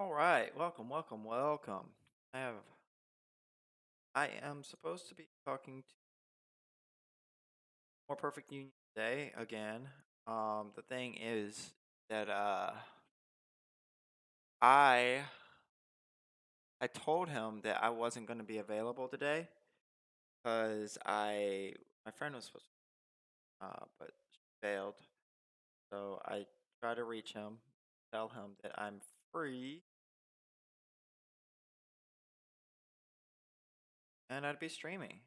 All right, welcome, welcome, welcome. I have I am supposed to be talking to More Perfect Union today again. The thing is that I I told him that I wasn't going to be available today because I my friend was supposed but she failed. So I try to reach him, tell him that I'm free and I'd be streaming.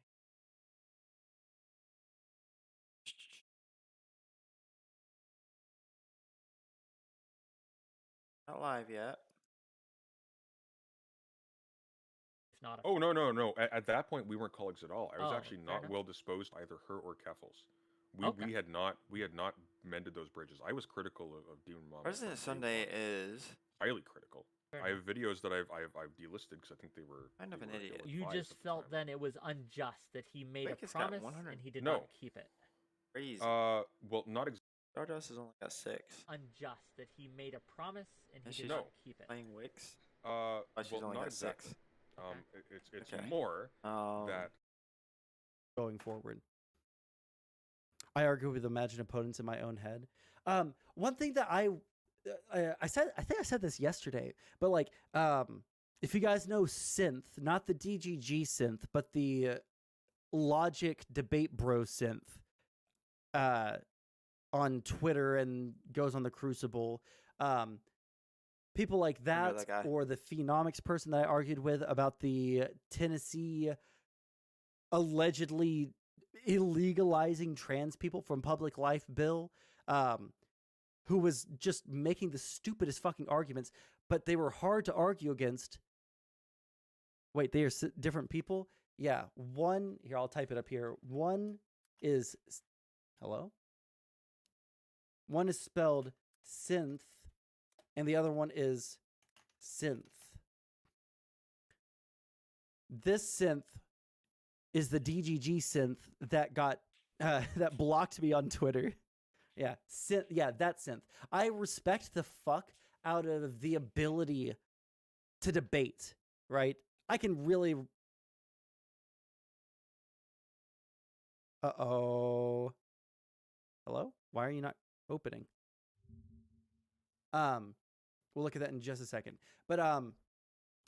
Not live yet. If not, Oh no no no! At that point, we weren't colleagues at all. I was oh, actually fair not enough. well disposed to either her or Keffels. We Okay. we had not mended those bridges. I was critical of Demon Mama from President day Sunday one. is Highly critical. Fair I enough. have videos that I've delisted because I think they were kind they of an were idiot. ill You advised just at the felt time. then it was unjust that he made a Quake has got promise 100. and he did not No. keep it. Crazy. Well, not exactly. Stardust has only got 6. Unjust that he made a promise and he And did she's not No. keep it. playing Wix. Oh, she's Well, only not got exactly. 6. Okay. It's Okay. more Um, that going forward. I argue with imagined opponents in my own head. One thing that I said, I think I said this yesterday, but like, if you guys know Synth, not the DGG Synth, but the Logic Debate Bro Synth, on Twitter and goes on the Crucible, people like Remember that, that guy. or the Phenomics person that I argued with about the Tennessee allegedly illegalizing trans people from public life bill, who was just making the stupidest fucking arguments, but they were hard to argue against. Wait, they are different people? Yeah, one, here, I'll type it up here. One is, hello? One is spelled synth, and the other one is synth. This synth is the DGG synth that got that blocked me on Twitter. Yeah, synth. Yeah, that synth. I respect the fuck out of the ability to debate. Right? I can really. Uh-oh. Hello? Why are you not opening? We'll look at that in just a second. But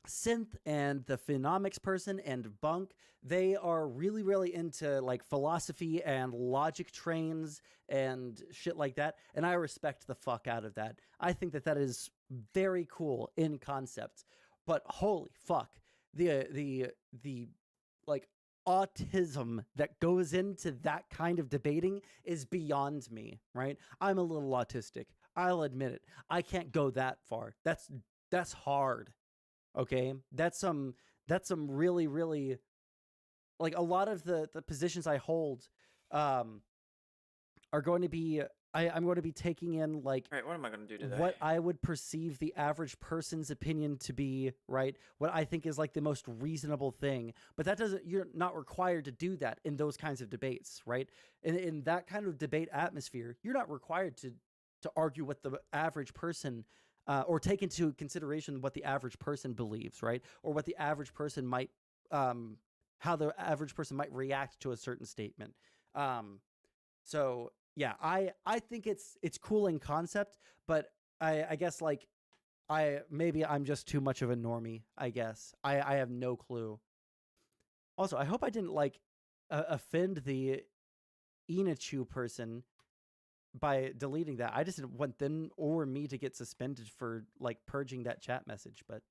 Synth and the Phenomics person and Bunk, they are really, really into like philosophy and logic trains and shit like that. And I respect the fuck out of that. I think that that is very cool in concept. But holy fuck, the like autism that goes into that kind of debating is beyond me, right? I'm a little autistic. I'll admit it. I can't go that far. That's hard. Okay? That's some really, really, like, a lot of the positions I hold are going to be I'm going to be taking in like all right, what am I going to do today? what I would perceive the average person's opinion to be, right? What I think is like the most reasonable thing. But that doesn't, you're not required to do that in those kinds of debates, right? In that kind of debate atmosphere, you're not required to argue what the average person or take into consideration what the average person believes, right? Or what the average person might how the average person might react to a certain statement. So yeah, I think it's cool in concept, but I guess like I'm just too much of a normie. I guess I have no clue. Also, I hope I didn't like offend the Inachu person by deleting that. I just didn't want them or me to get suspended for like purging that chat message. But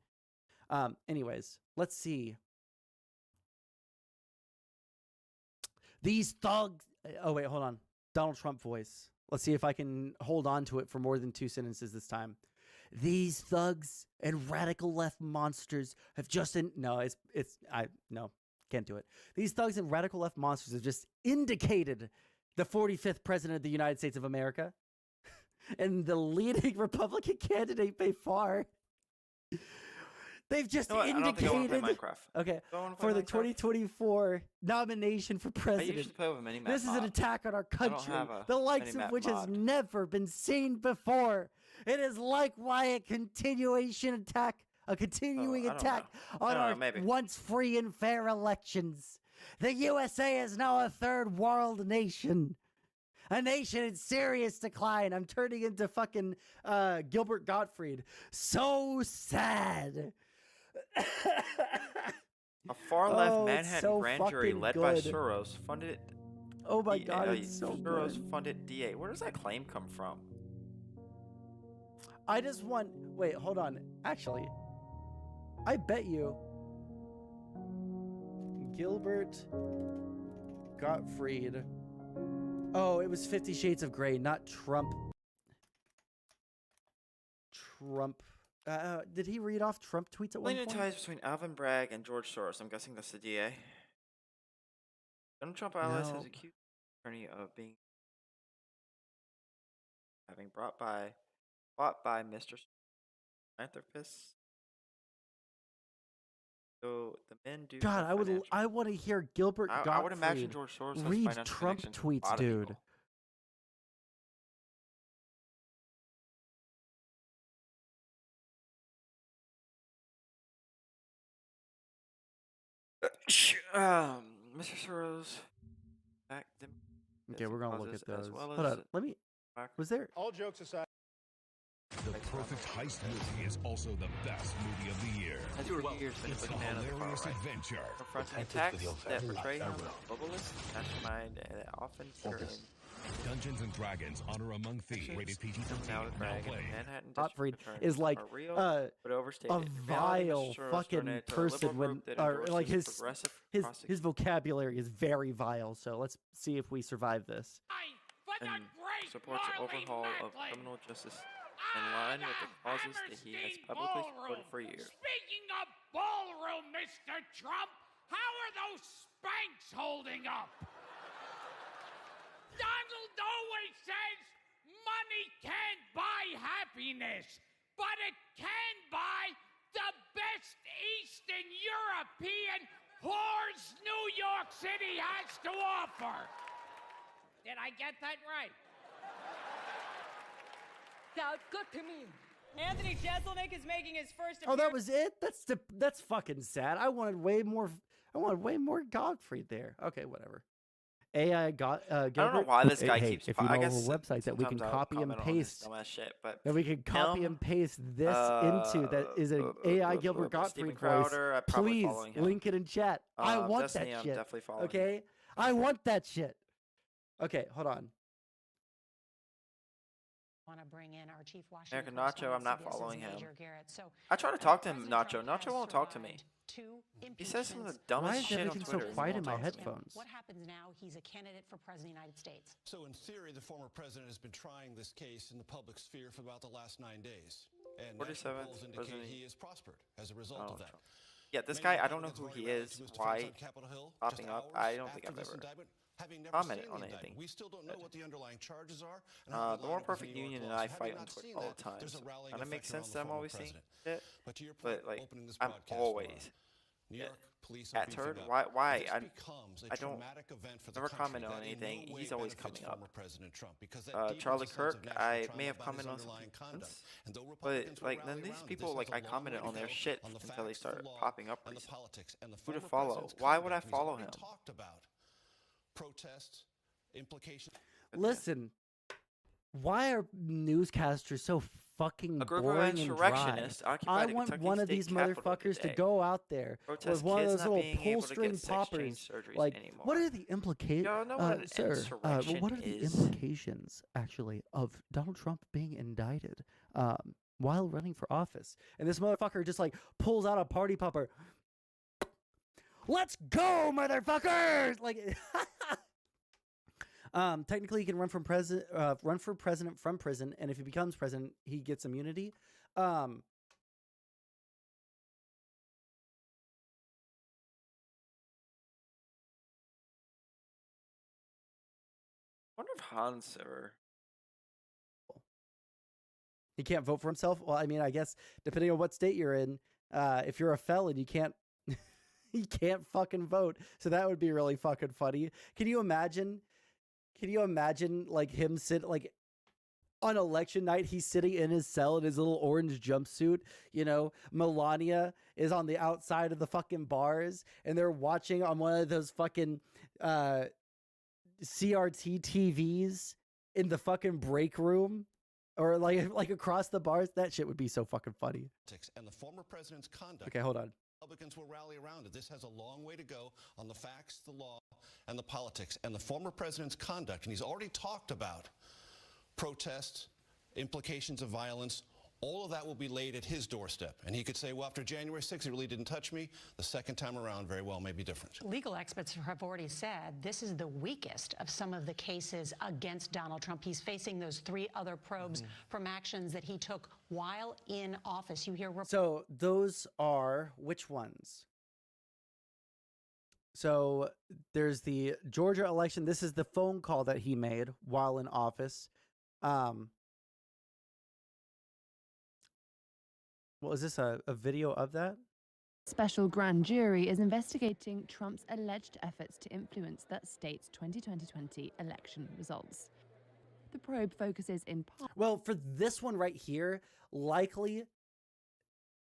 anyways, let's see. These thugs. Oh wait, hold on. Donald Trump voice. Let's see if I can hold on to it for more than 2 sentences this time. These thugs and radical left monsters have just no, I no, can't do it. These thugs and radical left monsters have just indicated the 45th president of the United States of America and the leading Republican candidate by far. They've just You know what? I don't think I want to indicated play Minecraft. okay Do I wanna play for the Minecraft? 2024 nomination for I president. usually play with a mini-map This is an mod. attack on our I don't country, have a the likes of mini-map which has mod. never been seen before. It is likewise a continuation attack, a continuing I don't attack know. I on don't know, our maybe. once free and fair elections. The USA is now a third world nation. A nation in serious decline. I'm turning into fucking Gilbert Gottfried. So sad. A far-left Oh, it's Manhattan so grand jury fucking led by good. Soros funded. Oh my god, it's so Soros good. funded DA. Where does that claim come from? I just want. Wait, hold on. Actually, I bet you Gilbert Gottfried. Oh, it was 50 Shades of Grey, not Trump. Did he read off Trump tweets at one Leaning point? ties between Alvin Bragg and George Soros. I'm guessing that's the DA. Donald Trump allies No. has accused the attorney of being having bought by Mr. Philanthropist. So the men do. God, some financial- I want to hear Gilbert Gottfried I would imagine George Soros has read financial Trump connections with a tweets, lot of dude. people. Mr. Soros back them. Okay, we're gonna look at those. As well Hold as on, let me. back- Was there? All jokes aside. The Perfect Heist movie is also the best movie of the year. Has for years been a It's a big fan of the far hilarious right. adventure. Confronting attacks that portray him as a globalist mastermind that often feature in Dungeons and Dragons: Honor Among Thieves, rated PG-13. Now Now Bragg and playing. Manhattan Gottfried District is Attorneys like are real, but a overstated. In reality, vile Mr. Soros fucking donated to a liberal person when, group that or like endorses his progressive his prosecutors. his vocabulary is very vile. So let's see if we survive this. And supports the overhaul of criminal justice in line with the causes that he has publicly supported for years. Speaking of ballroom, Mr. Trump, how are those Spanx holding up? Donald always says money can't buy happiness, but it can buy the best Eastern European whores New York City has to offer. Did I get that right? Sounds good to me. Anthony Jeselnik is making his first Oh, that was it. That's fucking sad. I wanted way more. I wanted way more Gottfried there. Okay, whatever. AI got. I don't know why this guy hey, keeps. If you know I of guess a website that we can sometimes I'll copy and comment on his paste, dumbass shit, but that we can copy him, and paste this into that is an AI Gilbert Steven Gottfried voice. Crowder, I'm probably Please following him. link it in chat. I want Destiny, that I'm shit. definitely following him. Okay, I want that shit. Okay, hold on. Want to bring in our chief Washington American Nacho, I'm not correspondent, CBS's following him. Major Garrett. So, I try to talk to him, President Nacho. Trump Nacho has won't talk to me. survived two He says some of the impeachments. dumbest Why is shit on everything so Twitter. He quiet won't in my talk to me. headphones? What happens now? He's a candidate for president of the United States. So in theory, the former president has been trying this case in the public sphere for about the last 9 days. And national 47th polls indicate president. he has prospered as a result Donald of that. Trump. Yeah, this Many guy, I don't know Republicans who he already rallied is, to his why defense on Capitol Hill popping just up. hours I don't think after I've this ever indictment, having never commented seen on the anything. indictment. We still don't know what the underlying charges are. And The how More they line up with Perfect New York Union and laws. I Had fight we on not Twitter seen all that, the time. there's a So rallying kind of makes effect sense around that the I'm always former seeing president. it. But to your But point, like, opening this I'm broadcast tomorrow, always New York police at are turd. beefing up. Why? This I becomes a I don't traumatic event for the never country comment on that in anything. no way He's always benefits coming up. former President Trump, because that deepens Charlie a sense Kirk, of national I trauma may have about his commented on some underlying conduct. things, And though but Republicans will like none rally of these around, people this like has a I long commented way on to their go shit on the until they facts, the started law, popping up and the recently. politics and the Who to former follow? president's Why would I conduct. He's follow already him? talked about protests, implications. Listen, why are newscasters so fucking A group of boring and dry? insurrectionists I occupied a want Kentucky one of State these Capitol motherfuckers to today. go out there Protest with one of kids those not little being pull able to string get sex change poppers. surgeries Like, anymore. what are the implications, Y'all know what an sir? insurrection What are the is? implications actually of Donald Trump being indicted while running for office? And this motherfucker just like pulls out a party popper. Let's go, motherfuckers! Like. Technically, he can run for president from prison, and if he becomes president, he gets immunity. I wonder if Hans ever. He can't vote for himself. Well, I mean, I guess depending on what state you're in, if you're a felon, you can't. He can't fucking vote. So that would be really fucking funny. Can you imagine? Can you imagine like him sit like On election night, he's sitting in his cell in his little orange jumpsuit. You know, Melania is on the outside of the fucking bars, and they're watching on one of those fucking CRT TVs in the fucking break room, or like across the bars. That shit would be so fucking funny. And the former president's conduct. Okay, hold on. Republicans will rally around it. This has a long way to go on the facts, the law, and the politics. And the former president's conduct, and he's already talked about protests, implications of violence, all of that will be laid at his doorstep. And he could say, well, after January 6th, it really didn't touch me. The second time around very well may be different. Legal experts have already said this is the weakest of some of the cases against Donald Trump. He's facing those 3 other probes from actions that he took while in office. You hear... So those are which ones? So there's the Georgia election. This is the phone call that he made while in office. Well, is this a video of that? Special grand jury is investigating Trump's alleged efforts to influence that state's 2020 election results. The probe focuses in part... Well, for this one right here, likely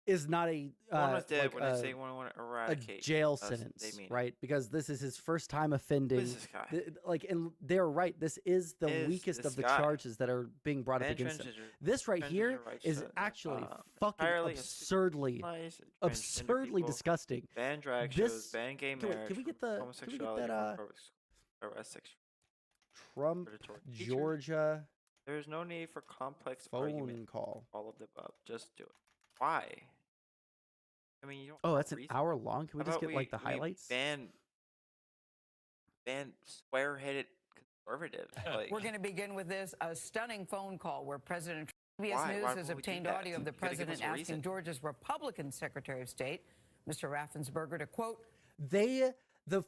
is not a One was dead when I say one want to eradicate. A jail That's what sentence, they mean. right? Because this is his first time offending. Who is this guy? And they're right. This is the Is weakest this of the guy. charges that are being brought up Ban against him. transgender- This right here transgender rights is to, actually uh, fucking entirely absurdly, lies, transgender absurdly people, disgusting. Ban drag This- shows, ban gay can we- marriage, can we get for the- can we get homosexuality, that, for arrest sexual Trump, predatory teachers. Georgia There is no need for complex phone argument. call. All of the above. Just do it. Why? I mean, you don't. Oh, have that's an reason. hour long. Can we How just about get like the we highlights? ban square-headed conservative. Like, We're going to begin with this a stunning phone call where President CBS Why? News Why has would we do obtained that? audio of the You gotta give president us a asking reason. Georgia's Republican Secretary of State, Mr. Raffensperger, to quote, The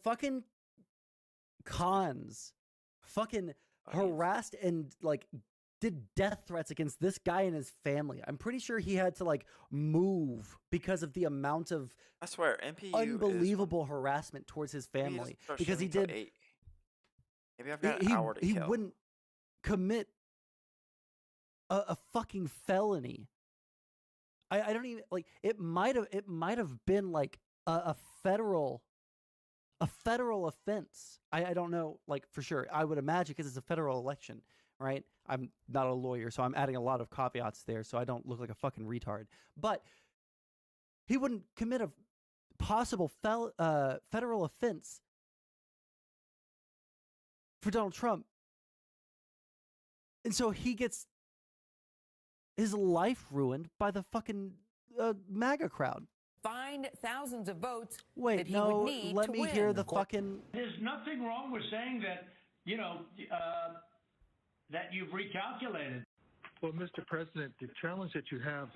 fucking cons fucking harassed and like did death threats against this guy and his family. I'm pretty sure he had to like move because of the amount of I swear, NPU unbelievable harassment towards his Maybe he doesn't family start because he streaming till did 8. Maybe I've got an he, hour to he kill. wouldn't commit a fucking felony. I don't even like it might have been like a federal offense. I don't know like for sure. I would imagine because it's a federal election, right? I'm not a lawyer, so I'm adding a lot of caveats there so I don't look like a fucking retard. But he wouldn't commit a possible federal offense for Donald Trump. And so he gets his life ruined by the fucking MAGA crowd. find thousands of votes that Wait, he no, would need let to me win. hear the fucking... There's nothing wrong with saying that, that you've recalculated. Well, Mr. President, the challenge that you have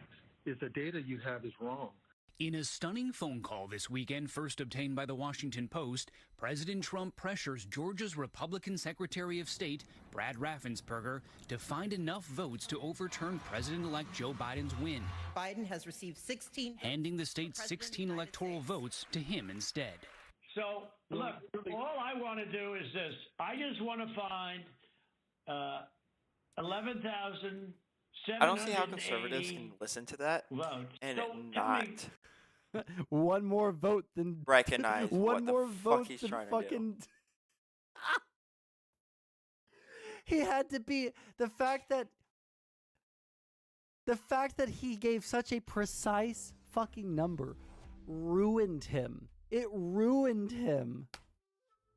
is the data you have is wrong. In a stunning phone call this weekend, first obtained by the Washington Post, President Trump pressures Georgia's Republican Secretary of State, Brad Raffensperger, to find enough votes to overturn President-elect Joe Biden's win, Biden has received 16... handing the state's 16 electoral votes to him instead. So, look, all I want to do is this. I just want to find 11,780 I don't see how conservatives can listen to that votes. and So, not one more vote than recognize one what more the vote fuck he's than trying fucking. He had to be the fact that he gave such a precise fucking number ruined him. It ruined him.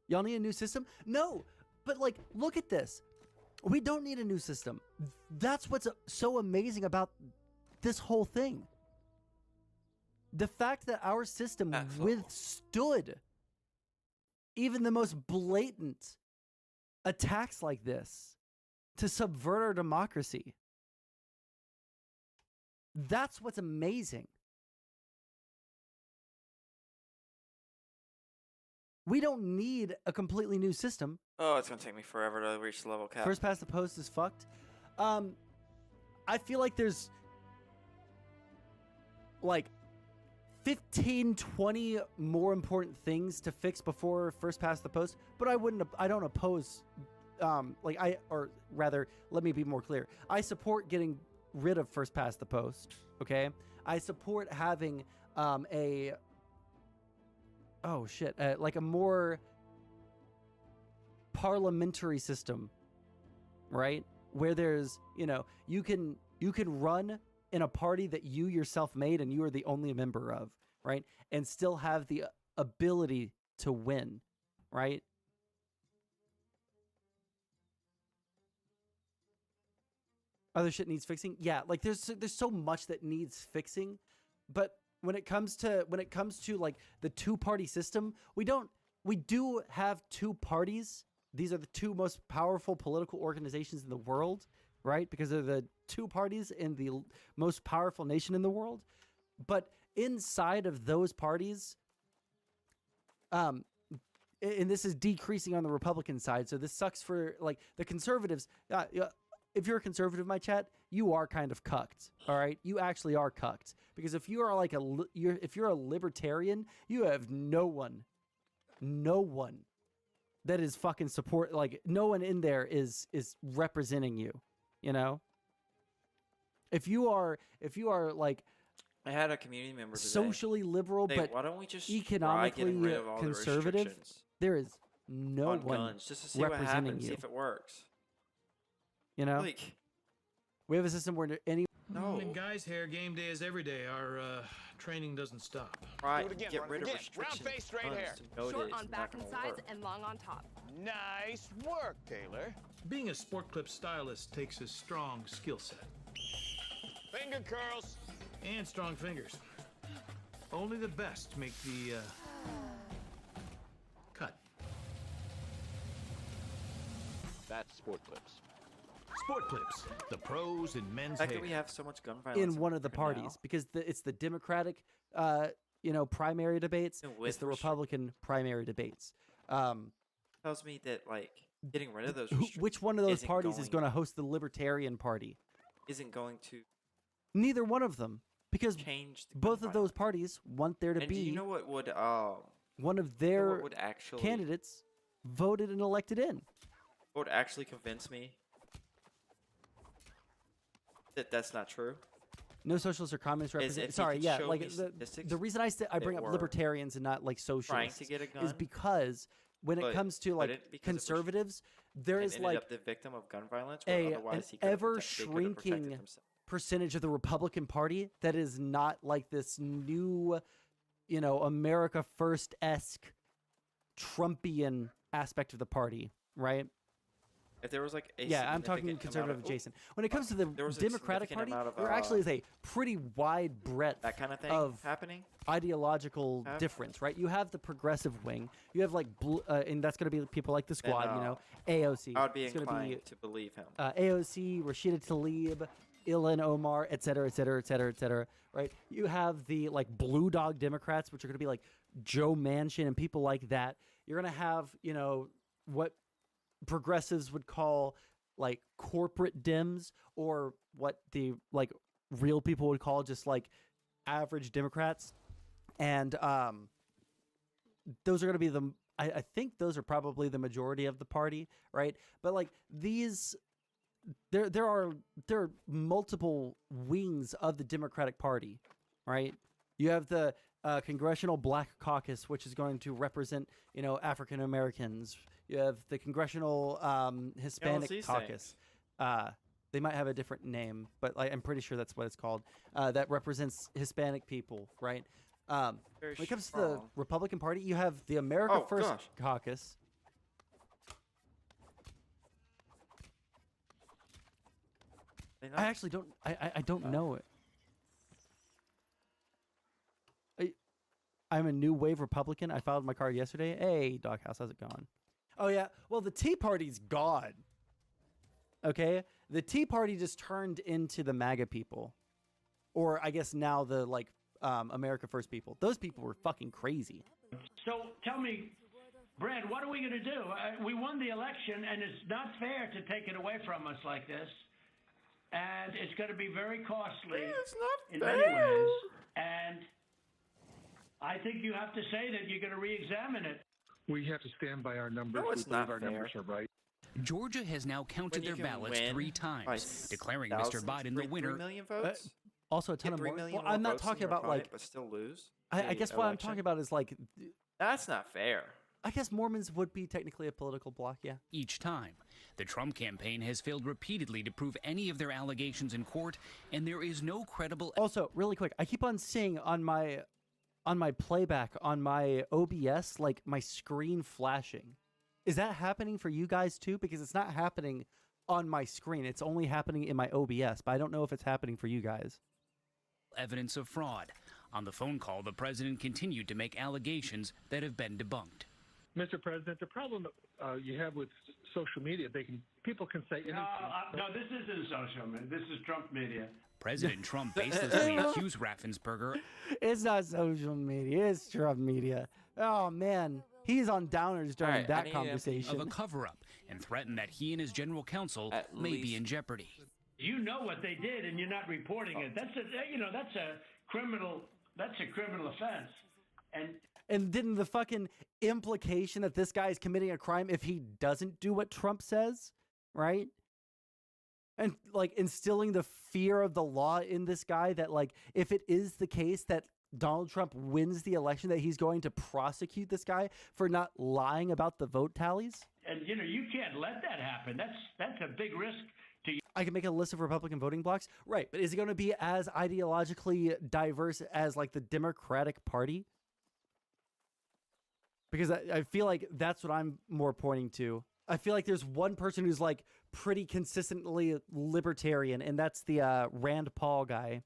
Y'all need a new system? No, but like, look at this. We don't need a new system. That's what's so amazing about this whole thing. The fact that our system withstood even the most blatant attacks like this to subvert our democracy. That's what's amazing. We don't need a completely new system. Oh, it's gonna take me forever to reach the level cap. First past the post is fucked. I feel like there's like 15, 20 more important things to fix before first past the post, but I don't oppose like or rather, let me be more clear. I support getting rid of first past the post. Okay, I support having like a more parliamentary system, right? Where there's, you can run in a party that you yourself made and you are the only member of, right? And still have the ability to win, right? Other shit needs fixing. Yeah, like there's so much that needs fixing, but when it comes to like the two-party system, we do have two parties. These are the two most powerful political organizations in the world, right? Because they're the two parties in the most powerful nation in the world. But inside of those parties, and this is decreasing on the Republican side, so this sucks for like the conservatives. If you're a conservative, my chat, you are kind of cucked. All right, you actually are cucked, because if you are like if you're a libertarian, you have no one that is fucking support. Like no one in there is representing you. You know, if you are like, I had a community member today. Socially liberal, Hey, but why don't we just economically try getting rid of all the conservative, restrictions there is no on one guns, just to see what representing happens, you. see if it works. You know, Like, we have a system where any. no, And guys, here, game day is every day. Our training doesn't stop. right, Do it again, get run rid it of again. restrictions. Round face, straight tons hair. to know that Short it's on not back and gonna sides work. and long on top. Nice work, Taylor. Being a sport clip stylist takes a strong skill set. Finger curls. And strong fingers. Only the best make the cut. That's Sport Clips. Sport Clips, the pros in men's The fact hair. that we have so much gun violence in one of the America parties now, because it's the Democratic, primary debates. And It's with the Republican primary debates. tells me that like getting rid of those restrictions Which one of those isn't parties is going to host the Libertarian Party? isn't going to Neither one of them, because change the both gun of those parties want there to And be do you know what would one of you know their what would actually candidates voted and elected in. what would actually convince me that that's not true? No socialists or communists Is represent. if you Sorry, could yeah, show like me the statistics reason I bring that up were libertarians and not like trying socialists to get a is gun, because when it but comes to like couldn't because of conservatives, there and is ended like up the victim of gun violence, where an otherwise he could have ever they could have protected shrinking themselves. percentage of the Republican Party that is not like this new, America First-esque Trumpian aspect of the party, right? If there was like a Yeah, I'm talking significant conservative amount of, adjacent. When it comes to the there was a Democratic significant Party, amount of, there actually is a pretty wide breadth that kind of thing of happening. ideological Have- difference, right? You have the progressive wing. You have like, and that's going to be people like the Squad, AOC. I would be It's gonna inclined to believe him. AOC, Rashida Tlaib, Ilhan Omar, et cetera, et cetera, et cetera, et cetera, right? You have the like blue dog Democrats, which are going to be like Joe Manchin and people like that. You're going to have, what progressives would call like corporate Dems, or what the like real people would call just like average Democrats. And those are going to be I think those are probably the majority of the party, right? But like these, there are multiple wings of the Democratic Party, right? You have the Congressional Black Caucus, which is going to represent, African Americans. You have the Congressional Hispanic these Caucus. They might have a different name, but I'm pretty sure that's what it's called. That represents Hispanic people, right? When it comes to the strong. Republican Party, you have the America Oh, First gosh. Caucus. I actually don't. I don't know it. I'm a new wave Republican. I filed my card yesterday. Hey, Doghouse, how's it going? Oh yeah. Well, the Tea Party's gone. Okay, the Tea Party just turned into the MAGA people, or I guess now the like America First people. Those people were fucking crazy. So tell me, Brad, what are we going to do? We won the election, and it's not fair to take it away from us like this. And it's going to be very costly in many ways. And I think you have to say that you're going to re-examine it. We have to stand by our numbers. No, it's we believe not our fair. numbers are right. Georgia has now counted When you their can ballots win 3 by times, declaring Mr. Biden the 3 winner. million votes? Also a ton Get of 3 more. million Well, more I'm not votes than talking your about opponent, like. but still lose. I the guess what I'm election? talking about is like. That's not fair. I guess Mormons would be technically a political bloc, yeah. Each time. The Trump campaign has failed repeatedly to prove any of their allegations in court, and there is no credible. Also, really quick, I keep on seeing on my playback on my OBS like my screen flashing. Is that happening for you guys too? Because it's not happening on my screen. It's only happening in my OBS, but I don't know if it's happening for you guys. Evidence of fraud. On the phone call, the president continued to make allegations that have been debunked. Mr. President, the problem you have with social media, people can say anything. No, this isn't social media. This is Trump media. President Trump baselessly accused Raffensperger. It's not social media. It's Trump media. Oh man, he's on downers during that conversation. Of a cover-up and threatened that he and his general counsel may be in jeopardy. You know what they did, and you're not reporting it. That's a criminal offense. And didn't the fucking implication that this guy is committing a crime if he doesn't do what Trump says, right? And like instilling the fear of the law in this guy that like if it is the case that Donald Trump wins the election, that he's going to prosecute this guy for not lying about the vote tallies. And you can't let that happen. That's a big risk to you. I can make a list of Republican voting blocks, right? But is it going to be as ideologically diverse as like the Democratic Party? Because I feel like that's what I'm more pointing to. I feel like there's one person who's like pretty consistently libertarian, and that's the Rand Paul guy.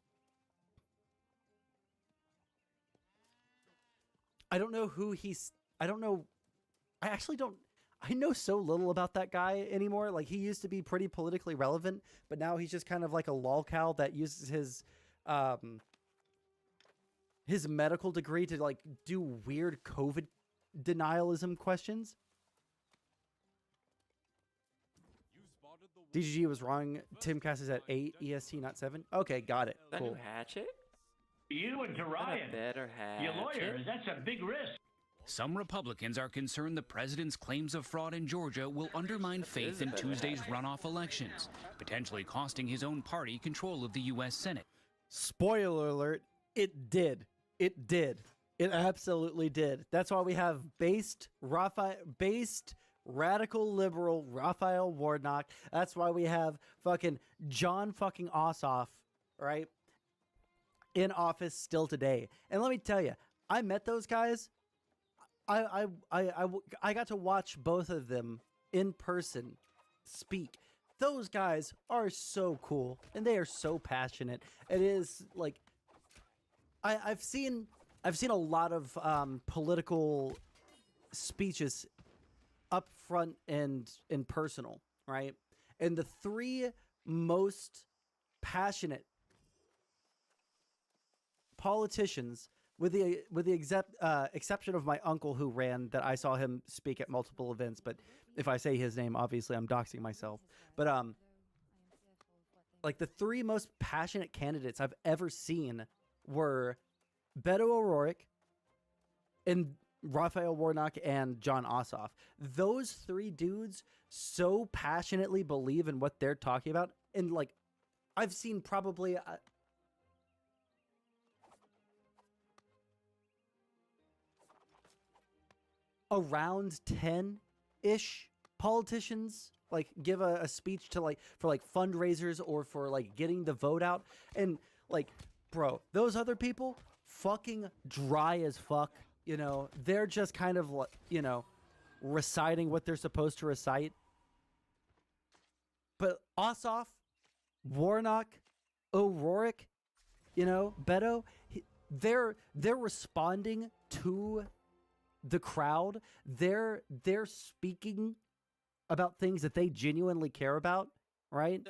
I don't know who he's. I don't know. I actually don't. I know so little about that guy anymore. Like he used to be pretty politically relevant, but now he's just kind of like a lolcow that uses his medical degree to like do weird COVID denialism questions. DGG was wrong. Timcast is at 8 EST, not 7. Okay, got it. That Cool. new hatchet? You and to Ryan, better your hatchet. lawyers, that's a big risk. Some Republicans are concerned the president's claims of fraud in Georgia will undermine faith in Tuesday's runoff elections, potentially costing his own party control of the U.S. Senate. Spoiler alert, it did. It did. It absolutely did. That's why we have based radical liberal Raphael Warnock. That's why we have fucking John fucking Ossoff, right, in office still today. And let me tell you, I met those guys. I got to watch both of them in person speak. Those guys are so cool and they are so passionate. It is like I've seen a lot of political speeches up front and in personal, right? And the three most passionate politicians, with the exception of my uncle who ran, that I saw him speak at multiple events, but if I say his name, obviously I'm doxing myself. But like the three most passionate candidates I've ever seen were Beto O'Rourke and Raphael Warnock and John Ossoff. Those three dudes so passionately believe in what they're talking about, and like I've seen probably around 10-ish politicians like give a speech to like for like fundraisers or for like getting the vote out, and like bro, those other people fucking dry as fuck, you know. They're just kind of like, you know, reciting what they're supposed to recite. But Ossoff, Warnock, O'Rourke, you know, Beto, they're responding to the crowd. They're speaking about things that they genuinely care about, right?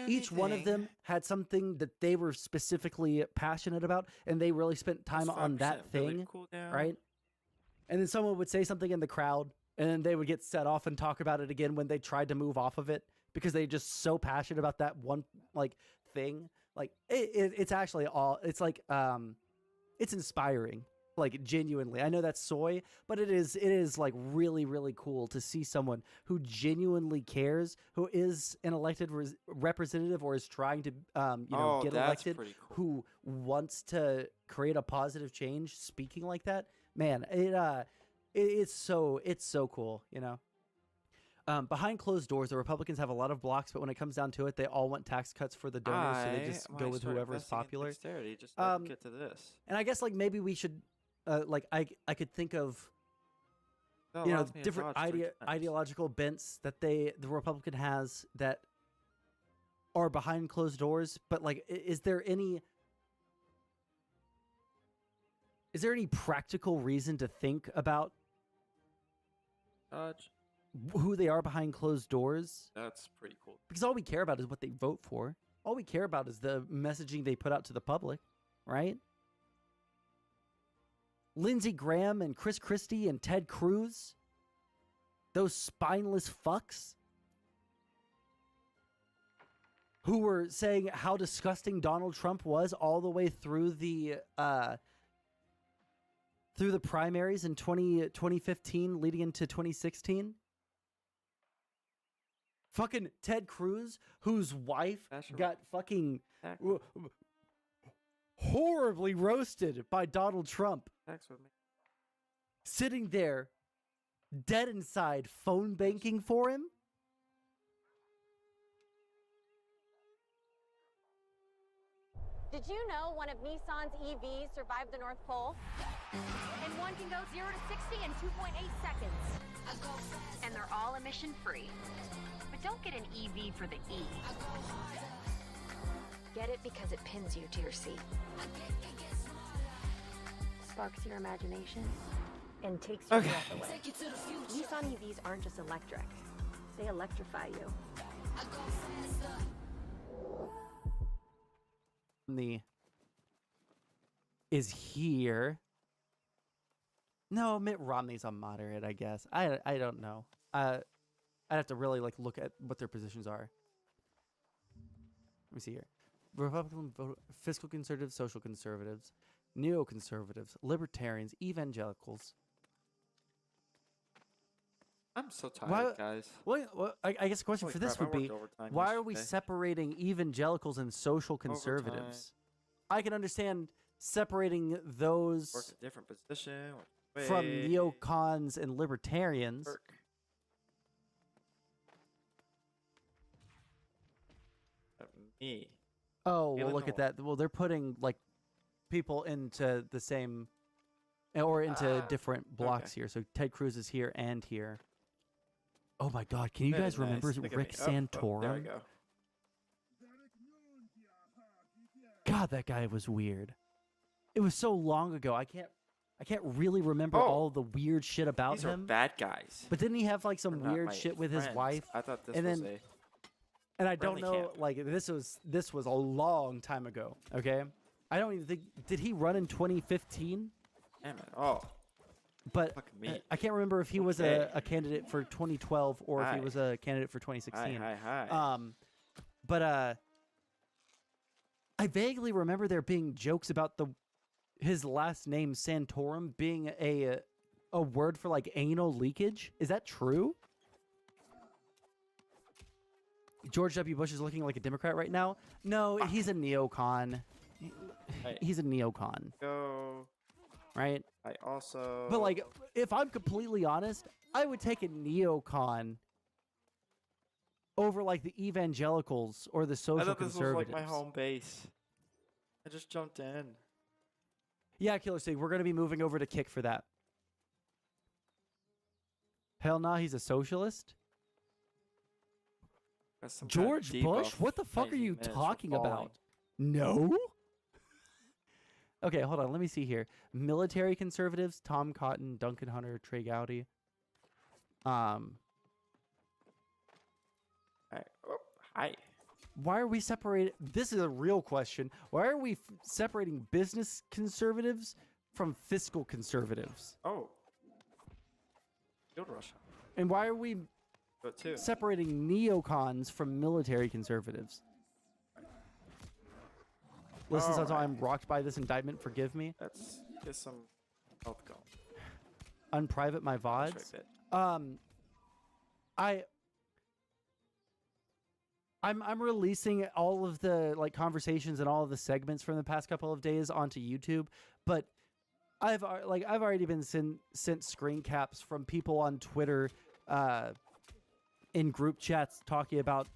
Each one of them had something that they were specifically passionate about, and they really spent time on that thing, right? And then someone would say something in the crowd, and then they would get set off and talk about it again when they tried to move off of it, because they're just so passionate about that one like thing. Like it's actually all, it's like it's inspiring, Like genuinely, I know that's soy, but it is like really, really cool to see someone who genuinely cares, who is an elected representative or is trying to get that's elected, pretty cool. who wants to create a positive change, speaking like that. Man, it's so cool, you know. Behind closed doors, the Republicans have a lot of blocks, but when it comes down to it, they all want tax cuts for the donors, so they just go with whoever is popular. Just let me get to this. And I guess like maybe we should, I could think of, That you know, allows me to different dodge 3 times. ideological bents that the Republican has that are behind closed doors. But like, is there any practical reason to think about Dodge. who they are behind closed doors? That's pretty cool. Because all we care about is what they vote for. All we care about is the messaging they put out to the public, right? Lindsey Graham and Chris Christie and Ted Cruz, those spineless fucks who were saying how disgusting Donald Trump was all the way through the primaries in 2015 leading into 2016. Fucking Ted Cruz, whose wife got fucking horribly roasted by Donald Trump. Sitting there, dead inside, phone banking for him. Did you know one of Nissan's EVs survived the North Pole? And one can go 0 to 60 in 2.8 seconds. And they're all emission free. But don't get an EV for the E. Get it because it pins you to your seat. Sparks your imagination and takes your breath away. Nissan EVs aren't just electric. They electrify you. Is here. No, Mitt Romney's a moderate, I guess. I don't know. I'd have to really like look at what their positions are. Let me see here. Republican, fiscal conservatives, social conservatives, neoconservatives, libertarians, evangelicals. I'm so tired, guys. Well, I guess the question Holy for this crap, would I be, worked overtime why are we yesterday. separating evangelicals and social conservatives? I can understand separating those Worked a different position. from neocons and libertarians. Me. Oh, well, look at that. Well, they're putting like people into the same or into different blocks here. So Ted Cruz is here and here. Oh my God! Can you Very guys remember nice. Look at Rick me. Oh, there we Santorum? go. God, that guy was weird. It was so long ago. I can't really remember Oh. all the weird shit about These are him. bad guys. But didn't he have like some They're not weird my shit with his friends. wife? I thought this and was then, a and I don't friendly know, camp. like this was a long time ago. Okay, I don't even think did he run in 2015? Damn it. Oh. But Fuck me. I can't remember if he was Okay. a candidate for 2012 or if Hi. he was a candidate for 2016. Hi. But I vaguely remember there being jokes about his last name Santorum being a word for like anal leakage. Is that true? George W. Bush is looking like a Democrat right now. No, he's a neocon. Hey. He's a neocon, Go. right? I also. But like, if I'm completely honest, I would take a neocon over like the evangelicals or the I social thought this was conservatives. like my home base. I just jumped in. Yeah, Killer Sig, we're going to be moving over to Kick for that. Hell nah, he's a socialist. Got some kind of George Bush? debuff What the fuck are 19 you minutes for talking falling. about? No? Okay, hold on. Let me see here. Military conservatives, Tom Cotton, Duncan Hunter, Trey Gowdy. Hi. Why are we separating? This is a real question. Why are we separating business conservatives from fiscal conservatives? Oh. Field rush. And why are we But too. separating neocons from military conservatives? Listen, All Santo, right. I'm rocked by this indictment. Forgive me. Let's get some Both go. Unprivate my VODs. That's right, I'm releasing all of the like conversations and all of the segments from the past couple of days onto YouTube, but I've already been sent screen caps from people on Twitter in group chats talking about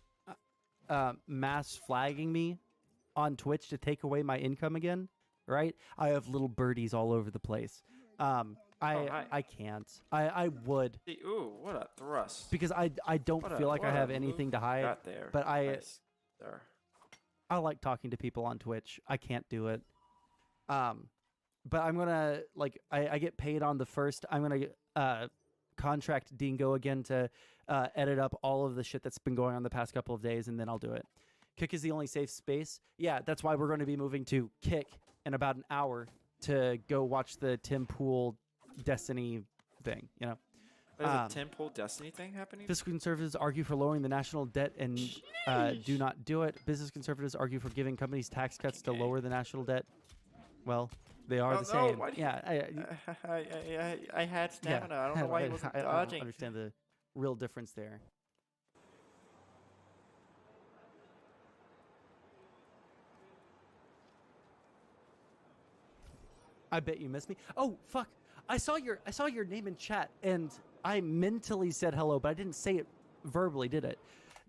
mass flagging me on Twitch to take away my income again, right? I have little birdies all over the place. I can't. I would. Ooh, what a thrust. Because I don't feel like I have anything to hide. Got there. But Nice. There. I like talking to people on Twitch. I can't do it. But I'm gonna I get paid on the 1st. I'm gonna contract Dingo again to edit up all of the shit that's been going on the past couple of days, and then I'll do it. Kick is the only safe space. Yeah, that's why we're going to be moving to Kick in about an hour to go watch the Tim Pool Destiny thing. You know, There's a Tim Pool Destiny thing happening. fiscal conservatives argue for lowering the national debt and do not do it. Business conservatives argue for giving companies tax cuts to lower the national debt. Well, they are the same. Why do you- Yeah, I had stamina. I don't know why he wasn't I don't dodging. understand the real difference there. I bet you missed me. Oh fuck! I saw your name in chat, and I mentally said hello, but I didn't say it verbally, did it?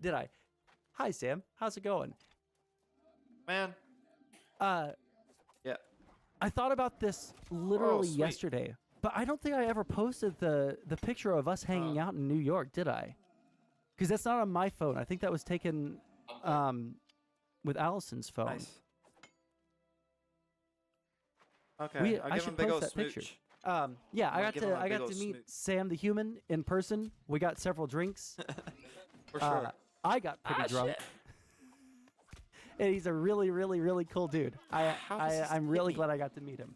Did I? Hi Sam, how's it going? Man. Yeah. I thought about this literally sweet. yesterday, but I don't think I ever posted the picture of us hanging out in New York, did I? Because that's not on my phone. I think that was taken with Allison's phone. Nice. Okay. I'll I give should him a big post old that picture. smooch. Yeah, I I'll got give him a to big old meet smooch. Sam the Human in person. We got several drinks. For sure. I got pretty drunk. Shit. And he's a really, really, really cool dude. How does this I'm hit really me? glad I got to meet him.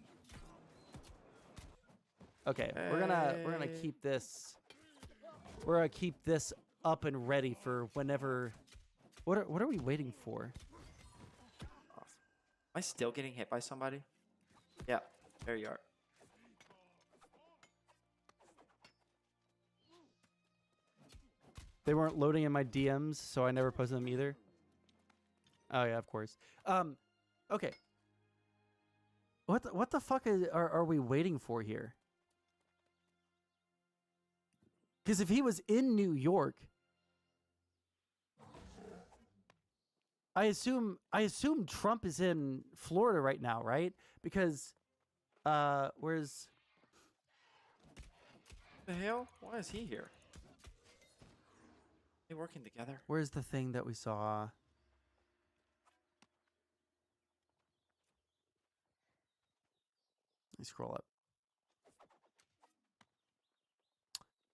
Okay, we're gonna keep this. We're gonna keep this up and ready for whenever. What are we waiting for? Am I still getting hit by somebody? Yeah. There you are. They weren't loading in my DMs, so I never posted them either. Oh yeah, of course. Okay. What the fuck are we waiting for here? Because if he was in New York, I assume Trump is in Florida right now, right? Because where's The hell? Why is he here? They working together? where's the thing that we saw? Let me scroll up.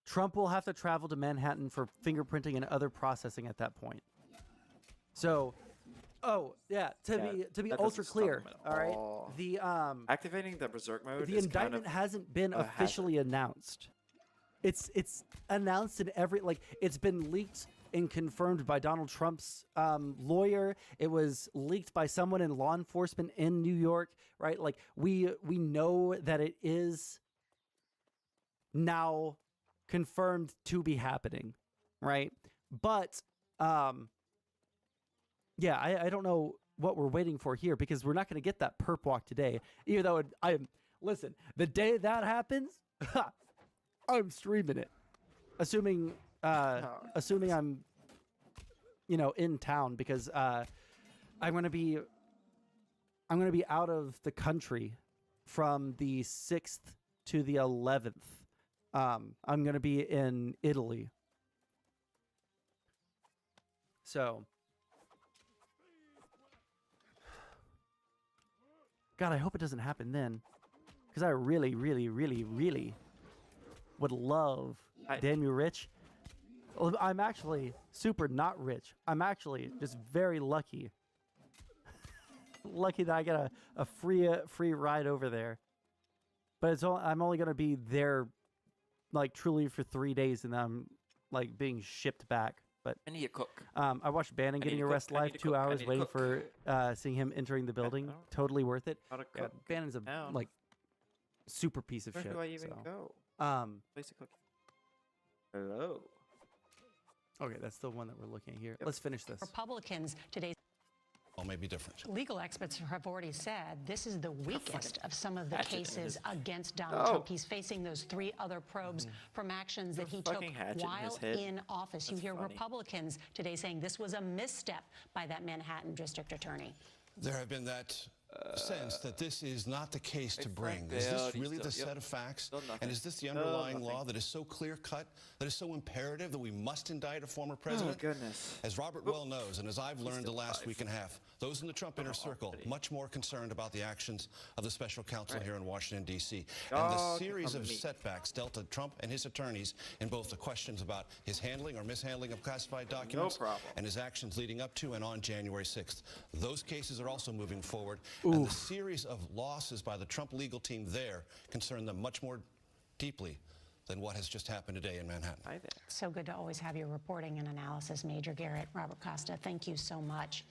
Trump will have to travel to Manhattan for fingerprinting and other processing at that point. So, oh yeah, to be that ultra doesn't stop clear, him at all right. all. The Activating the berserk mode. the is indictment kind hasn't been a hazard. officially announced. It's announced in every it's been leaked and confirmed by Donald Trump's lawyer. It was leaked by someone in law enforcement in New York, right? Like we know that it is now confirmed to be happening, right? But yeah, I don't know what we're waiting for here because we're not going to get that perp walk today. Even though listen, the day that happens, I'm streaming it. Assuming I'm in town because I'm going to be out of the country from the 6th to the 11th. I'm going to be in Italy. So God, I hope it doesn't happen then. Because I really, really, really, really would love Daniel Rich. Well, I'm actually super not rich. I'm actually just very lucky. Lucky that I get a free ride over there. But I'm only going to be there like truly for 3 days and then I'm like being shipped back. But I need a cook. I watched Bannon getting arrested live 2 hours waiting for seeing him entering the building. Totally worth it. Yeah, Bannon's super piece of Where shit. do I even so. go? Place a cookie. Hello. Okay, that's the one that we're looking at here. Let's finish this. Republicans today. All may be different. Legal experts have already said this is the weakest of some of the Hatchet cases in against Donald Trump. He's facing those 3 other probes from actions that he took fucking hatchet in while his head. in office. You That's hear funny. Republicans today saying this was a misstep by that Manhattan district attorney. There have been that sense that this is not the case to bring. Frank Is this failed. He's really still- the yep. set of facts? Still nothing. And is this the Still underlying nothing. law that is so clear-cut, that is so imperative that we must indict a former president? Oh, goodness. As Robert well knows, and as I've learned the last week and a half, those in the Trump inner circle much more concerned about the actions of the special counsel here in Washington, D.C. And the Dog series come of to me. setbacks dealt to Trump and his attorneys in both the questions about his handling or mishandling of classified documents problem. and his actions leading up to and on January 6th. Those cases are also moving forward, and the series of losses by the Trump legal team there concern them much more deeply than what has just happened today in Manhattan. Hi there. So good to always have your reporting and analysis, Major Garrett. Robert Costa, thank you so much.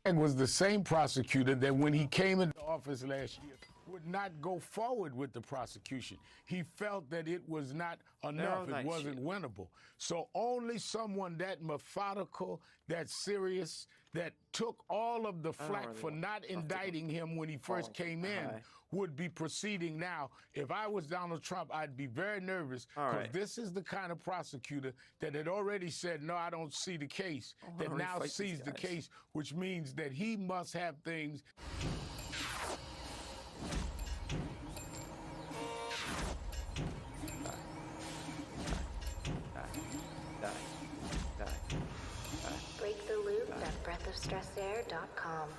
And was the same prosecutor that when he came into office last year would not go forward with the prosecution. He felt that it was not enough, nice it wasn't winnable. So only someone that methodical, that serious, that took all of the flack really for want not indicting him when he first came in Hi. would be proceeding now. If I was Donald Trump, I'd be very nervous All because right. this is the kind of prosecutor that had already said, no, I don't see the case, that wanna now fight these sees the guys. case, which means that he must have things. Break the loop at breathofstressair.com.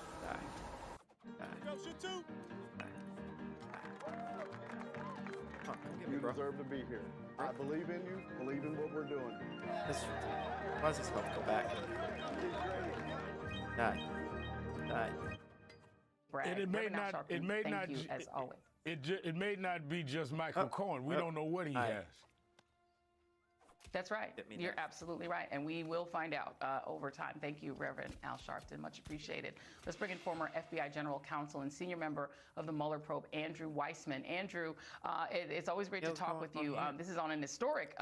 You deserve to be here. I believe in you, believe in what we're doing. Why is this supposed to go back? Die. Die. And it may not. It may not. as always. It may not be just Michael Cohen. We don't know what he has. That's right. You're absolutely right. And we will find out over time. Thank you, Reverend Al Sharpton. Much appreciated. Let's bring in former FBI General Counsel and senior member of the Mueller probe, Andrew Weissman. Andrew, it's always great to talk with you. This is on an historic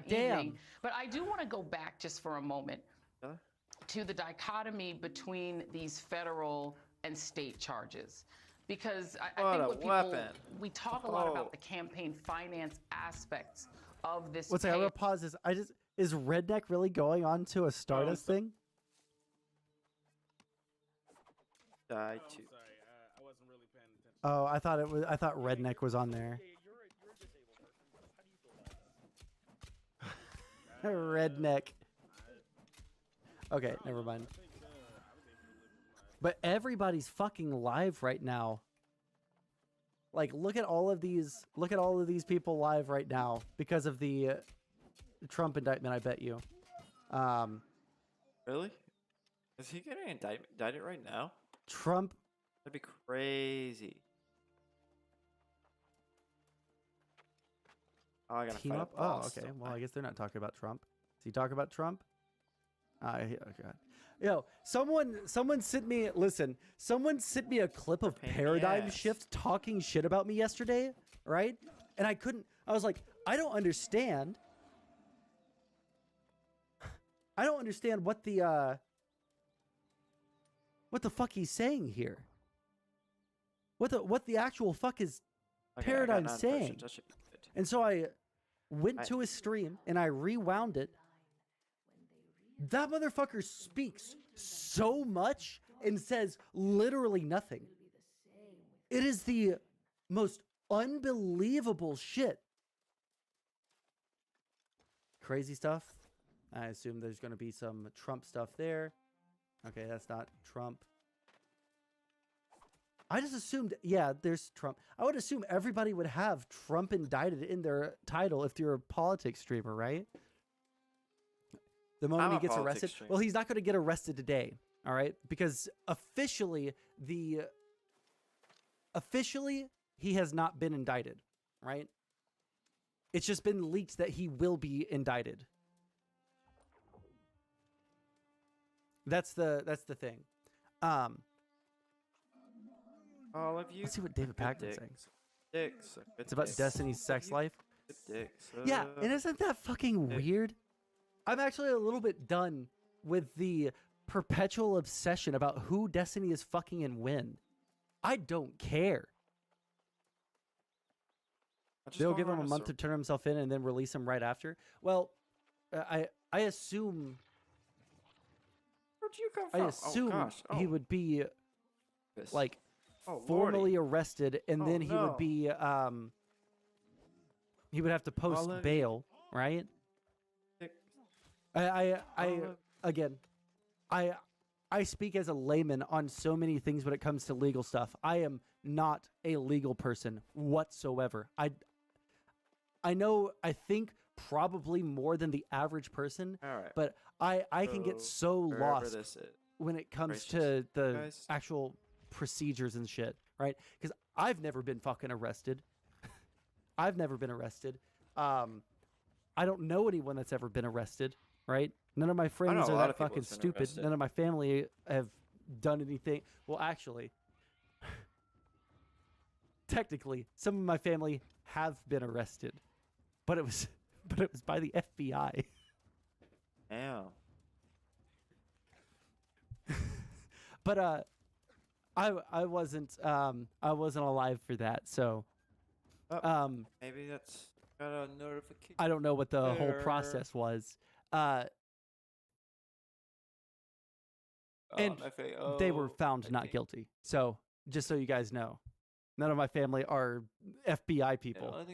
evening. But I do want to go back just for a moment to the dichotomy between these federal and state charges. Because I think what people, we talk a lot about the campaign finance aspects of this. What's that? I'm gonna pause this. Is Redneck really going on to a Stardust thing? Die too. I wasn't really paying attention. Oh, I thought it was. I thought Redneck was on there. Redneck. Okay, never mind. But everybody's fucking live right now. Like, look at all of these. Look at all of these people live right now because of the Trump indictment. I bet you. Really? Is he getting indicted right now? Trump. That'd be crazy. Oh, I gotta Team fight up. a boss Oh, okay. still. Well, I guess they're not talking about Trump. Is he talking about Trump? Oh God. Yo, someone sent me. Listen, someone sent me a clip of Paradigm Shift talking shit about me yesterday, right? And I couldn't. I was like, I don't understand. I don't understand what the fuck he's saying here. What the actual fuck is Okay, I got Paradigm 9 saying? questions. That should be good. And so I went to his stream and I rewound it. That motherfucker speaks so much and says literally nothing. It is the most unbelievable shit. Crazy stuff. I assume there's going to be some Trump stuff there. Okay, that's not Trump. I just assumed, yeah, there's Trump. I would assume everybody would have Trump indicted in their title if you're a politics streamer, right? The moment I'm he a gets politics arrested. streamer. Well, he's not going to get arrested today, all right? Because officially, he has not been indicted, right? It's just been leaked that he will be indicted. That's the thing. Oh, All of you. Let's see what David Pakman's saying. Dicks. It's about Destiny's sex life. Dicks. Yeah, and isn't that fucking weird? I'm actually a little bit done with the perpetual obsession about who Destiny is fucking and when. I don't care. They'll give him a month to turn himself in and then release him right after. Well, I assume. Where'd you come from? I assume he would be like Oh, formally arrested, and then he would be he would have to post bail, right? Again, I speak as a layman on so many things when it comes to legal stuff. I am not a legal person whatsoever. I know, I think probably more than the average person, but I can get so lost when it comes to the actual procedures and shit, right? Because I've never been fucking arrested. I've never been arrested. I don't know anyone that's ever been arrested, right? None of my friends are that fucking stupid. None of my family have done anything. Well, actually, technically, some of my family have been arrested, but it was by the FBI. Yeah. But I wasn't alive for that, so maybe that's got a notification. I don't know what the whole process was. And they were found not guilty. So just so you guys know, none of my family are FBI people.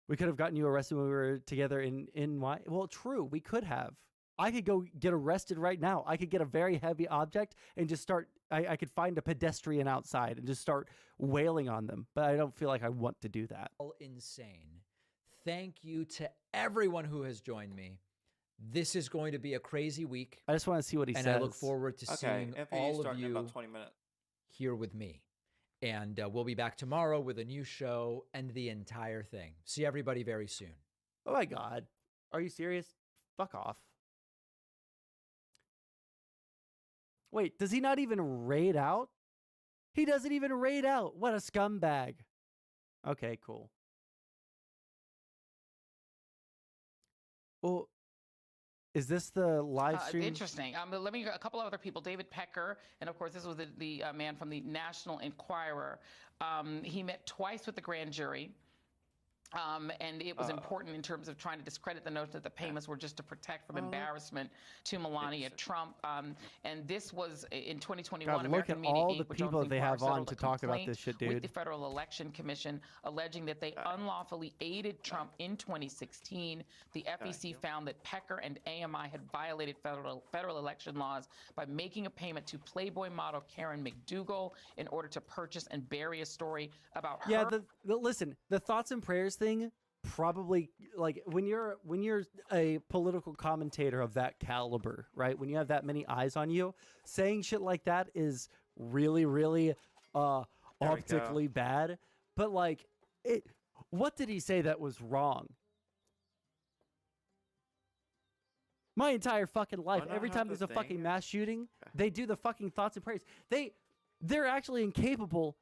We could have gotten you arrested when we were together in NY. Well, true, we could have. I could go get arrested right now. I could get a very heavy object and just start. I could find a pedestrian outside and just start wailing on them. But I don't feel like I want to do that. Insane. Thank you to everyone who has joined me. This is going to be a crazy week. I just want to see what he says. And I look forward to seeing all of you in about 20 minutes. Here with me. And we'll be back tomorrow with a new show and the entire thing. See everybody very soon. Oh my God. Are you serious? Fuck off. Wait, does he not even raid out? He doesn't even raid out. What a scumbag. Okay, cool. Well, is this the live stream? Interesting. Let me a couple of other people. David Pecker, and of course, this was the man from the National Enquirer. He met twice with the grand jury. And it was important in terms of trying to discredit the notion that the payments were just to protect from embarrassment to Melania Trump. And this was in 2021. God, American look at Media all Inc., the which people owns they have Inquirer, on to talk about this shit, with dude. the Federal Election Commission, alleging that they unlawfully aided Trump in 2016. The FEC found that Pecker and AMI had violated federal election laws by making a payment to Playboy model Karen McDougal in order to purchase and bury a story about her. Yeah, listen, the thoughts and prayers thing. Probably, like, when you're a political commentator of that caliber, right? When you have that many eyes on you, saying shit like that is really, really optically bad. But like, what did he say that was wrong? My entire fucking life, every time there's a fucking mass shooting, they do the fucking thoughts and prayers. They're actually incapable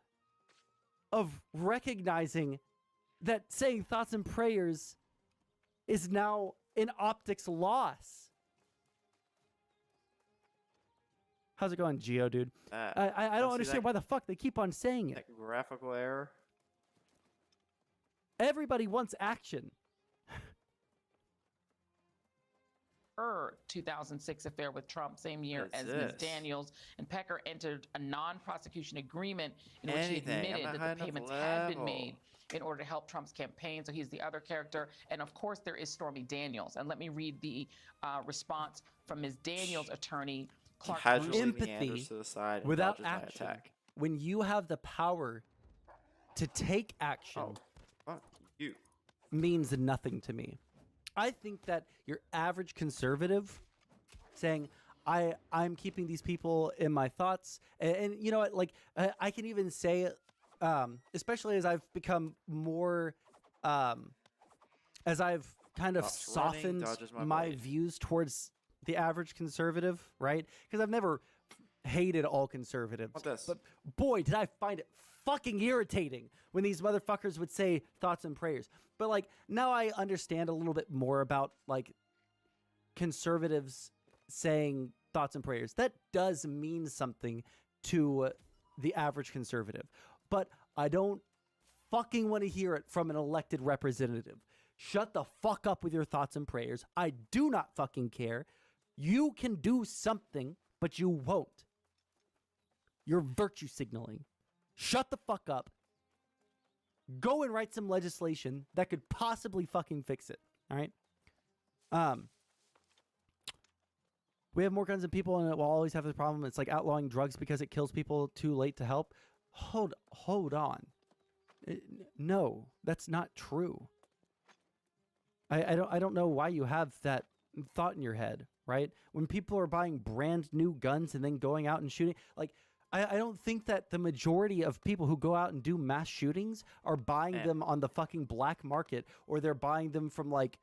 of recognizing that saying thoughts and prayers is now an optics loss. How's it going, Geo, dude? I don't understand why the fuck they keep on saying it. That graphical error. Everybody wants action. Her 2006 affair with Trump, same year as Ms. Daniels, and Pecker entered a non-prosecution agreement in which he admitted that the payments had been made in order to help Trump's campaign. So he's the other character. And of course, there is Stormy Daniels. And let me read the response from Ms. Daniels' attorney, Clark. Empathy without action. When you have the power to take action, means nothing to me. I think that your average conservative saying, I'm keeping these people in my thoughts. And you know what, like, I can even say, especially as I've become more, as I've kind of softened my views towards the average conservative, right? Because I've never hated all conservatives. What this? But boy, did I find it fucking irritating when these motherfuckers would say thoughts and prayers. But like now I understand a little bit more about like conservatives saying thoughts and prayers. That does mean something to the average conservative. But I don't fucking want to hear it from an elected representative. Shut the fuck up with your thoughts and prayers. I do not fucking care. You can do something, but you won't. You're virtue signaling. Shut the fuck up. Go and write some legislation that could possibly fucking fix it. All right? We have more guns than people, and it will always have this problem. It's like outlawing drugs because it kills people too late to help. Hold on. No, that's not true. I don't know why you have that thought in your head, right? When people are buying brand new guns and then going out and shooting, like I don't think that the majority of people who go out and do mass shootings are buying them on the fucking black market, or they're buying them from like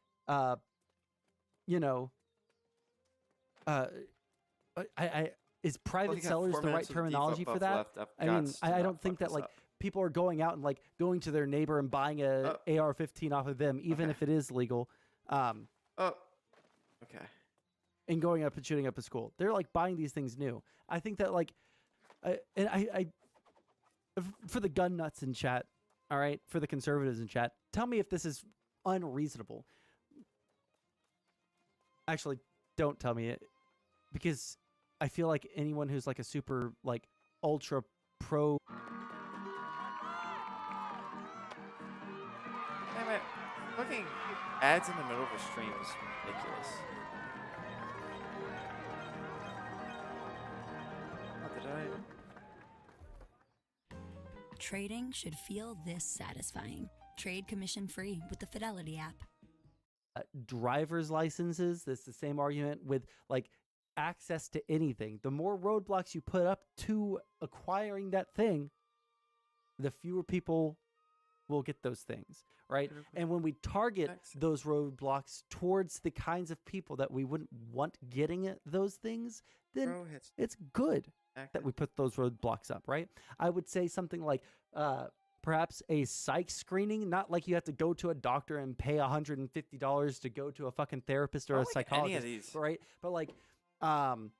is private sellers the right terminology for that? I mean, I don't think that like people are going out and like going to their neighbor and buying a AR-15 off of them, even if it is legal. Okay. And going up and shooting up a school. They're like buying these things new. I think that like, I for the gun nuts in chat, all right, for the conservatives in chat, tell me if this is unreasonable. Actually, don't tell me it, because I feel like anyone who's like a super like ultra pro. Damn it. Fucking ads in the middle of a stream is ridiculous. What did I... Trading should feel this satisfying. Trade commission free with the Fidelity app. Driver's licenses, that's the same argument with like access to anything. The more roadblocks you put up to acquiring that thing, the fewer people will get those things, right? And when we target those roadblocks towards the kinds of people that we wouldn't want getting those things, then it's good that we put those roadblocks up, right? I would say something like perhaps a psych screening, not like you have to go to a doctor and pay $150 to go to a fucking therapist or a psychologist, right? But like, actually,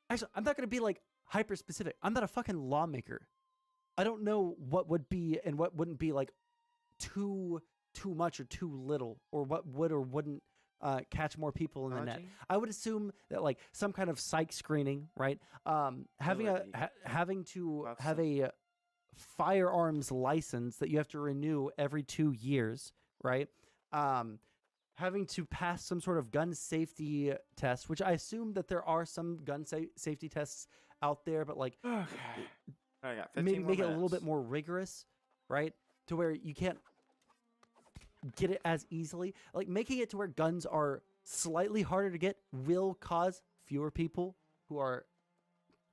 I'm not going to be like hyper specific. I'm not a fucking lawmaker. I don't know what would be and what wouldn't be like too much or too little, or what would or wouldn't catch more people in the net. I would assume that like some kind of psych screening, right? Having to have a firearms license that you have to renew every 2 years, right? Having to pass some sort of gun safety test, which I assume that there are some gun safety tests out there, but like maybe make it a little bit more rigorous, right? To where you can't get it as easily. Like making it to where guns are slightly harder to get will cause fewer people who are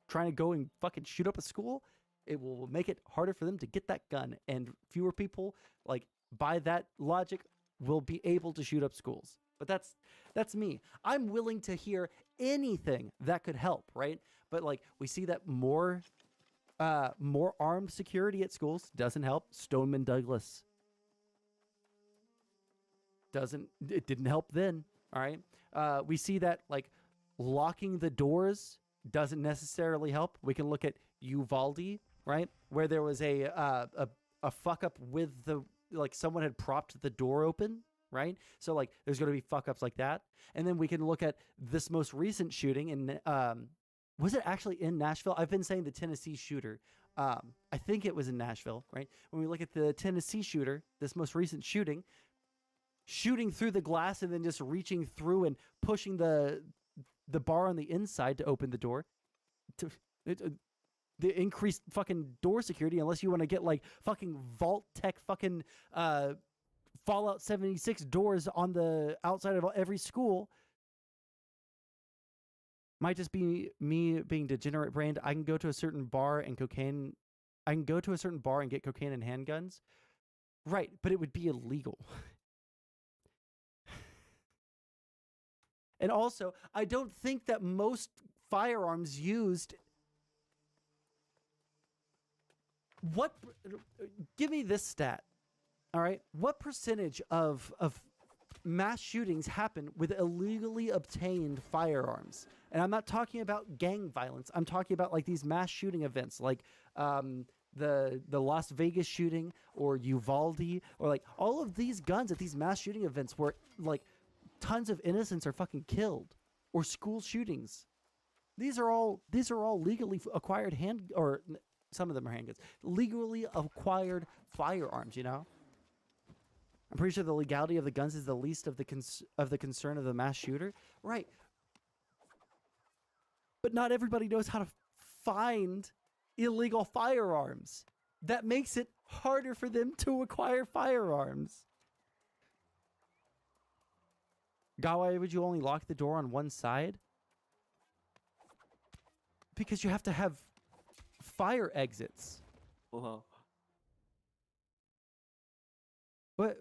trying to go and fucking shoot up a school. It will make it harder for them to get that gun, and fewer people, like by that logic, will be able to shoot up schools. But that's me. I'm willing to hear anything that could help, right? But like we see that more armed security at schools doesn't help. Stoneman Douglas didn't help then. All right. We see that like locking the doors doesn't necessarily help. We can look at Uvalde, right, where there was a fuck up with the, like someone had propped the door open, right? So like there's going to be fuck ups like that. And then we can look at this most recent shooting in was it actually in Nashville? I've been saying the Tennessee shooter. I think it was in Nashville, right? When we look at the Tennessee shooter, this most recent shooting through the glass and then just reaching through and pushing the bar on the inside to open the door. The increased fucking door security, unless you want to get like fucking Vault Tech fucking Fallout 76 doors on the outside of every school. Might just be me being degenerate brained. I can go to a certain bar and get cocaine and handguns. Right, but it would be illegal. And also, I don't think that most firearms used. Give me this stat. All right. What percentage of mass shootings happen with illegally obtained firearms? And I'm not talking about gang violence. I'm talking about like these mass shooting events, like the Las Vegas shooting or Uvalde, or like all of these guns at these mass shooting events where like tons of innocents are fucking killed, or school shootings. These are all legally acquired some of them are handguns, legally acquired firearms. You know, I'm pretty sure the legality of the guns is the least of the concern of the mass shooter, right? But not everybody knows how to find illegal firearms. That makes it harder for them to acquire firearms. God, why would you only lock the door on one side? Because you have to have fire exits. Well, What?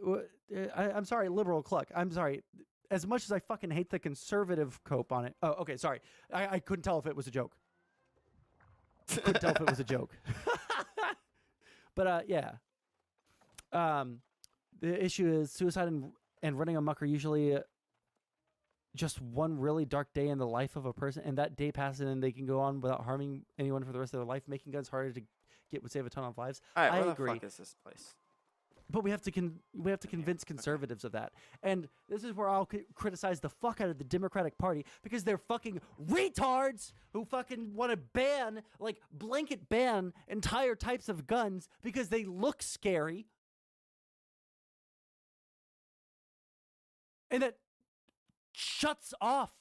I'm sorry, liberal cluck. I'm sorry. As much as I fucking hate the conservative cope on it. Oh, okay, sorry. I couldn't tell if it was a joke. Couldn't tell if it was a joke. But yeah. The issue is suicide and running amok are usually just one really dark day in the life of a person, and that day passes and they can go on without harming anyone for the rest of their life. Making guns harder to get would save a ton of lives. all right, I where agree. the fuck is this place? But we have to convince conservatives of that. And this is where I'll criticize the fuck out of the Democratic Party, because they're fucking retards who fucking want to blanket ban entire types of guns because they look scary. And that shuts off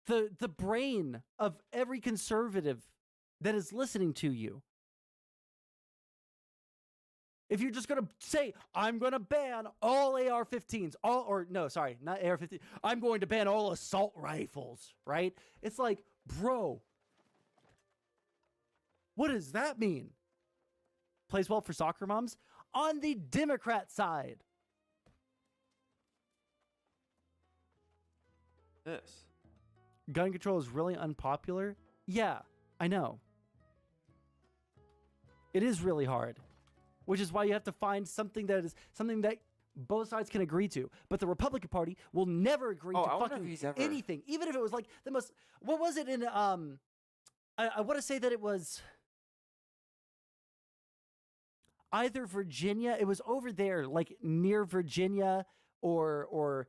the brain of every conservative that is listening to you. If you're just going to say, I'm going to ban all AR-15s, not AR-15, I'm going to ban all assault rifles, right? It's like, bro, what does that mean? Plays well for soccer moms? On the Democrat side. This. Gun control is really unpopular? Yeah, I know. It is really hard. Which is why you have to find something that both sides can agree to. But the Republican Party will never agree to fucking anything. Even if it was like the most... What was it in... I want to say that it was... either Virginia... It was over there, like near Virginia, or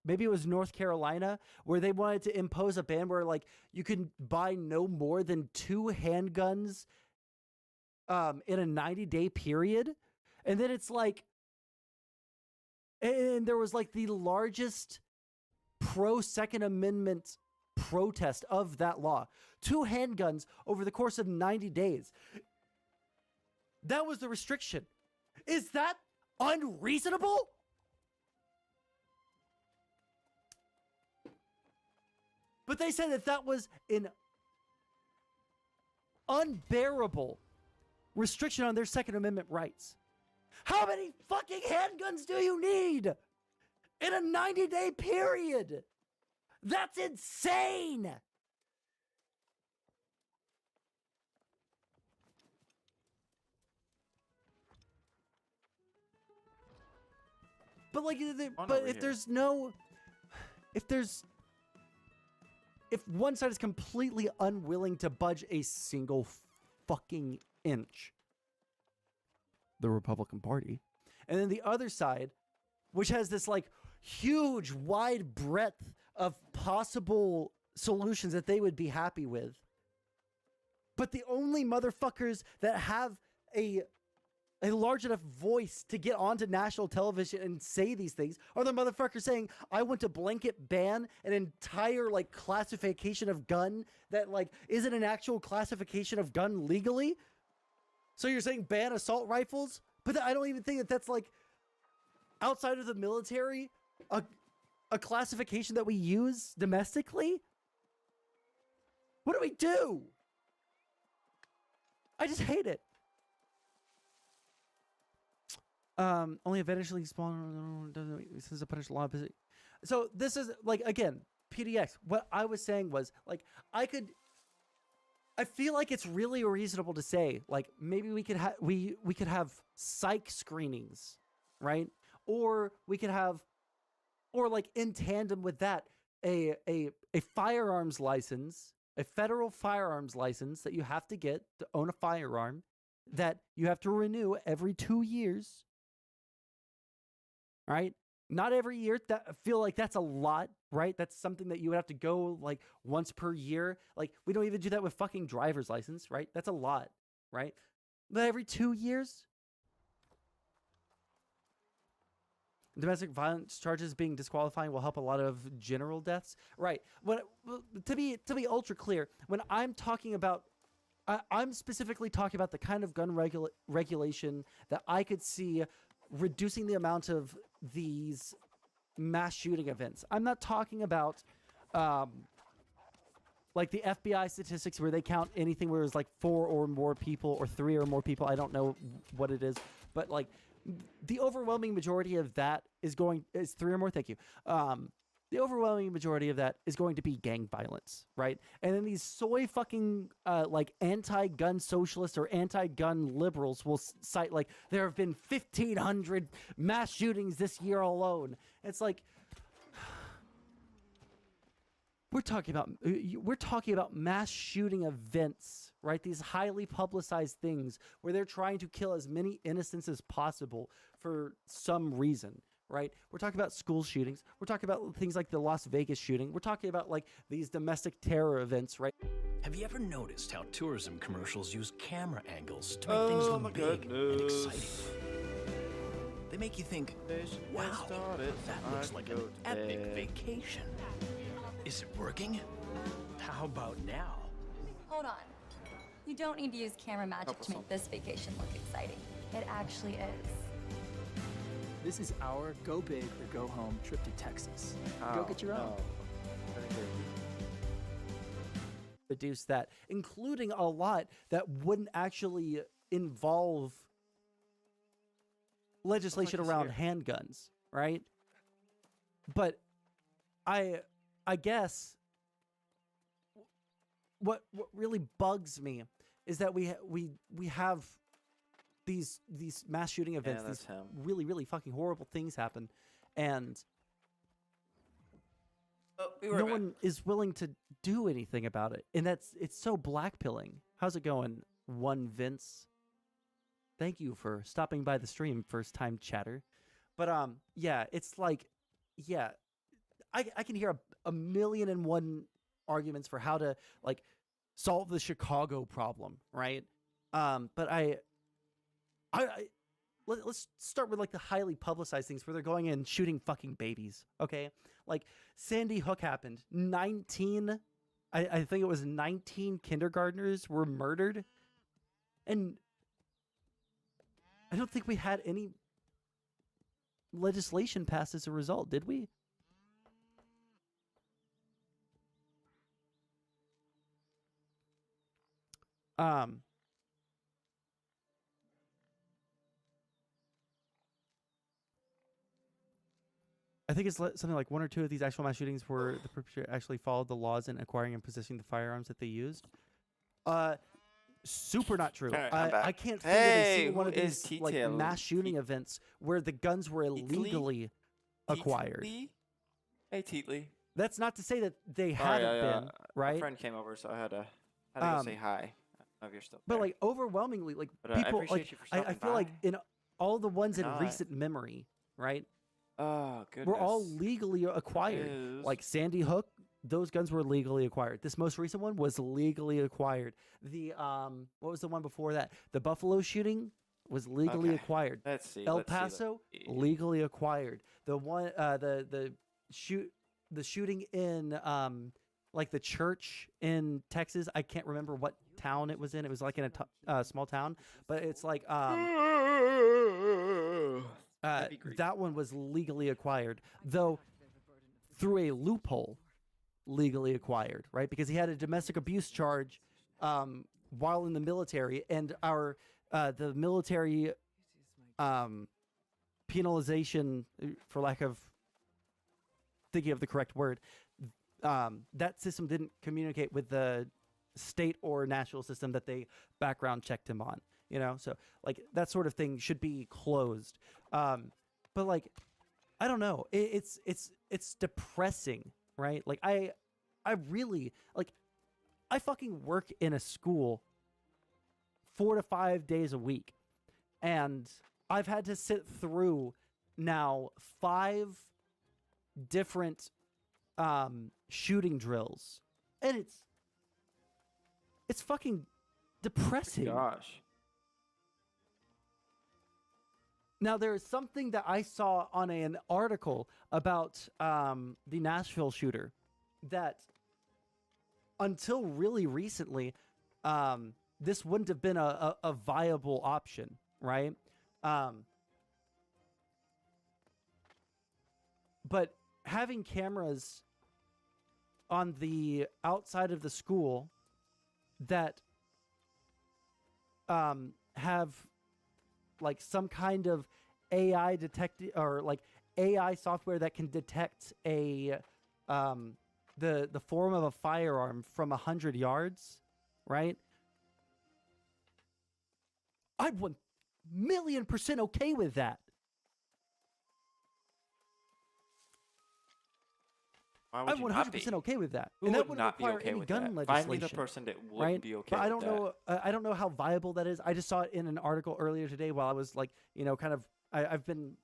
maybe it was North Carolina, where they wanted to impose a ban where like you can buy no more than 2 handguns in a 90-day period. And then it's like, and there was like the largest pro-Second Amendment protest of that law. 2 handguns over the course of 90 days. That was the restriction. Is that unreasonable? But they said that was an unbearable restriction on their Second Amendment rights. How many fucking handguns do you need in a 90-day period? That's insane. But like, if one side is completely unwilling to budge a single fucking inch, the Republican Party, and then the other side, which has this like huge wide breadth of possible solutions that they would be happy with, but the only motherfuckers that have a large enough voice to get onto national television and say these things are the motherfuckers saying, I want to blanket ban an entire like classification of gun that like isn't an actual classification of gun legally. So you're saying ban assault rifles? But I don't even think that that's like outside of the military, a classification that we use domestically. What do we do? I just hate it. Only eventually spawn this is a punish law. So this is like, again, PDX. What I was saying was like, I feel like it's really reasonable to say like maybe we could have psych screenings, right? Or we could have, or like in tandem with that, a firearms license, a federal firearms license that you have to get to own a firearm that you have to renew every 2 years, right? Not every year. That I feel like that's a lot, right? That's something that you would have to go like once per year. Like we don't even do that with fucking driver's license, right? That's a lot, right? But every 2 years, domestic violence charges being disqualifying will help a lot of general deaths, right? To be ultra clear, when I'm talking about, I'm specifically talking about the kind of gun regulation that I could see reducing the amount of these mass shooting events. I'm not talking about like the FBI statistics where they count anything where it's like 4 or more people or 3 or more people. I don't know what it is, but like the overwhelming majority of that is 3 or more. Thank you. The overwhelming majority of that is going to be gang violence, right? And then these soy fucking like anti-gun socialists or anti-gun liberals will cite like there have been 1,500 mass shootings this year alone. It's like we're talking about mass shooting events, right? These highly publicized things where they're trying to kill as many innocents as possible for some reason. Right? We're talking about school shootings. We're talking about things like the Las Vegas shooting. We're talking about like these domestic terror events, right? Have you ever noticed how tourism commercials use camera angles to make things look big and exciting? They make you think, wow, that looks like an epic vacation. Is it working? How about now? Hold on. You don't need to use camera magic to make this vacation look exciting. It actually is. This is our go big or go home trip to Texas. Go get your own. Reduce that, including a lot that wouldn't actually involve legislation around handguns, right? But I guess what really bugs me is that we have these mass shooting events, these really, really fucking horrible things happen, and no one is willing to do anything about it. And it's so blackpilling. How's it going, One Vince? Thank you for stopping by the stream, first time chatter. But yeah, it's like, yeah, I can hear a million and one arguments for how to like solve the Chicago problem, right? But let's start with like the highly publicized things where they're going in and shooting fucking babies. Okay, like Sandy Hook happened. I think it was 19 kindergartners were murdered, and I don't think we had any legislation passed as a result, did we? I think it's something like 1 or 2 of these actual mass shootings where the perpetrator actually followed the laws in acquiring and possessing the firearms that they used. Super not true. I can't think of a single one of these like mass shooting events where the guns were illegally acquired. Hey, Teatley. That's not to say that they haven't been, right? My friend came over, so I had to go say hi. I don't know if you're still there. But like overwhelmingly, like people, like I feel like in all the ones in recent memory, right? Oh, goodness. Were all legally acquired. Like Sandy Hook, those guns were legally acquired. This most recent one was legally acquired. The what was the one before that? The Buffalo shooting was legally acquired. Let's see. El Paso, legally acquired. The one the shooting in like the church in Texas. I can't remember what town it was in. It was like in a small town, but it's like that one was legally acquired, though through a loophole, legally acquired, right? Because he had a domestic abuse charge while in the military, and the military penalization, for lack of thinking of the correct word, that system didn't communicate with the state or national system that they background checked him on. So like that sort of thing should be closed. But like, I don't know. It's depressing, right? Like I really like. I fucking work in a school 4 to 5 days a week, and I've had to sit through now 5 different shooting drills, and it's fucking depressing. Gosh. Now, there is something that I saw on an article about the Nashville shooter that until really recently, this wouldn't have been a viable option, right? But having cameras on the outside of the school that have like some kind of AI detect or like AI software that can detect the form of a firearm from 100 yards, right? I'm 1,000,000% okay with that. Why would I'm you not be? 100% okay with that. Who And that would wouldn't not be require okay any with gun that? legislation. Find me the person that wouldn't right? be okay But I with don't know. I don't know how viable that is. I just saw it in an article earlier today while I was like, kind of. I've been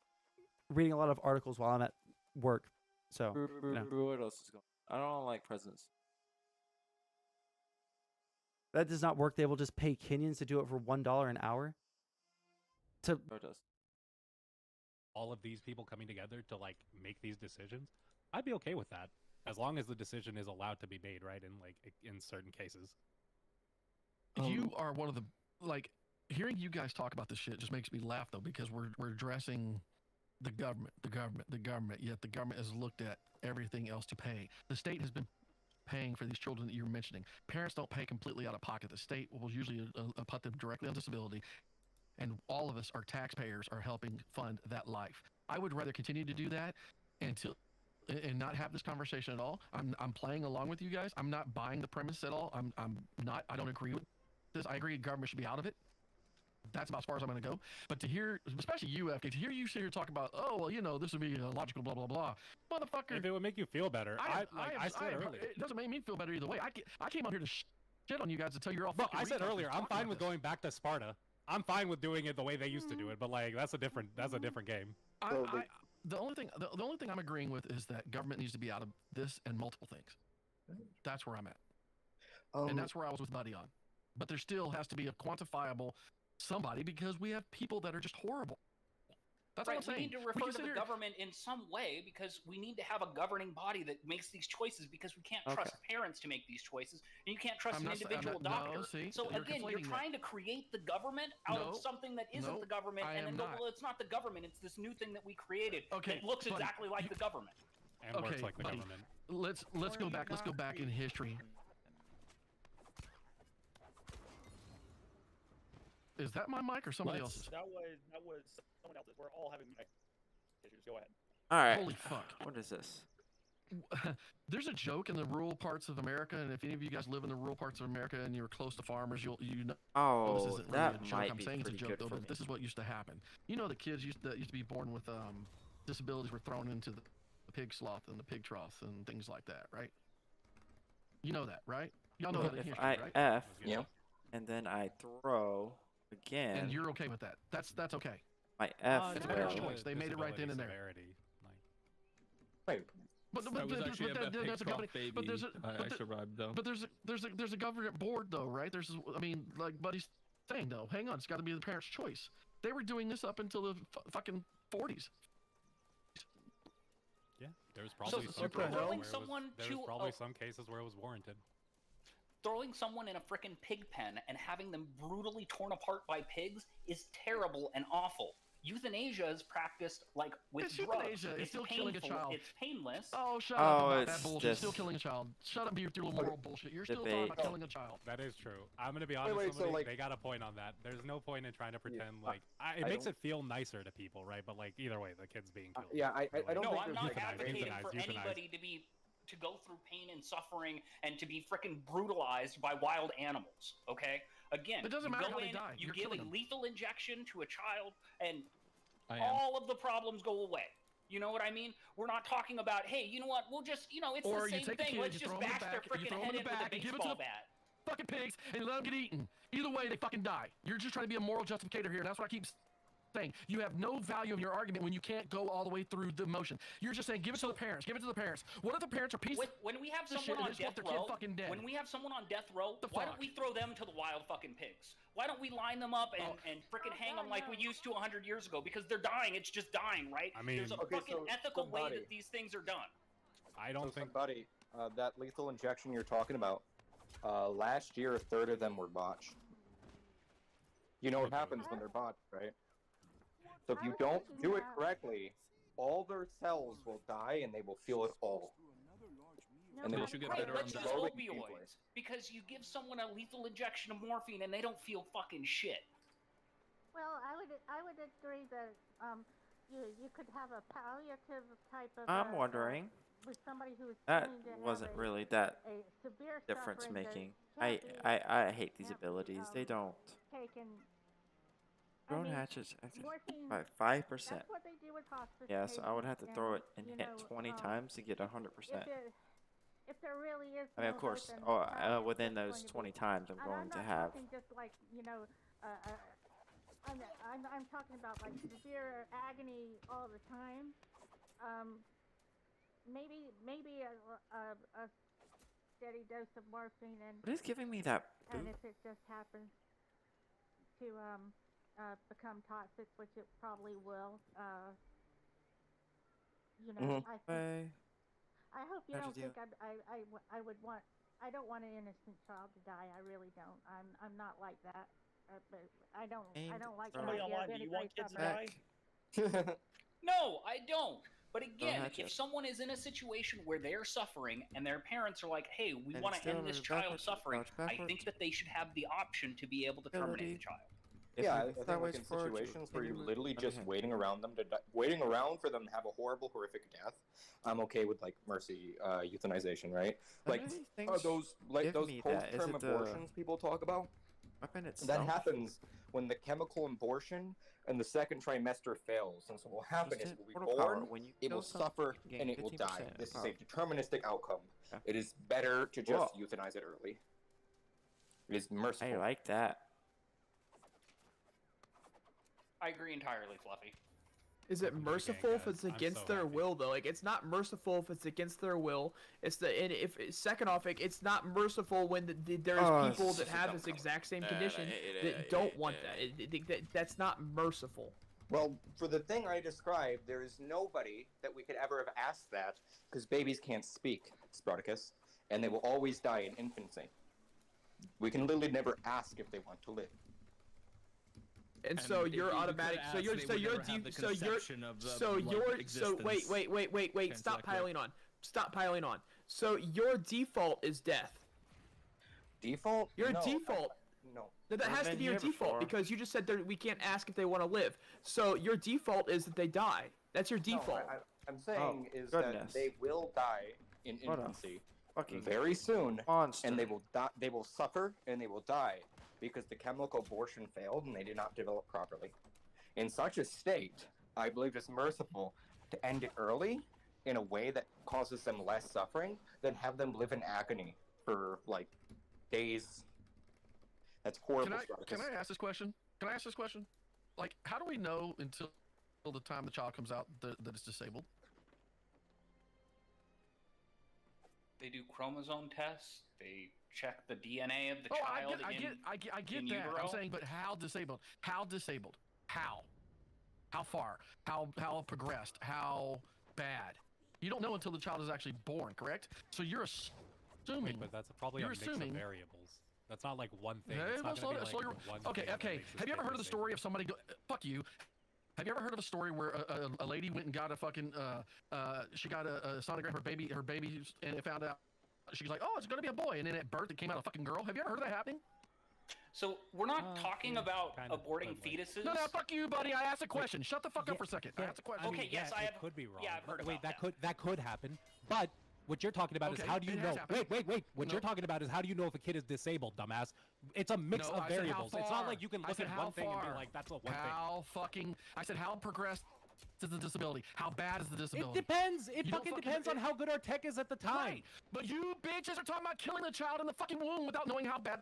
reading a lot of articles while I'm at work. So What else is going on? I don't like presidents. that does not work. They will just pay Kenyans to do it for $1 an hour. All of these people coming together to like make these decisions, I'd be okay with that as long as the decision is allowed to be made, right? In certain cases. You are one of the hearing you guys talk about this shit just makes me laugh though, because we're addressing the government, yet the government has looked at everything else to pay. The state has been paying for these children that you're mentioning. Parents don't pay completely out of pocket. The state will usually put them directly on disability, and all of us, our taxpayers, are helping fund that life. I would rather continue to do that and not have this conversation at all. I'm playing along with you guys. I'm not buying the premise at all. I don't agree with this. I agree government should be out of it. That's about as far as I'm going to go. But to hear, especially you, FK, to hear you sit here talk about, this would be logical, blah, blah, blah. Motherfucker. If it would make you feel better. I said earlier. It doesn't make me feel better either way. I came out here to shit on you guys to tell you're all fucking I said retards earlier, I'm talking fine about with this. going back to Sparta. I'm fine with doing it the way they used to do it, but that's a different game. The only thing I'm agreeing with is that government needs to be out of this and multiple things. That's where I'm at. And that's where I was with Buddy on. But there still has to be a quantifiable somebody, because we have people that are just horrible. That's right, what I'm saying. We need to refer to the government in some way, because we need to have a governing body that makes these choices, because we can't trust parents to make these choices, and you can't trust an individual doctor. So again, you're trying to create the government out of something that isn't the government, and then go, well, it's not the government, it's this new thing that we created that looks exactly like the government. And works like the government. Let's go back. Let's go back in history. Is that my mic or somebody else's? That was someone else's. We're all having mic issues. Go ahead. All right. Holy fuck. What is this? There's a joke in the rural parts of America, and if any of you guys live in the rural parts of America and you're close to farmers, you know. Oh, this isn't that really a joke. might I'm be saying it's a pretty joke good though, for but me. this is what used to happen. You know, the kids used to be born with disabilities were thrown into the pig slough and the pig trough and things like that, right? You know that, right? Y'all know that in If history, I right? F, and then I throw again. And you're okay with that? That's okay. My F. It's a parent's choice. They made it right then and there. Wait. But there's a government. But there's a. I survived though. But there's a government board though, right? Like Buddy's saying though. Hang on, it's got to be the parent's choice. They were doing this up until the fucking 40s. Yeah, there was probably some cases where it was warranted. Throwing someone in a frickin' pig pen and having them brutally torn apart by pigs is terrible and awful. Euthanasia is practiced like with It's drugs. euthanasia. It's still killing a painful, child. It's painless. Oh, shut up about that it's bullshit. this Still killing a child. Shut up, with your moral bullshit. You're still talking about killing a child. That is true. I'm gonna be honest. wait, so, somebody, like- they got a point on that. There's no point in trying to pretend like it I makes don't- it feel nicer to people, right? But like either way, the kid's being killed. yeah, I don't No, think I'm there's not euthanize, advocating euthanize, for euthanize. anybody to go through pain and suffering and to be freaking brutalized by wild animals. Okay, again, It doesn't you matter go how they in, die. you You're give a killing them. lethal injection to a child, and I am. all of the problems go away. You know what I mean? We're not talking about, hey, you know what? We'll just, it's Or the you same take the thing. kid, Let's you just throw 'em in the bash their back, you freaking throw 'em head in in the with a back and give it to baseball the bat. fucking pigs and let them get eaten. Either way, they fucking die. You're just trying to be a moral justificator here, and that's what I keep saying. You have no value in your argument when you can't go all the way through the motion. You're just saying, give it to the parents. Give it to the parents. What if the parents are pieces When we have of shit someone and on just want death their kid row, fucking dead? when we have someone on death row, The why fuck? don't we throw them to the wild fucking pigs? Why don't we line them up and frickin' hang them like we used to 100 years ago? Because they're dying. It's just dying, right? I mean- there's a Okay, fucking so ethical way somebody- that these things are done. I don't think. Somebody, that lethal injection you're talking about, last year, a third of them were botched. You know what happens when they're botched, right? So if you don't do it correctly, all their cells will die and they will feel it all. And they will Right, let's use slowly accumulate. opioids. Because you give someone a lethal injection of morphine and they don't feel fucking shit. Well, I would agree that you could have a palliative type of. I'm wondering. With somebody who is That trained to have wasn't really that a severe difference suffering that making. can't be- I hate these abilities. They don't. taken. Drone mean, hatches morphine, by 5%. That's what they do with hospice Yeah, so I would have to patients, throw and, it and you hit know, 20 times to get 100%. If there really is. I mean, no of course, hope, then how is within this those going to 20 be? times, I'm And going to not have. talking just like I'm talking about like severe agony all the time. Maybe a steady dose of morphine and. What is giving me that And boop? if it just happens to become toxic, which it probably will, I hope you How'd don't you think I would want. I don't want an innocent child to die. I really don't. I'm not like that. But I don't like the Somebody idea of online, do you want anybody kids to suffering. die? No, I don't. But again, hatch if it. someone is in a situation where they're suffering and their parents are like, hey, we And want to still end this move child backwards, suffering, crouch I backwards. think that they should have the option to be able to terminate Ability. the child. If Yeah, you I move think that way like in forward, you situations where you're continue literally moving just ahead. waiting around them to waiting around for them to have a horrible, horrific death. I'm okay with like mercy, euthanization, right? Like None of these things those like give those me that. Is post-term it the abortions people talk about. weapon That itself? happens when the chemical abortion and the second trimester fails. And so what will happen Just is hit it will be portal power. born, When you it kill will something, suffer, you gain and it will 15% die. This is power. a deterministic outcome. Okay. It is better to just Whoa. euthanize it early. It is merciful. I like that. I agree entirely, Fluffy. Is it merciful if it's I'm against so their happy. will though? Like it's not merciful if it's against their will. It's the and if second off, like, it's not merciful when there's Oh, people this that is have dumb this comment. exact same I condition hate it, that I don't hate want it. that. That's not merciful. Well, for the thing I described, there is nobody that we could ever have asked that because babies can't speak, Spartacus, and they will always die in infancy. We can literally never ask if they want to live. And so if you're you automatic. could So ask, you're they so would you're never have the so you're conception of, so like, you're so existence wait. Stop translate. piling on. Stop piling on. So your default is death. Default? Your No, default. No. That I've has to been be your here default before. because you just said we can't ask if they want to live. So your default is that they die. That's your default. No, I'm saying is goodness. that they will die in What a infancy fucking very soon, monster. and they will die. They will suffer and they will die because the chemical abortion failed and they did not develop properly. In such a state, I believe it's merciful to end it early in a way that causes them less suffering than have them live in agony for like days. That's horrible. Can I ask this question? Can I ask this question? Like, how do we know until the time the child comes out that it's disabled? They do chromosome tests. They check the DNA of the Oh, child. I get in that. utero. I'm saying, but how disabled? How disabled? How? How far? How progressed? How bad? You don't know until the child is actually born, correct? So you're assuming. Wait, but that's probably you're a mix assuming. of variables. That's not like one thing. Hey, It's well, not gonna be slow like your- one okay, thing that okay. makes this Have you ever kid heard of the disabled. story of somebody fuck you? Have you ever heard of a story where a lady went and got a fucking she got a sonogram her baby and it found out she's like, oh, it's gonna be a boy, and then at birth it came out a fucking girl. Have you ever heard of that happening? So we're not talking about aborting fetuses. No, fuck you, buddy. I asked a question. Shut the fuck up for a second. I asked a question. Okay, yes, I have. Could be wrong. Yeah, I've heard Wait, about that could happen. But what you're talking about is how do you know? Wait. What you're talking about is how do you know if a kid is disabled, dumbass? It's a mix of variables. It's not like you can look at one thing and be like, that's a one thing. I said how progressed is the disability? How bad is the disability? It depends. It fucking depends on how good our tech is at the time. Right. But you bitches are talking about killing the child in the fucking womb without knowing how bad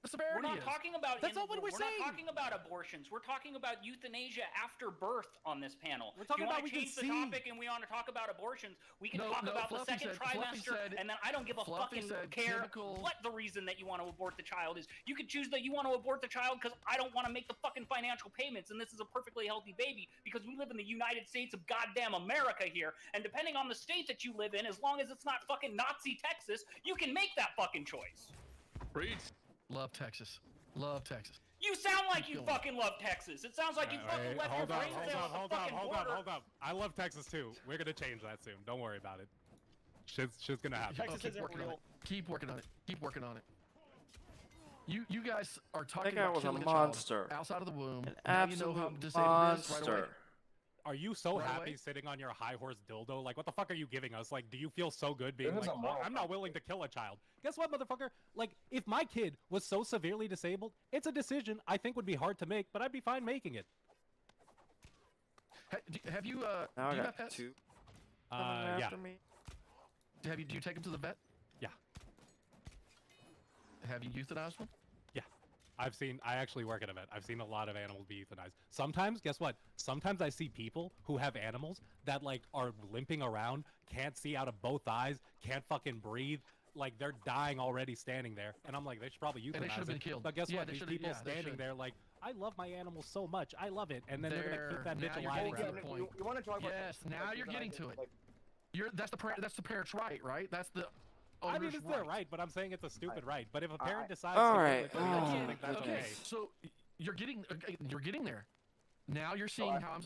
the severity We're not talking about. That's not what we're saying. We're not talking about abortions. We're talking about euthanasia after birth on this panel. We're talking about we change the topic and we want to talk about abortions. We can talk about the second trimester, and then I don't give a fucking care what the reason that you want to abort the child is. You could choose that you want to abort the child because I don't want to make the fucking financial payments, and this is a perfectly healthy baby because we live in the United States of goddamn America here, and depending on the state that you live in, as long as it's not fucking Nazi Texas, you can make that fucking choice. Preach. Love Texas. Love Texas. You sound like you fucking love Texas. It sounds like you fucking left your brain cells at the fucking border. Hold up. I love Texas too. We're gonna change that soon. Don't worry about it. Shit's gonna happen. Texas isn't real. Keep working on it. Keep working on it. You guys are talking about killing a monster outside of the womb. An absolute monster. Right away. Are you so happy sitting on your high horse dildo? Like, what the fuck are you giving us? Like, do you feel so good being like, oh, I'm not willing to kill a child? Guess what, motherfucker? Like, if my kid was so severely disabled, it's a decision I think would be hard to make, but I'd be fine making it. Have you, now do you I have got pets? two. Yeah. After me. Do you take them to the vet? Yeah. Have you euthanized one? Yeah. I actually work at a vet. I've seen a lot of animals be euthanized. Sometimes, guess what? Sometimes I see people who have animals that, like, are limping around, can't see out of both eyes, can't fucking breathe. Like, they're dying already standing there. And I'm like, they should probably euthanize And they should have been killed. But guess what? They These should people have- yeah, they standing should. there like, I love my animals so much. I love it. And then they're going to keep that bitch now alive you're getting forever. to the point. You want to talk about Yes, now you're getting to it. That's the parent's right, right? That's the I mean, owner's it's their right, but I'm saying it's a stupid right. But if a parent decides All to right. do it, I think that's okay. So you're getting there. Now you're seeing how I'm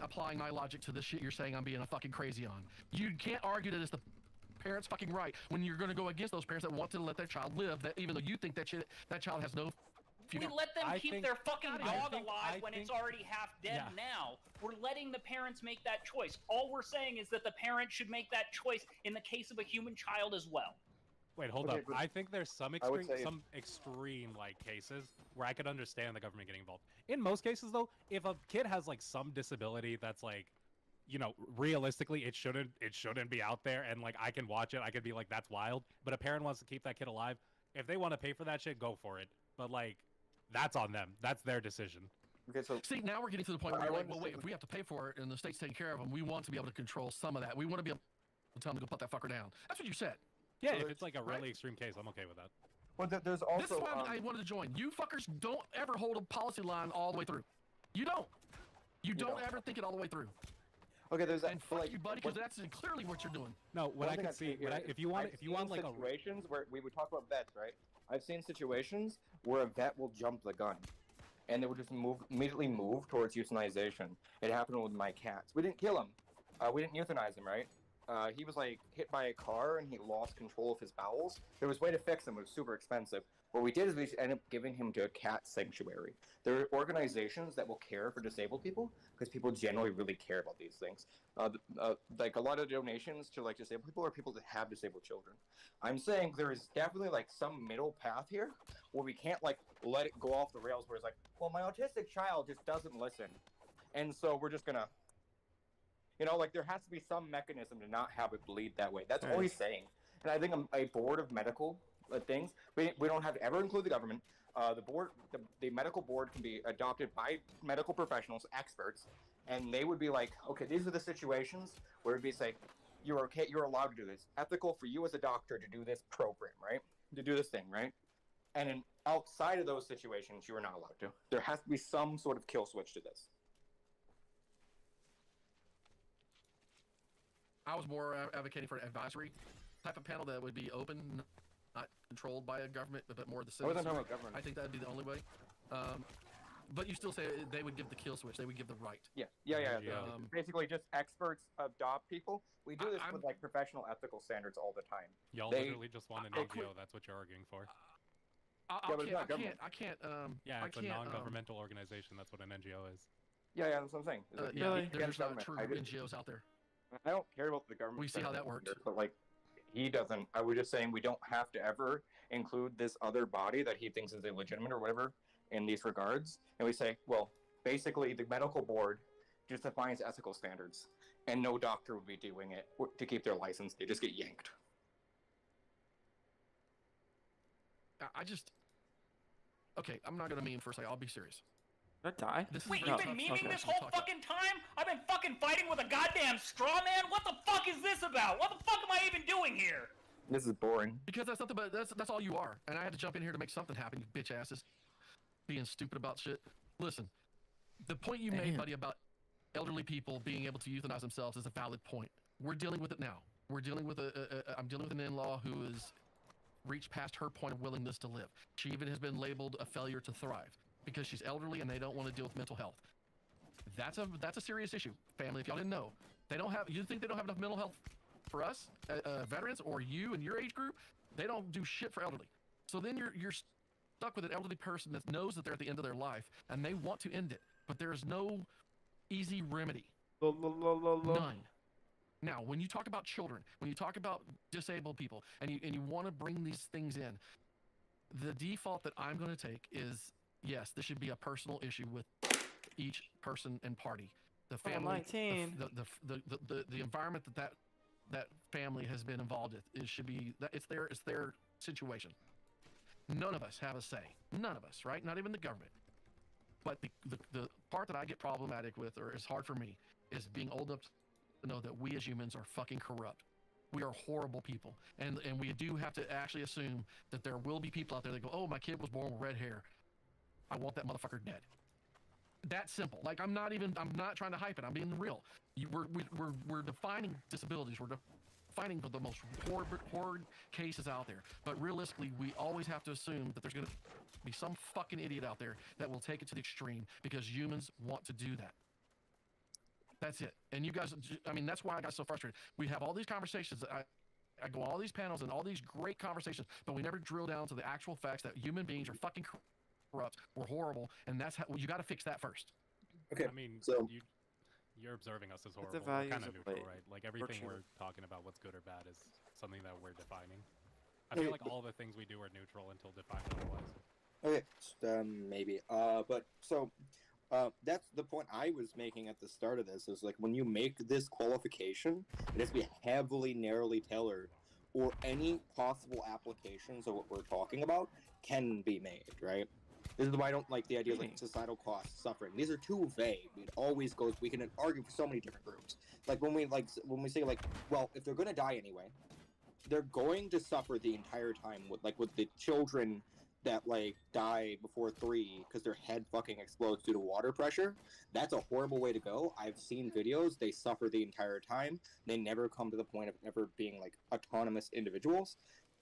applying my logic to this shit you're saying I'm being a fucking crazy on. You can't argue that it's the parent's fucking right when you're going to go against those parents that want to let their child live, that even though you think that child has no We let them keep their fucking dog alive when it's already half dead now. We're letting the parents make that choice. All we're saying is that the parent should make that choice in the case of a human child as well. Wait, hold Okay, up. but I think there's some I would extreme like cases where I could understand the government getting involved. In most cases, though, if a kid has like some disability that's like, you know, realistically, it shouldn't be out there, and like I can watch it, I could be like, that's wild. But a parent wants to keep that kid alive. If they want to pay for that shit, go for it. But like, that's on them. That's their decision. Okay, so see, now we're getting to the point where you're like, well, wait, if we have to pay for it and the state's taking care of them, we want to be able to control some of that. We want to be able to tell them to go put that fucker down. That's what you said. Yeah, if it's like a really extreme case, I'm okay with that. Well, there's also. This is why I wanted to join. You fuckers don't ever hold a policy line all the way through. You don't. You don't ever think it all the way through. Okay, there's that. And fuck you, buddy, because that's clearly what you're doing. No, what I can see, if you want like a situations where we would talk about vets, right? I've seen situations where a vet will jump the gun, and they would just immediately move towards euthanization. It happened with my cats. We didn't kill him. We didn't euthanize him, right? He was like hit by a car and he lost control of his bowels. There was a way to fix him. It was super expensive. What we did is we ended up giving him to a cat sanctuary. There are organizations that will care for disabled people because people generally really care about these things. Like a lot of donations to like disabled people are people that have disabled children. I'm saying there is definitely like some middle path here where we can't like let it go off the rails where it's like, well, my autistic child just doesn't listen. And so we're just gonna, you know, like there has to be some mechanism to not have it bleed that way. That's all he's saying. And I think a board of medical things, we don't have to ever include the government. The medical board can be adopted by medical professionals, experts, and they would be like, okay, these are the situations where it'd be say, you're okay, you're allowed to do this. Ethical for you as a doctor to do this program, right? To do this thing, right? And then outside of those situations, you are not allowed to. There has to be some sort of kill switch to this. I was more advocating for an advisory type of panel that would be open, not controlled by a government, but more the I wasn't citizens. talking about government. I think that would be the only way. But you still say they would give the kill switch. They would give the right. Yeah. Basically, just experts adopt people. We do this with like professional ethical standards all the time. Y'all literally just want an NGO. That's what you're arguing for. I can't. Yeah, it's a non-governmental organization. That's what an NGO is. Yeah, that's what I'm saying. There's not true NGOs out there. I don't care about the government. We see how that works. But like, he doesn't. I was just saying we don't have to ever include this other body that he thinks is illegitimate or whatever in these regards. And we say, well, basically the medical board just defines ethical standards, and no doctor would be doing it to keep their license. They just get yanked. Okay, I'm not gonna meme for a second. I'll be serious. Did I die? Wait, you've been memeing this whole fucking time? I've been fucking fighting with a goddamn straw man? What the fuck is this about? What the fuck am I even doing here? This is boring. Because that's nothing but that's all you are. And I had to jump in here to make something happen, you bitch asses. Being stupid about shit. Listen, the point you made, buddy, about elderly people being able to euthanize themselves is a valid point. We're dealing with it now. We're dealing with I'm dealing with an in-law who has reached past her point of willingness to live. She even has been labeled a failure to thrive because she's elderly and they don't want to deal with mental health. That's a serious issue, family. If y'all didn't know, you think they don't have enough mental health for us, veterans, or you and your age group? They don't do shit for elderly. So then you're stuck with an elderly person that knows that they're at the end of their life and they want to end it, but there is no easy remedy. None. Now, when you talk about children, when you talk about disabled people, and you want to bring these things in, the default that I'm going to take is, yes, this should be a personal issue with each person and party. The family, the environment that family has been involved in, it should be it's their situation. None of us have a say. None of us, right? Not even the government. But the part that I get problematic with, or is hard for me, is being old enough to know that we as humans are fucking corrupt. We are horrible people. And we do have to actually assume that there will be people out there that go, oh, my kid was born with red hair. I want that motherfucker dead. That simple. Like, I'm not trying to hype it. I'm being real. We're defining disabilities. We're defining the most horrid cases out there. But realistically, we always have to assume that there's going to be some fucking idiot out there that will take it to the extreme because humans want to do that. That's it. And you guys, I mean, that's why I got so frustrated. We have all these conversations. I go on all these panels and all these great conversations, but we never drill down to the actual facts that human beings are fucking corrupt. We're horrible, and that's how you got to fix that first. Okay. I mean, so you're observing us as the horrible. We're values kind of of neutral, play. right? Like everything we're talking about, what's good or bad, is something that we're defining. I feel like all the things we do are neutral until defined otherwise. Okay, maybe. But so that's the point I was making at the start of this. Is like when you make this qualification, it has to be heavily, narrowly tailored, or any possible applications of what we're talking about can be made, right? This is why I don't like the idea of like societal cost, suffering. These are too vague. It always goes. We can argue for so many different groups. Like when we say like, well, if they're gonna die anyway, they're going to suffer the entire time. With the children that like die before 3 because their head fucking explodes due to water pressure. That's a horrible way to go. I've seen videos. They suffer the entire time. They never come to the point of ever being like autonomous individuals.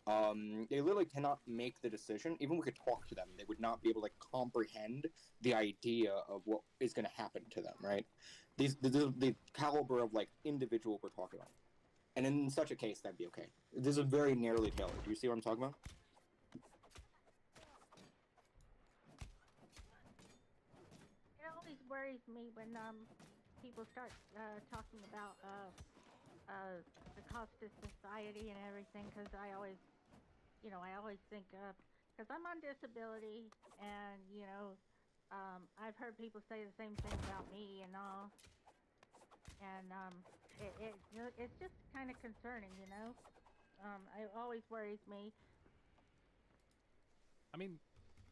They literally cannot make the decision. Even if we could talk to them, they would not be able to comprehend the idea of what is going to happen to them, right? The caliber of like individual we're talking about. And in such a case, that'd be okay. This is very narrowly tailored. Do you see what I'm talking about? It always worries me when people start talking about the cost to society and everything, because I always think, because I'm on disability, and I've heard people say the same thing about me and all, and it's just kind of concerning, it always worries me. I mean,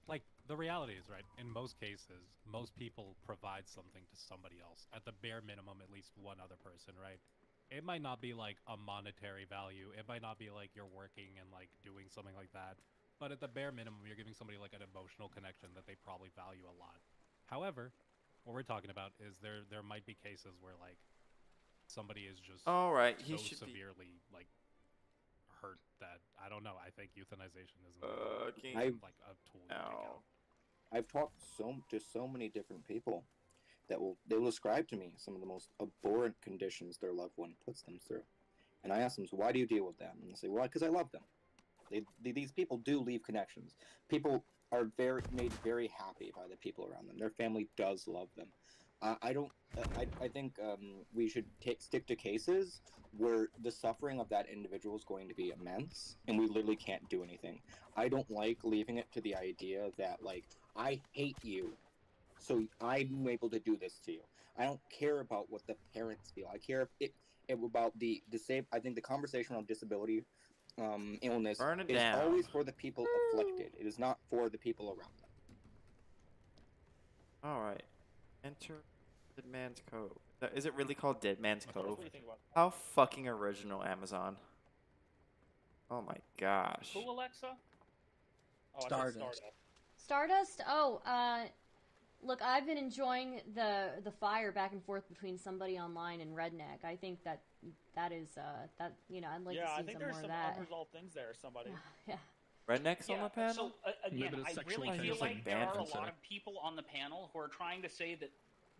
like, the reality is, right, in most cases, most people provide something to somebody else. At the bare minimum, at least one other person, right? It might not be, like, a monetary value. It might not be, like, you're working and, like, doing something like that. But at the bare minimum, you're giving somebody, like, an emotional connection that they probably value a lot. However, what we're talking about is there might be cases where, like, somebody is just all right, so severely, like, hurt that, I don't know, I think euthanization is like a tool you take out. I've talked to so many different people that they will describe to me some of the most abhorrent conditions their loved one puts them through. And I ask them, so why do you deal with them? And they say, well, because I love them. These people do leave connections. People are made very happy by the people around them. Their family does love them. I think we should stick to cases where the suffering of that individual is going to be immense, and we literally can't do anything. I don't like leaving it to the idea that, like, I hate you, so I'm able to do this to you. I don't care about what the parents feel. I care about the same. I think the conversation on disability, illness is always for the people afflicted. It is not for the people around them. All right, enter Dead Man's Cove. Is it really called Dead Man's Cove? What do you think about that? How fucking original, Amazon. Oh my gosh. Who, Alexa? Oh, Stardust. Stardust? Oh, look, I've been enjoying the fire back and forth between somebody online and Redneck. I think that is that I'd like to see I think some there's more some of that. unresolved things there. Somebody. Yeah. Redneck's on the panel? So again, I really feel like there are a lot of people on the panel who are trying to say that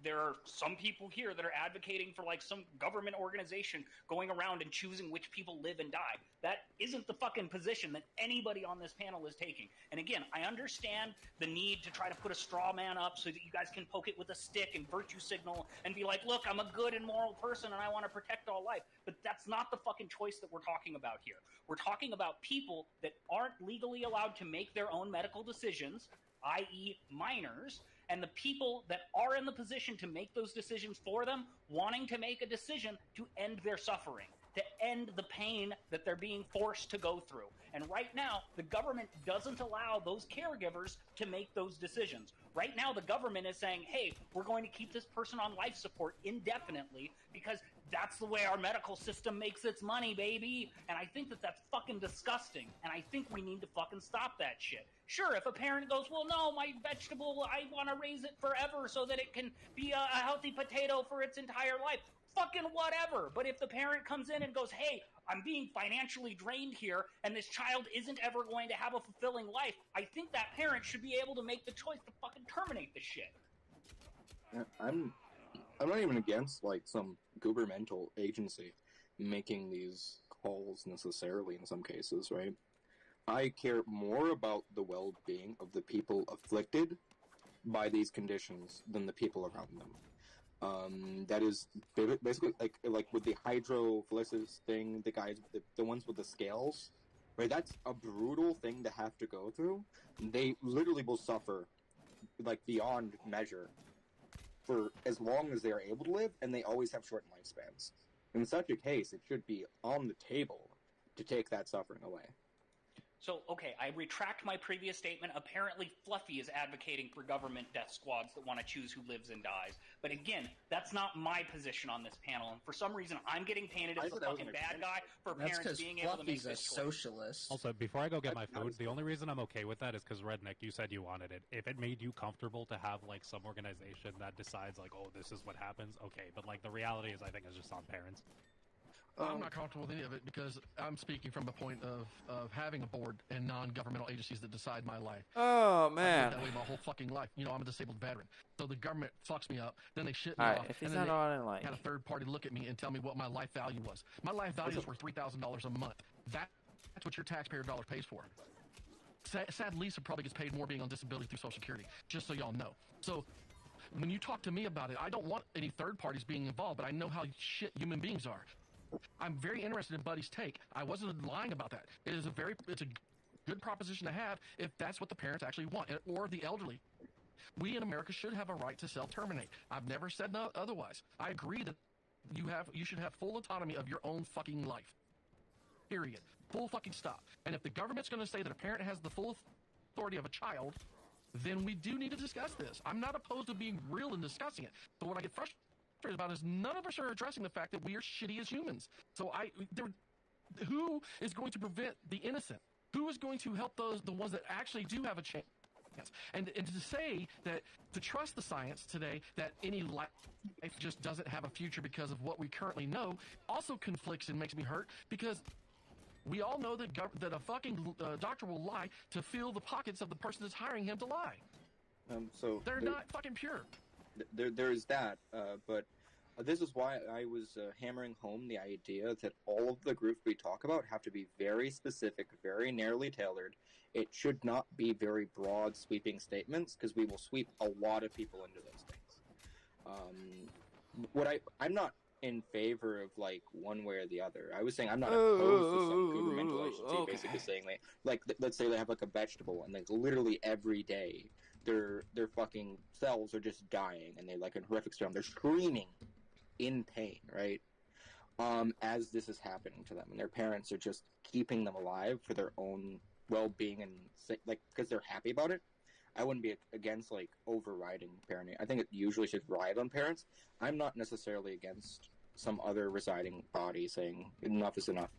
there are some people here that are advocating for like some government organization going around and choosing which people live and die. That isn't the fucking position that anybody on this panel is taking. And again, I understand the need to try to put a straw man up so that you guys can poke it with a stick and virtue signal and be like, look, I'm a good and moral person and I want to protect all life. But that's not the fucking choice that we're talking about here. We're talking about people that aren't legally allowed to make their own medical decisions, i.e. minors, and the people that are in the position to make those decisions for them wanting to make a decision to end their suffering, to end the pain that they're being forced to go through. And right now, the government doesn't allow those caregivers to make those decisions. Right now, the government is saying, hey, we're going to keep this person on life support indefinitely because that's the way our medical system makes its money, baby. And I think that that's fucking disgusting. And I think we need to fucking stop that shit. Sure, if a parent goes, well, no, my vegetable, I want to raise it forever so that it can be a healthy potato for its entire life. Fucking whatever. But if the parent comes in and goes, hey, I'm being financially drained here and this child isn't ever going to have a fulfilling life, I think that parent should be able to make the choice to fucking terminate the shit. I'm not even against like some governmental agency making these calls necessarily in some cases, right? I care more about the well-being of the people afflicted by these conditions than the people around them. That is basically like with the hydrophilisis thing, the guys, the ones with the scales, right? That's a brutal thing to have to go through. They literally will suffer like beyond measure for as long as they are able to live, and they always have short lifespans. In such a case, it should be on the table to take that suffering away. So, okay, I retract my previous statement. Apparently, Fluffy is advocating for government death squads that want to choose who lives and dies. But again, that's not my position on this panel. And for some reason, I'm getting painted as the fucking bad guy for parents being able to make this choice. Socialist. Also, before I go get my food, the only reason I'm okay with that is because Redneck, you said you wanted it. If it made you comfortable to have like some organization that decides like, oh, this is what happens, okay. But like the reality is, I think it's just on parents. I'm not comfortable with any of it because I'm speaking from a point of having a board and non-governmental agencies that decide my life. Oh, man. I've been that way my whole fucking life. You know, I'm a disabled veteran. So the government fucks me up, then they shit me off, if and he's then not they on, like... had a third party look at me and tell me what my life value was. My life value is worth $3,000 a month. That's what your taxpayer dollar pays for. Sad Lisa probably gets paid more being on disability through Social Security, just so y'all know. So when you talk to me about it, I don't want any third parties being involved, but I know how shit human beings are. I'm very interested in Buddy's take. I wasn't lying about that. It's a good proposition to have if that's what the parents actually want, or the elderly. We in America should have a right to self-terminate. I've never said no otherwise. I agree that you should have full autonomy of your own fucking life. Period. Full fucking stop. And if the government's going to say that a parent has the full authority of a child, then we do need to discuss this. I'm not opposed to being real and discussing it. But what I get frustrated about is none of us are addressing the fact that we are shitty as humans. So who is going to prevent the innocent? Who is going to help the ones that actually do have a chance? And to say that, to trust the science today, that any life just doesn't have a future because of what we currently know, also conflicts and makes me hurt, because we all know that a fucking doctor will lie to fill the pockets of the person that's hiring him to lie. So They're not fucking pure. There is that, but this is why I was hammering home the idea that all of the groups we talk about have to be very specific, very narrowly tailored. It should not be very broad, sweeping statements, because we will sweep a lot of people into those things. I'm not in favor of like one way or the other. I was saying I'm not opposed to some governmental agency basically saying like let's say they have like a vegetable and like literally every day their fucking cells are just dying and they like in horrific storm. They're screaming in pain, right? As this is happening to them, and their parents are just keeping them alive for their own well-being and like because they're happy about it. I wouldn't be against like overriding parenting. I think it usually should ride on parents. I'm not necessarily against some other residing body saying enough is enough.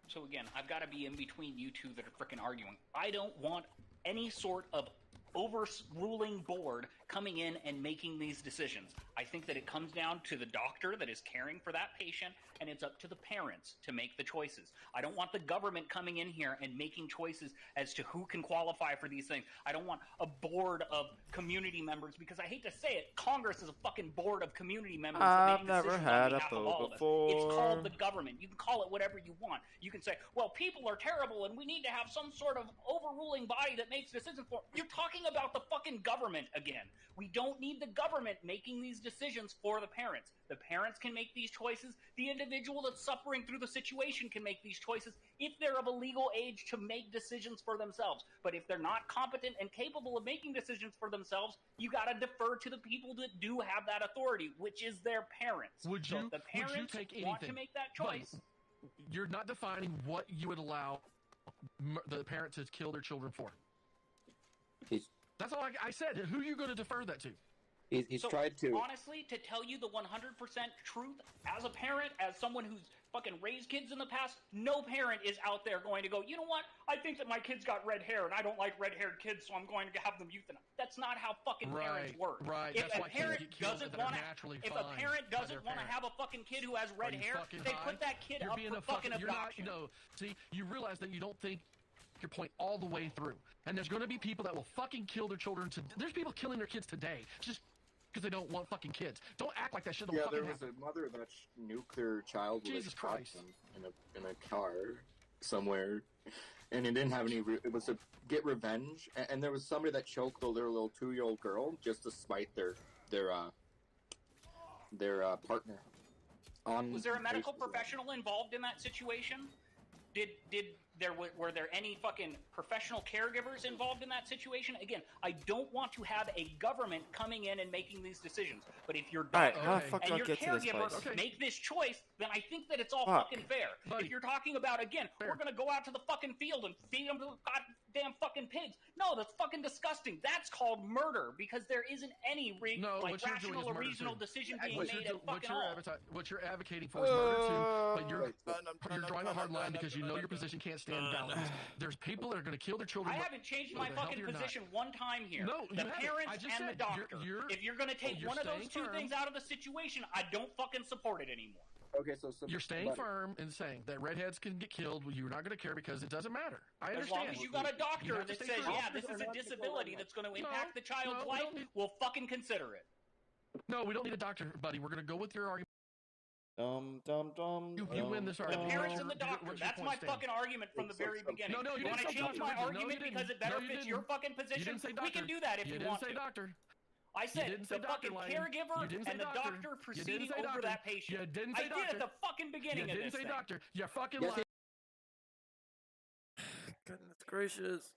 So again, I've got to be in between you two that are freaking arguing. I don't want any sort of overruling board coming in and making these decisions. I think that it comes down to the doctor that is caring for that patient, and it's up to the parents to make the choices. I don't want the government coming in here and making choices as to who can qualify for these things. I don't want a board of community members, because I hate to say it, Congress is a fucking board of community members that I've make never decisions had on a behalf of vote all of us. before. It's called the government. You can call it whatever you want. You can say, well, people are terrible and we need to have some sort of overruling body that makes decisions for them. You're talking about the fucking government again. We don't need the government making these decisions for the parents. The parents can make these choices. The individual that's suffering through the situation can make these choices if they're of a legal age to make decisions for themselves. But if they're not competent and capable of making decisions for themselves, you got to defer to the people that do have that authority, which is their parents. Would So you, if the would parents you take anything? want to make that choice, You're not defining what you would allow the parent to kill their children for. That's all I said. Who are you going to defer that to? He's tried to. Honestly, to tell you the 100% truth, as a parent, as someone who's fucking raised kids in the past, no parent is out there going to go, you know what? I think that my kid's got red hair and I don't like red-haired kids, so I'm going to have them euthanized. That's not how fucking parents work. Right. If That's a why kids parent get killed doesn't that are want naturally to, if a fine parent by doesn't their want to parent. have a fucking kid who has red Are you hair, fucking they high? put that kid You're up being for a fucking adoption. See, you realize that you don't think your point all the way through. And there's going to be people that will fucking kill their children. There's people killing their kids today just because they don't want fucking kids. Don't act like that shit don't Yeah, fucking there was happen. a mother that nuked their child with Jesus a Christ. shotgun in a car somewhere, and it didn't have any. It was to get revenge, and there was somebody that choked their little 2-year-old girl just to spite their partner. Was there a medical professional involved in that situation? Were there any fucking professional caregivers involved in that situation? Again, I don't want to have a government coming in and making these decisions. But if your Alright, doctor how the fuck do and I your get to this caregiver place? make this choice, then I think that it's all Fuck. fucking fair. If you're talking about, again, we're gonna go out to the fucking field and feed them to the goddamn fucking pigs. No, that's fucking disgusting. That's called murder, because there isn't any what you're doing rational is or murder reasonable too. decision being What made you're at fucking all. what you're advocating for is murder too, but you're drawing a hard line because you know your position can't stand balance. There's people that are going to kill their children. I haven't changed my whether fucking healthy or not. position one time here. No, you the haven't. I parents just and the said doctor. If you're going to take you're one of those staying two firm. things out of the situation, I don't fucking support it anymore. Okay, so You're staying firm and saying that redheads can get killed. You're not going to care because it doesn't matter. I As understand. long as you got a doctor have to that stay says, firm. yeah, this is a disability that's going to impact the child's we life, don't need- we'll fucking consider it. No, we don't need a doctor, buddy. We're going to go with your argument. You win this The argument. parents and the What's doctor. your That's point my stand? fucking argument from the very beginning. No, you you want to didn't say change my doctor. No, argument you didn't. because it better No, you fits your didn't. fucking You position? didn't say We can doctor. do that if you You didn't want say to. doctor. I said didn't say the doctor, fucking Lane. caregiver You didn't say and the doctor. doctor You proceeding didn't say over doctor. that patient. You didn't I say did at doctor. the fucking beginning You of didn't this say thing. doctor. You fucking Yes, lied. Goodness gracious.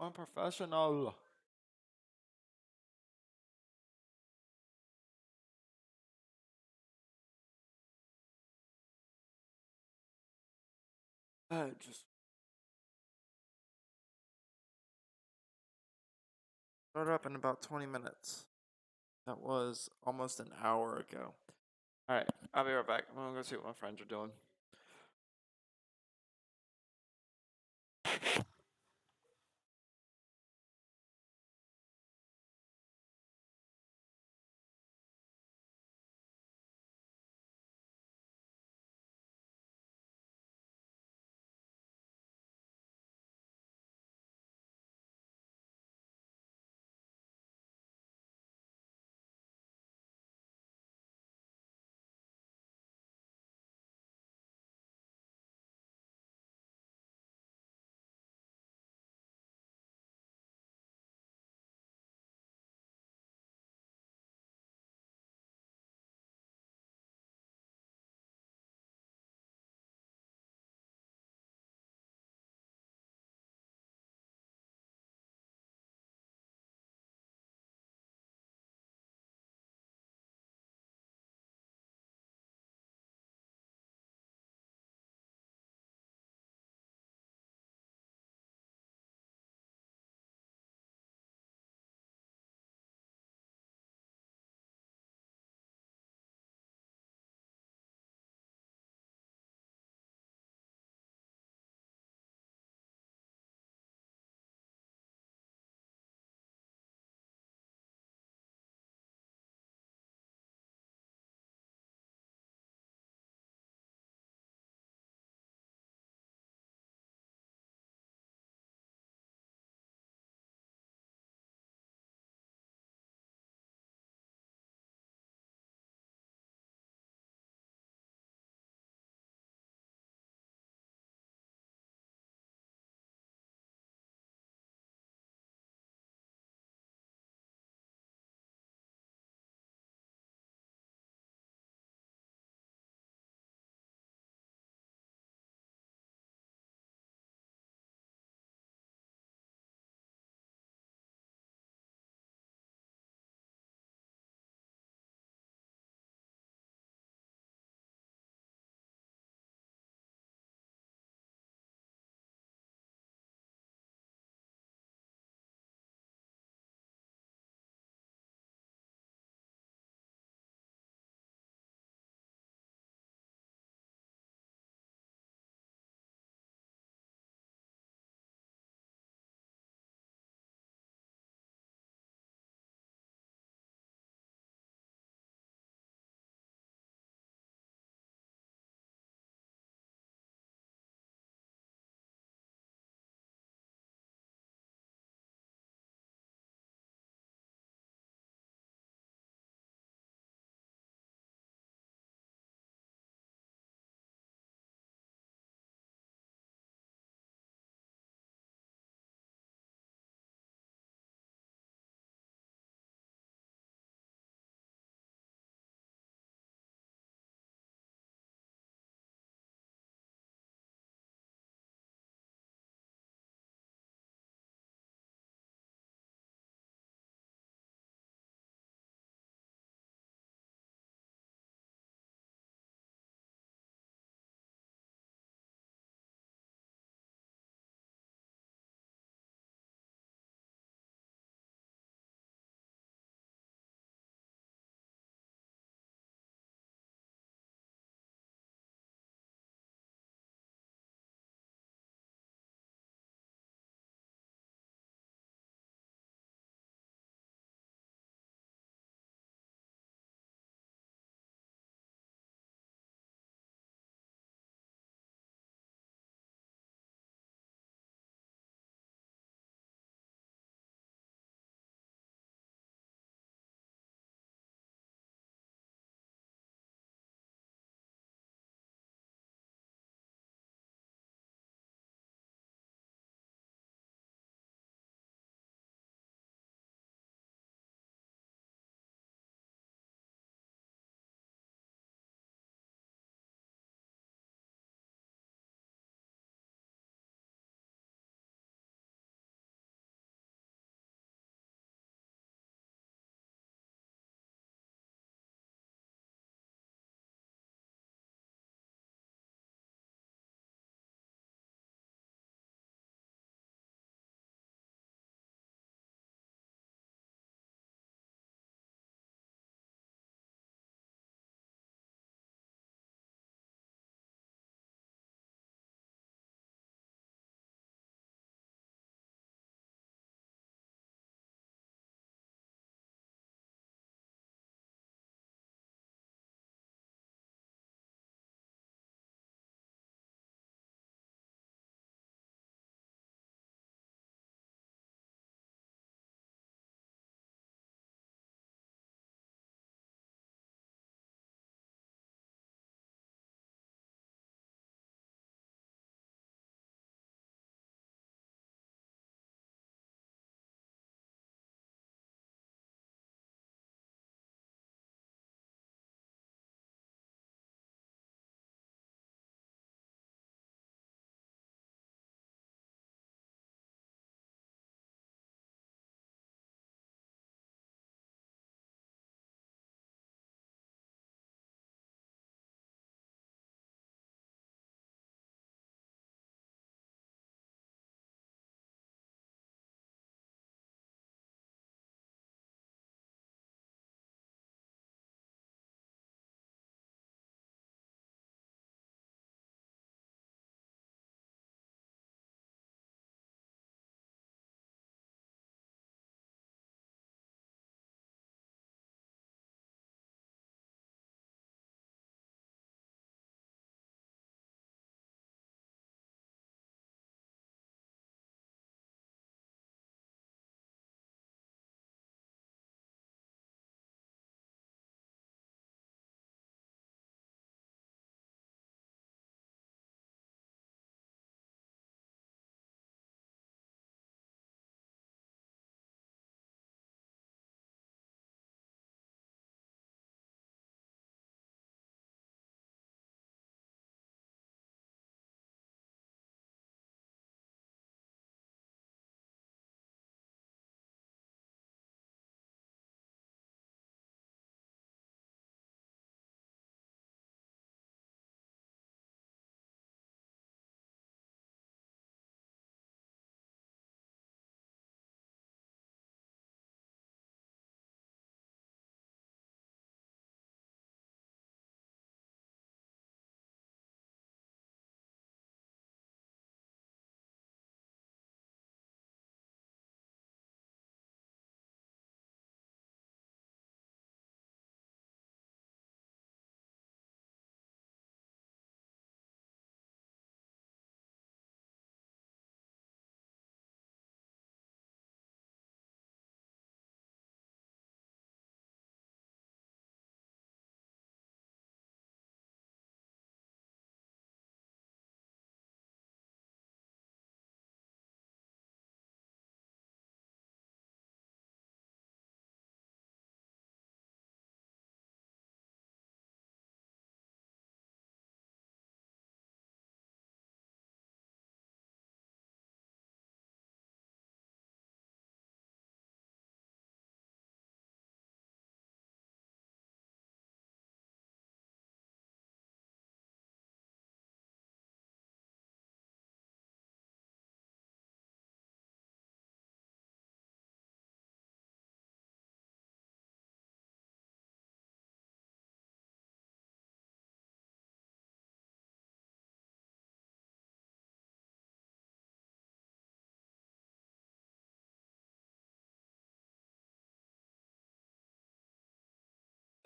Unprofessional. Just start up in about 20 minutes. That was almost an hour ago. Alright, I'll be right back. I'm gonna go see what my friends are doing.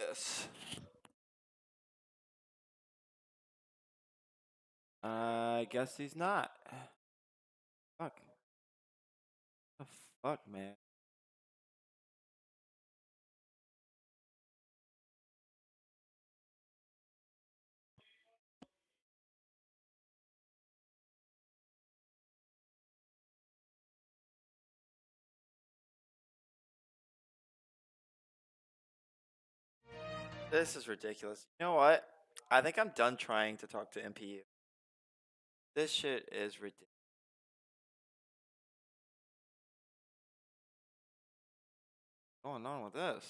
this. I guess he's not. Fuck. The fuck, man. This is ridiculous. You know what? I think I'm done trying to talk to MPU. This shit is ridiculous. What's going on with this?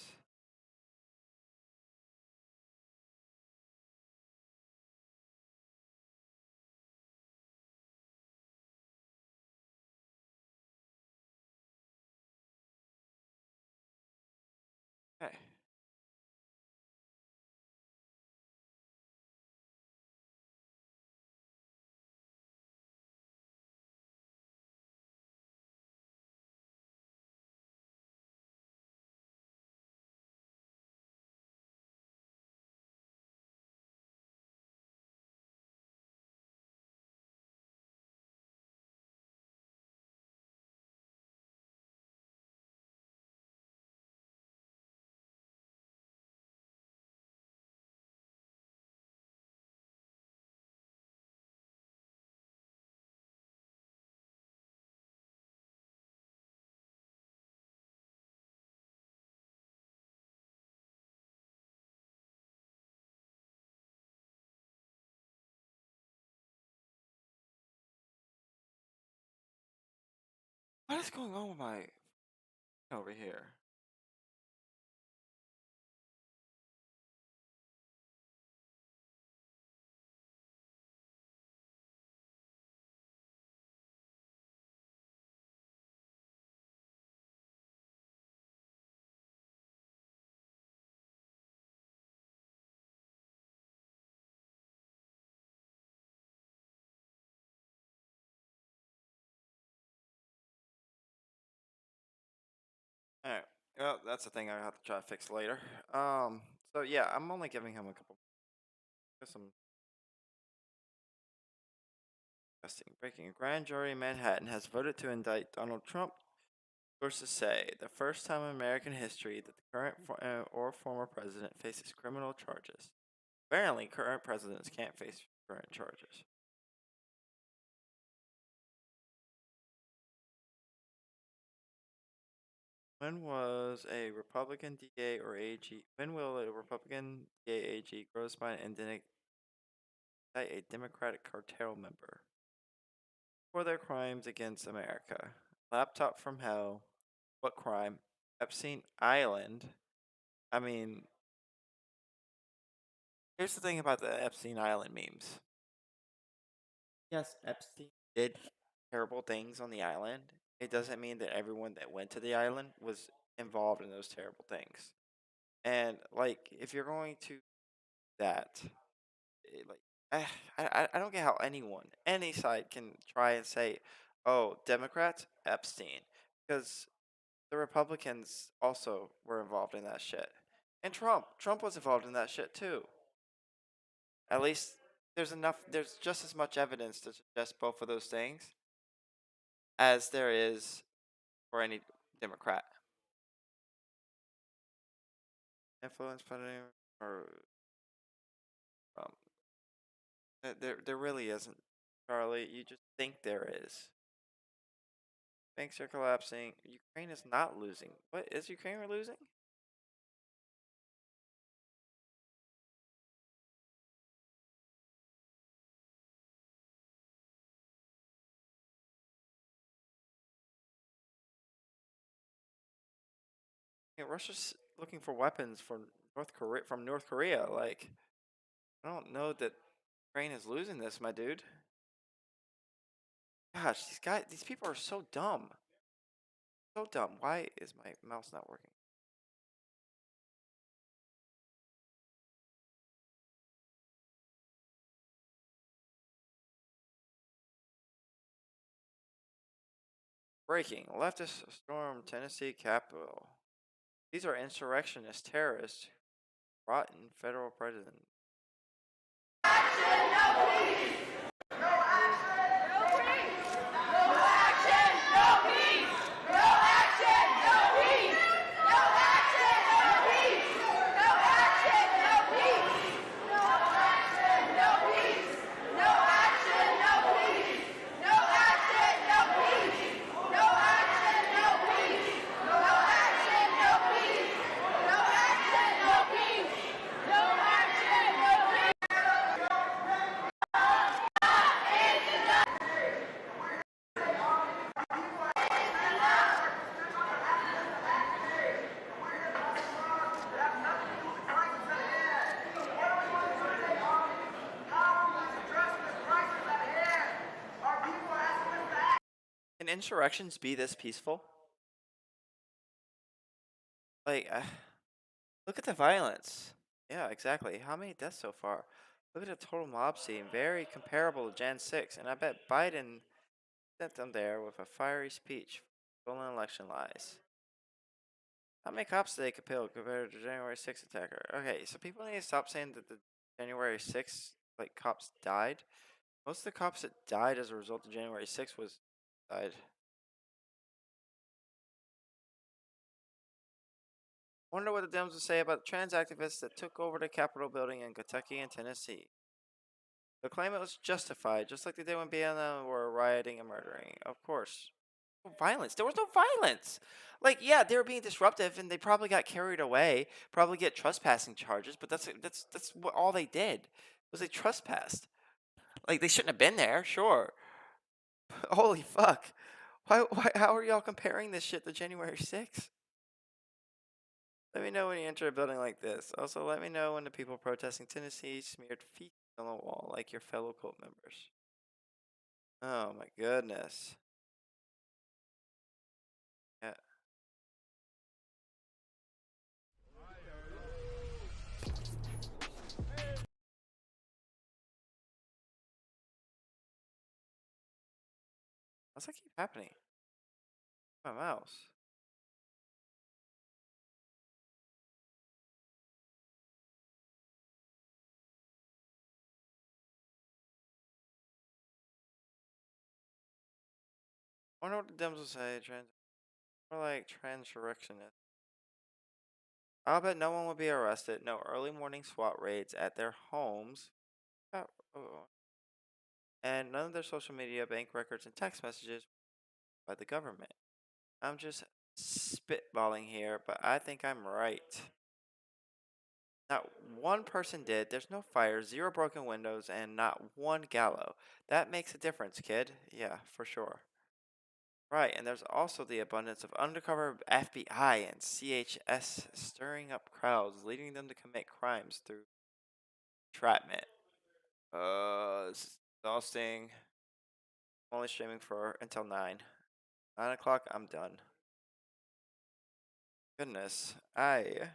Okay. What is going on with my over here? Alright. Well, that's the thing I have to try to fix later. So yeah, I'm only giving him a couple. Some testing. Breaking. A grand jury in Manhattan has voted to indict Donald Trump. Sources say the first time in American history that the current or former president faces criminal charges. Apparently, current presidents can't face current charges. When was a Republican DA or AG? When will a Republican DA AG grow spine and indict a Democratic cartel member for their crimes against America? Laptop from hell. What crime? Epstein Island. I mean, here's the thing about the Epstein Island memes. Yes, Epstein did terrible things on the island. It doesn't mean that everyone that went to the island was involved in those terrible things. And like, if you're going to that, I don't get how any side can try and say, "Oh, Democrats, Epstein," because the Republicans also were involved in that shit, and Trump was involved in that shit too. At least there's just as much evidence to suggest both of those things as there is for any Democrat. Influence funding or there really isn't, Charlie. You just think there is. Banks are collapsing. Ukraine is not losing. What is Ukraine losing? Yeah, Russia's looking for weapons from North Korea. Like, I don't know that Ukraine is losing this, my dude. Gosh, these people are so dumb. So dumb. Why is my mouse not working? Breaking. Leftists storm Tennessee Capitol. These are insurrectionist terrorists rotten federal president. Can insurrections be this peaceful? Like, look at the violence. Yeah, exactly. How many deaths so far? Look at the total mob scene. Very comparable to Jan 6. And I bet Biden sent them there with a fiery speech. Stolen election lies. How many cops did they kill compared to the January 6th attacker? Okay, so people need to stop saying that the January 6th, like, cops died. Most of the cops that died as a result of January 6th died. Wonder what the Dems would say about the trans activists that took over the Capitol building in Kentucky and Tennessee. They claim it was justified, just like they did when BLM were rioting and murdering. Of course. No violence. There was no violence. Like, yeah, they were being disruptive and they probably got carried away, probably get trespassing charges, but that's what all they did was they trespassed. Like, they shouldn't have been there, sure. Holy fuck. Why how are y'all comparing this shit to January 6th? Let me know when you enter a building like this. Also, let me know when the people protesting Tennessee smeared feet on the wall like your fellow cult members. Oh my goodness. Yeah. What's that keep happening? My mouse. I wonder what the Dems will say. Or like transurrectionist. I'll bet no one will be arrested. No early morning SWAT raids at their homes. And none of their social media, bank records, and text messages by the government. I'm just spitballing here, but I think I'm right. Not one person did. There's no fire, 0 broken windows, and not one gallows. That makes a difference, kid. Yeah, for sure. Right, and there's also the abundance of undercover FBI and CHS stirring up crowds, leading them to commit crimes through entrapment. This is exhausting. I'm only streaming for until 9. 9 o'clock, I'm done. Goodness, I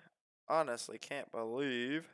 honestly can't believe.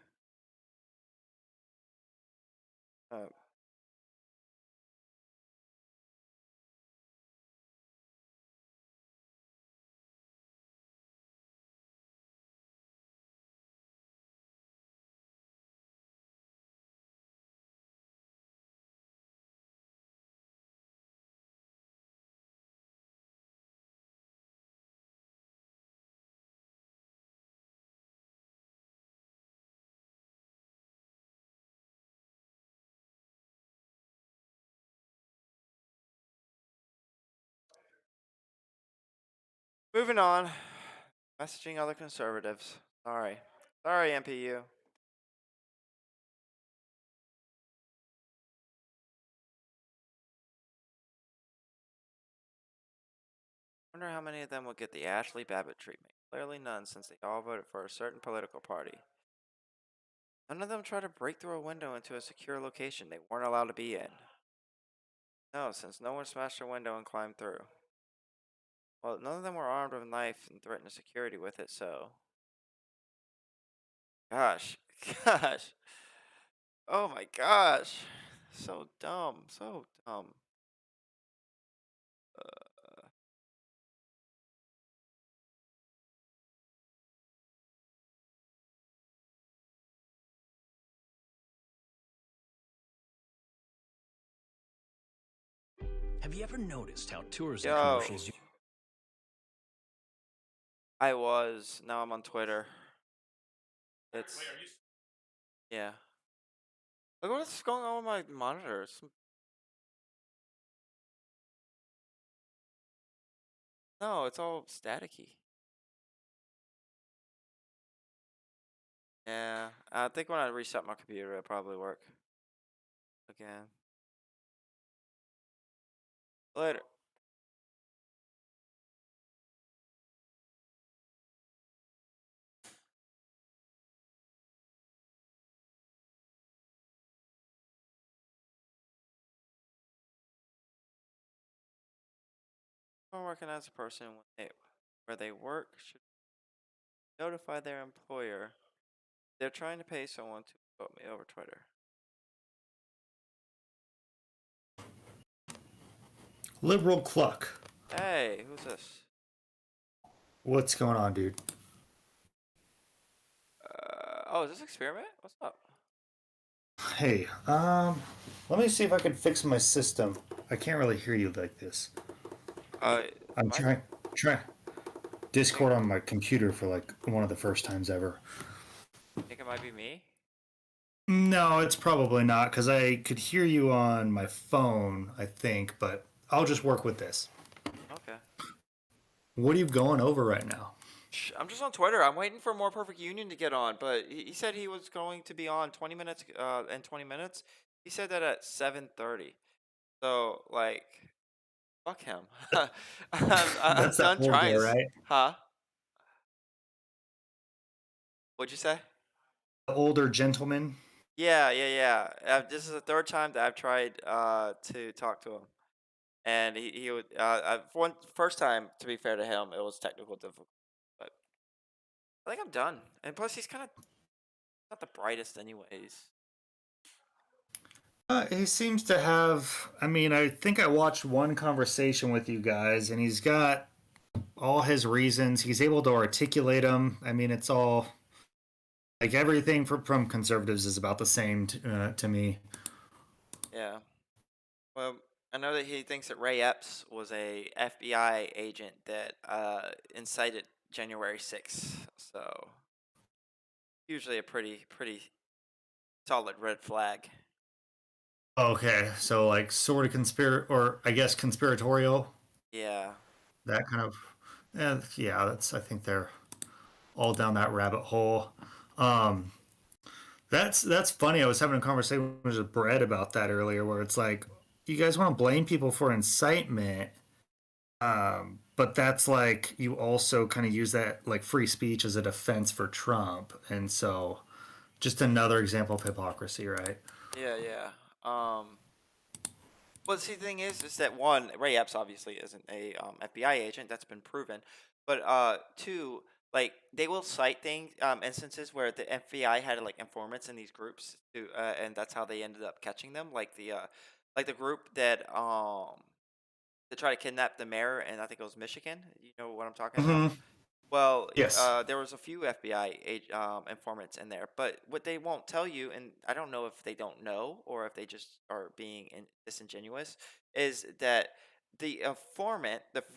Moving on. Messaging other conservatives. Sorry. Sorry, MPU. Wonder how many of them will get the Ashley Babbitt treatment. Clearly none, since they all voted for a certain political party. None of them tried to break through a window into a secure location they weren't allowed to be in. No, since no one smashed their window and climbed through. Well, none of them were armed with a knife and threatened security with it, so... Gosh. Gosh. Oh my gosh. So dumb. So dumb. Have you ever noticed how tourism Yo. commercials I was. Now I'm on Twitter. It's. Yeah. Look what's going on with my monitors. No, it's all staticky. Yeah, I think when I reset my computer, it'll probably work again. Later. Someone working as a person where they work should notify their employer they're trying to pay someone to vote me over Twitter. Liberal Cluck. Hey, who's this? What's going on, dude? Oh, is this Experiment? What's up? Hey, let me see if I can fix my system. I can't really hear you like this. I'm trying Discord on my computer for like one of the first times ever. Think it might be me? No, it's probably not, because I could hear you on my phone, I think, but I'll just work with this. Okay. What are you going over right now? I'm just on Twitter. I'm waiting for More Perfect Union to get on, but he said he was going to be on 20 minutes and 20 minutes. He said that at 7:30. So, like, fuck him. I'm That's done that trying. guy, right? Huh? What'd you say? The older gentleman? Yeah. This is the third time that I've tried to talk to him, and he would first time, to be fair to him, it was technical difficulty, but I think I'm done. And plus, he's kind of not the brightest, anyways. He seems to have. I mean, I think I watched one conversation with you guys, and he's got all his reasons. He's able to articulate them. I mean, it's all like everything from conservatives is about the same to me. Yeah. Well, I know that he thinks that Ray Epps was a FBI agent that incited January 6th. So usually a pretty solid red flag. Okay, so like sort of or I guess conspiratorial. Yeah. That kind of. Yeah, that's. I think they're all down that rabbit hole. That's funny. I was having a conversation with Brett about that earlier, where it's like, you guys want to blame people for incitement, but that's like you also kind of use that like free speech as a defense for Trump, and so just another example of hypocrisy, right? Yeah. Well, see, the thing is that one, Ray Epps obviously isn't a FBI agent. That's been proven. But two, like they will cite instances where the FBI had like informants in these groups to, and that's how they ended up catching them. Like the group that tried to kidnap the mayor, and I think it was Michigan. You know what I'm talking about? Well, yes. There was a few FBI informants in there, but what they won't tell you, and I don't know if they don't know or if they just are being disingenuous, is that the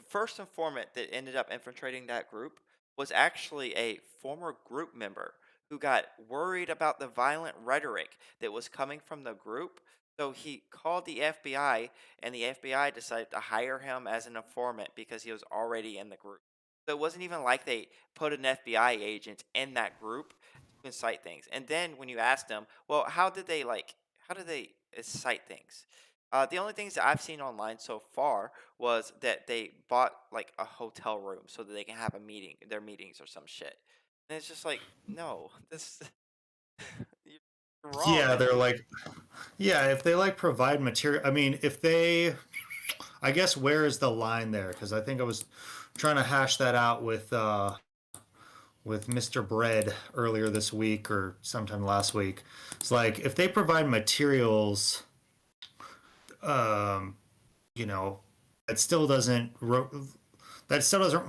first informant that ended up infiltrating that group was actually a former group member who got worried about the violent rhetoric that was coming from the group. So he called the FBI, and the FBI decided to hire him as an informant because he was already in the group. So it wasn't even like they put an FBI agent in that group to incite things. And then when you asked them, well, how did they incite things? The only things that I've seen online so far was that they bought like a hotel room so that they can have their meetings or some shit. And it's just like, no, this you're wrong. Yeah, they're like, yeah, if they like provide material. I mean, I guess where is the line there? Because I think I was trying to hash that out with Mr. Bread earlier this week or sometime last week. It's like if they provide materials, that still doesn't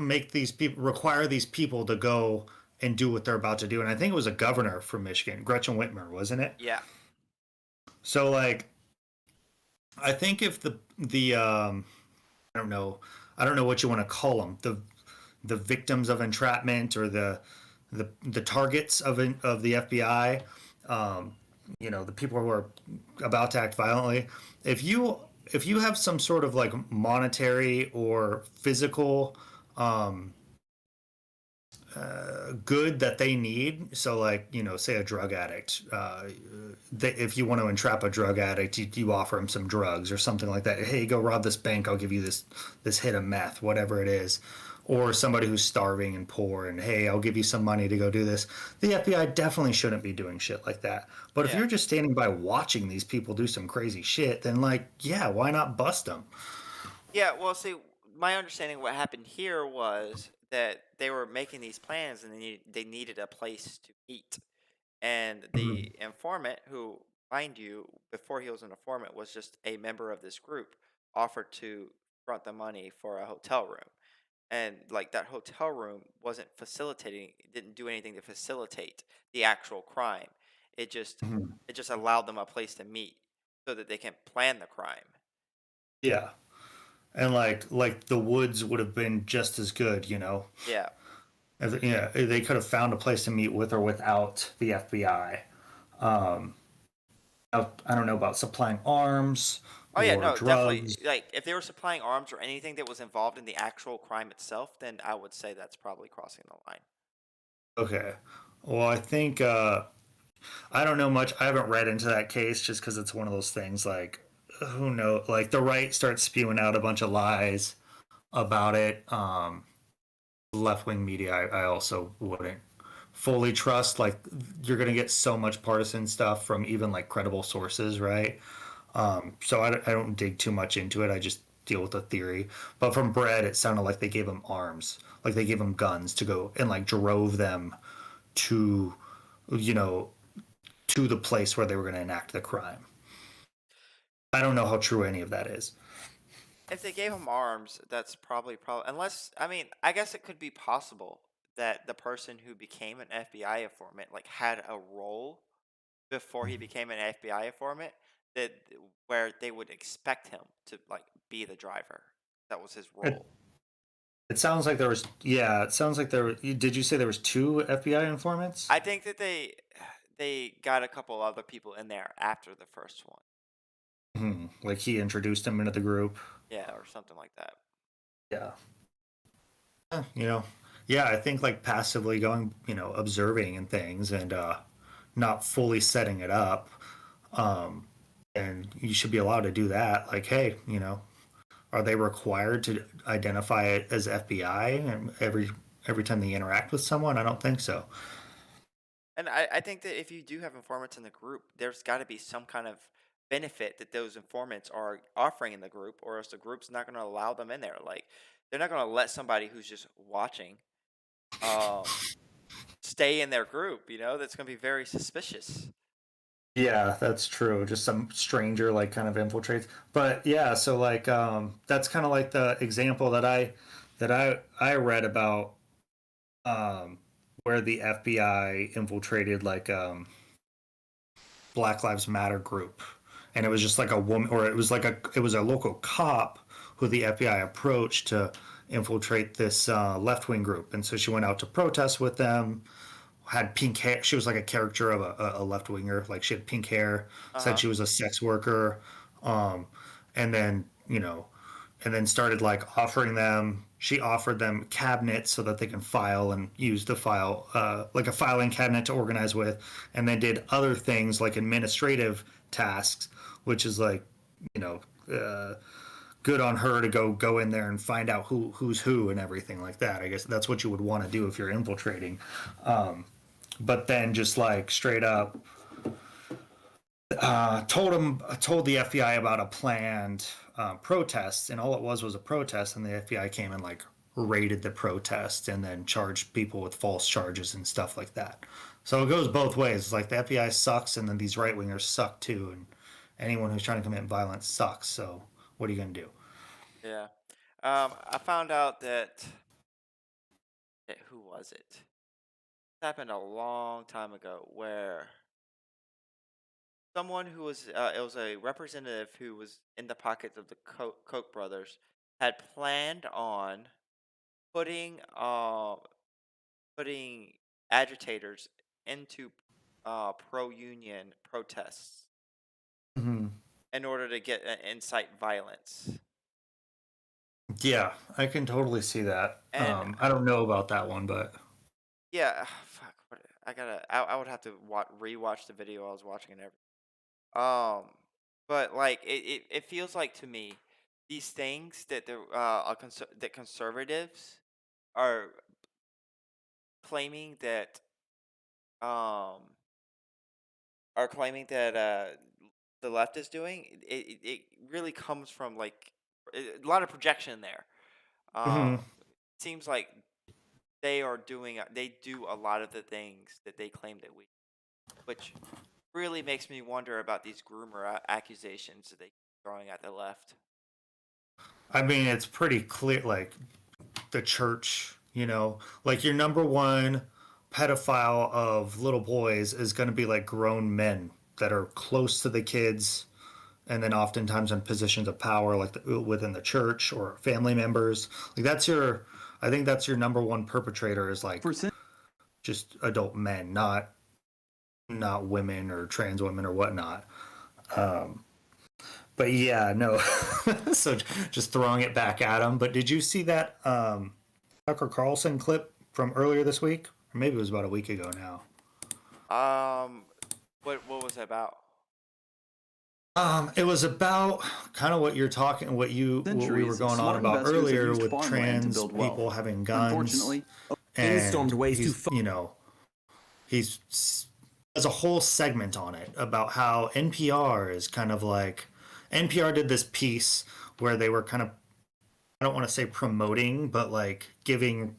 make these people require these people to go and do what they're about to do. And I think it was a governor from Michigan, Gretchen Whitmer, wasn't it? Yeah. So like, I think if the I don't know what you want to call them, the victims of entrapment or the targets of the FBI, the people who are about to act violently. If you have some sort of like monetary or physical good that they need, so like say a drug addict, if you want to entrap a drug addict, you offer him some drugs or something like that. Hey, go rob this bank, I'll give you this hit of meth, whatever it is. Or somebody who's starving and poor, and hey, I'll give you some money to go do this. The FBI definitely shouldn't be doing shit like that. But if you're just standing by watching these people do some crazy shit, then like, yeah, why not bust them? Yeah, well, see, my understanding of what happened here was that they were making these plans and they needed a place to meet. And the informant, who, mind you, before he was an informant, was just a member of this group, offered to front the money for a hotel room. And like that hotel room wasn't facilitating, it didn't do anything to facilitate the actual crime. It just it just allowed them a place to meet so that they can plan the crime. Yeah. And like the woods would have been just as good, Yeah. Yeah, they could have found a place to meet with or without the FBI. I don't know about supplying arms Oh yeah, or no, definitely. drugs. Like if they were supplying arms or anything that was involved in the actual crime itself, then I would say that's probably crossing the line. Okay. Well, I think I don't know much. I haven't read into that case just because it's one of those things. Like, who knows? Like the right starts spewing out a bunch of lies about it. Left wing media, I also wouldn't fully trust. Like, you're gonna get so much partisan stuff from even like credible sources, right? So I don't dig too much into it. I just deal with the theory. But from Brett, it sounded like they gave him arms, like they gave him guns to go and like drove them to, you know, to the place where they were going to enact the crime. I don't know how true any of that is. If they gave him arms, that's probably unless I mean, I guess it could be possible that the person who became an FBI informant like had a role before he became an FBI informant that where they would expect him to like be the driver. That was his It, role. it sounds like there was, yeah, it sounds like did you say there was two FBI informants? I think that they got a couple other people in there after the first one. Like he introduced him into the group. Yeah, or something like that. Yeah. Yeah, I think like passively going, observing and things and not fully setting it up. And you should be allowed to do that. Like, hey, are they required to identify it as FBI and every time they interact with someone? I don't think so. And I think that if you do have informants in the group, there's got to be some kind of benefit that those informants are offering in the group, or else the group's not going to allow them in there. Like, they're not going to let somebody who's just watching stay in their group, that's going to be very suspicious. Yeah, that's true. Just some stranger like kind of infiltrates. But yeah, so like that's kind of like the example that I read about where the FBI infiltrated like Black Lives Matter group. And it was just like a woman, or it was a local cop who the FBI approached to infiltrate this left-wing group. And so she went out to protest with them, had pink hair. She was like a caricature of a left-winger. Like she had pink hair, said she was a sex worker. And then, and then started like she offered them cabinets so that they can file and use the file, like a filing cabinet to organize with, and then did other things like administrative tasks, which is like, good on her to go in there and find out who's who and everything like that. I guess that's what you would want to do if you're infiltrating. But then just like straight up told the FBI about a planned protest, and all it was a protest, and the FBI came and like raided the protest and then charged people with false charges and stuff like that. So it goes both ways. It's like the FBI sucks, and then these right wingers suck too, and anyone who's trying to commit violence sucks. So what are you gonna do? Yeah. I found out that who was it? It happened a long time ago where someone who was it was a representative who was in the pockets of the Koch brothers had planned on putting putting agitators into pro-union protests Mhm. in order to get incite violence. Yeah, I can totally see that. And I don't know about that one, but yeah, fuck. I would have to rewatch the video I was watching and everything. But like it feels like to me these things that that conservatives are claiming that um the left is doing it really comes from like a lot of projection there. Mhm. Seems like they do a lot of the things that they claim that we, which really makes me wonder about these groomer accusations that they keep throwing at the left. I mean, it's pretty clear, like the church, like your number one pedophile of little boys is going to be like grown men that are close to the kids and then oftentimes in positions of power, like within the church or family members. Like I think that's your number one perpetrator is like just adult men, not women or trans women or whatnot. But yeah, no. So just throwing it back at him. But did you see that Tucker Carlson clip from earlier this week? Or maybe it was about a week ago now. What was it about? It was about kind of what we were going on about earlier with trans people having guns. Unfortunately, things stormed ways too far. He's has a whole segment on it about how NPR is kind of like NPR did this piece where they were kind of, I don't want to say promoting, but like giving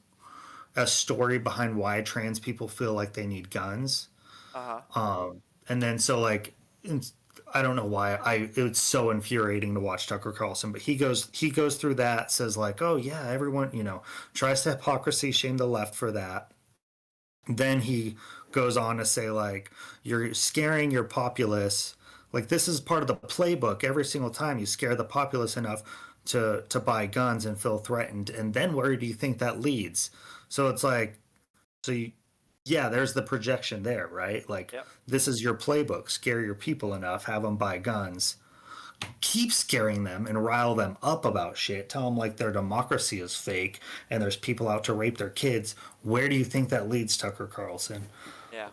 a story behind why trans people feel like they need guns. And then so like I don't know why it's so infuriating to watch Tucker Carlson, but he goes through that, says like, oh yeah, everyone, tries to hypocrisy shame the left for that. Then he goes on to say like, you're scaring your populace. Like this is part of the playbook. Every single time you scare the populace enough to buy guns and feel threatened. And then where do you think that leads? So it's like, yeah, there's the projection there, right? Like, This is your playbook. Scare your people enough, have them buy guns, keep scaring them and rile them up about shit. Tell them like their democracy is fake and there's people out to rape their kids. Where do you think that leads, Tucker Carlson? Yeah.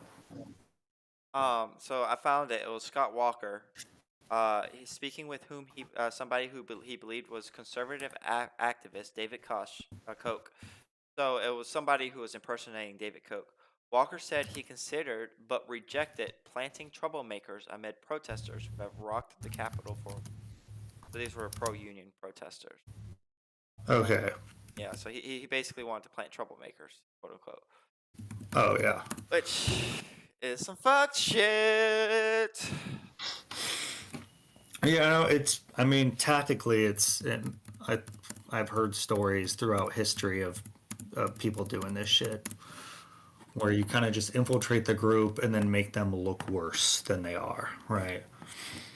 So I found it was Scott Walker. He's speaking with somebody who he believed was conservative activist David Koch. So it was somebody who was impersonating David Koch. Walker said he considered but rejected planting troublemakers amid protesters who have rocked the Capitol for. So these were pro-union protesters. Okay. Yeah, so he basically wanted to plant troublemakers, quote unquote. Oh yeah. Which is some fucked shit. Yeah, tactically, I've heard stories throughout history of people doing this shit, where you kind of just infiltrate the group and then make them look worse than they are, right?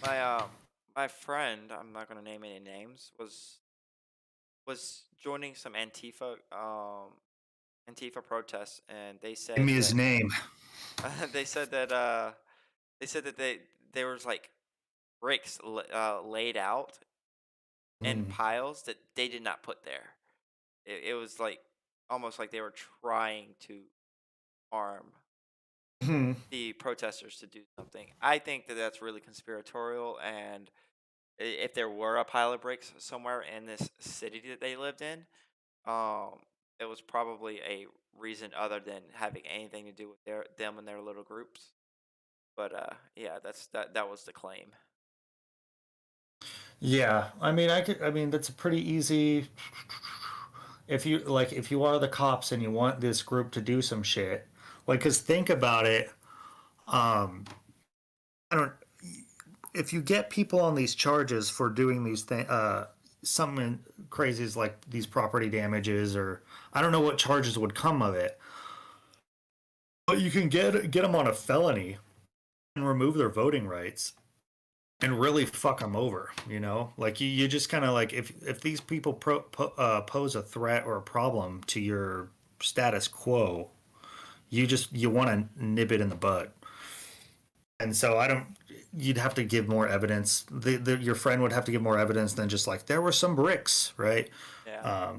My friend, I'm not gonna name any names, was joining some Antifa protests, and they said Give me his name. They said that there was like bricks laid out in piles that they did not put there. It was like almost like they were trying to arm the protesters to do something. I think that that's really conspiratorial, and if there were a pile of bricks somewhere in this city that they lived in, it was probably a reason other than having anything to do with them and their little groups. But yeah, that was the claim. Yeah, that's a pretty easy. If you are the cops and you want this group to do some shit, like, cause think about it. If you get people on these charges for doing these things, something crazy is like these property damages, or I don't know what charges would come of it, but you can get them on a felony. and remove their voting rights and really fuck them over, you know? Like you just kind of like if these people pose a threat or a problem to your status quo, you want to nip it in the bud. And so you'd have to give more evidence. Your friend would have to give more evidence than just like there were some bricks, right? Yeah.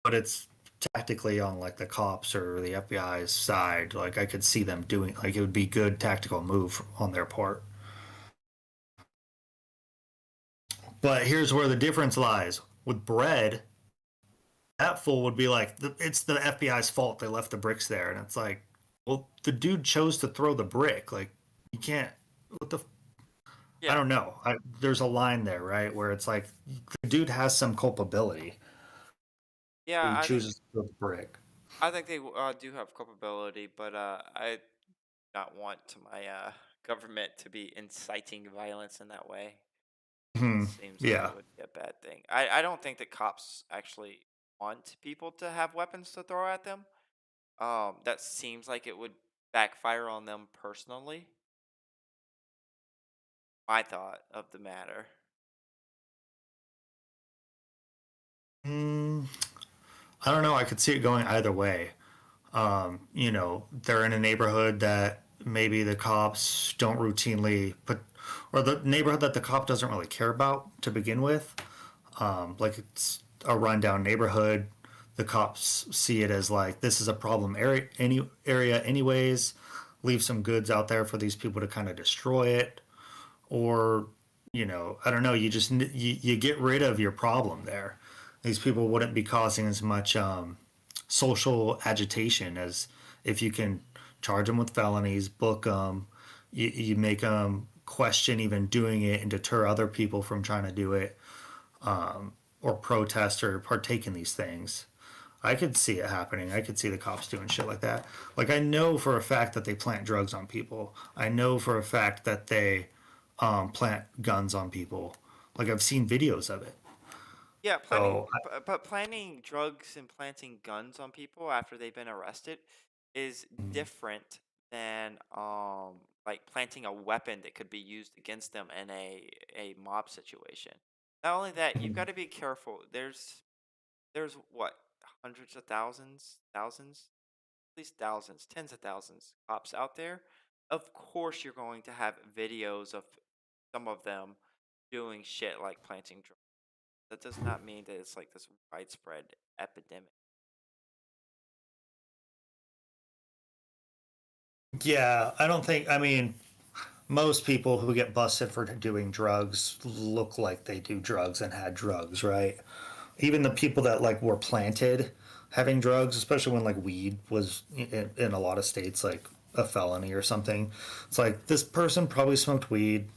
But it's tactically on like the cops or the FBI's side. Like I could see them doing, like it would be good tactical move on their part. But here's where the difference lies. With Bread, that fool would be like, it's the FBI's fault they left the bricks there. And it's like, well, the dude chose to throw the brick. Like, you can't, I don't know. There's a line there, right? Where it's like, the dude has some culpability. Yeah, He chooses to throw the brick. I think they do have culpability, but I do not want my government to be inciting violence in that way. Seems like it would be a bad thing. I don't think that cops actually want people to have weapons to throw at them. That seems like it would backfire on them personally. My thought of the matter. I don't know. I could see it going either way. You know, they're in a neighborhood that maybe the cops don't routinely put, or the neighborhood that the cop doesn't really care about to begin with. Like it's a rundown neighborhood. The cops see it as like, this is a problem area anyways. Leave some goods out there for these people to kind of destroy it. Or, you know, I don't know. You just, you get rid of your problem there. These people wouldn't be causing as much social agitation as if you can charge them with felonies, book them, you make them question even doing it and deter other people from trying to do it, or protest or partake in these things. I could see it happening. I could see the cops doing shit like that. Like I know for a fact that they plant drugs on people. I know for a fact that they plant guns on people. Like I've seen videos of it. Yeah, but planting drugs and planting guns on people after they've been arrested is different than like planting a weapon that could be used against them in a mob situation. Not only that, you've got to be careful. There's what, hundreds of thousands, at least thousands, tens of thousands cops out there. Of course, you're going to have videos of some of them doing shit like planting drugs. That does not mean that it's like this widespread epidemic. Yeah, I don't think, I mean, most people who get busted for doing drugs look like they do drugs and had drugs, right? Even the people that like were planted having drugs, especially when like weed was in a lot of states like a felony or something. It's like this person probably smoked weed.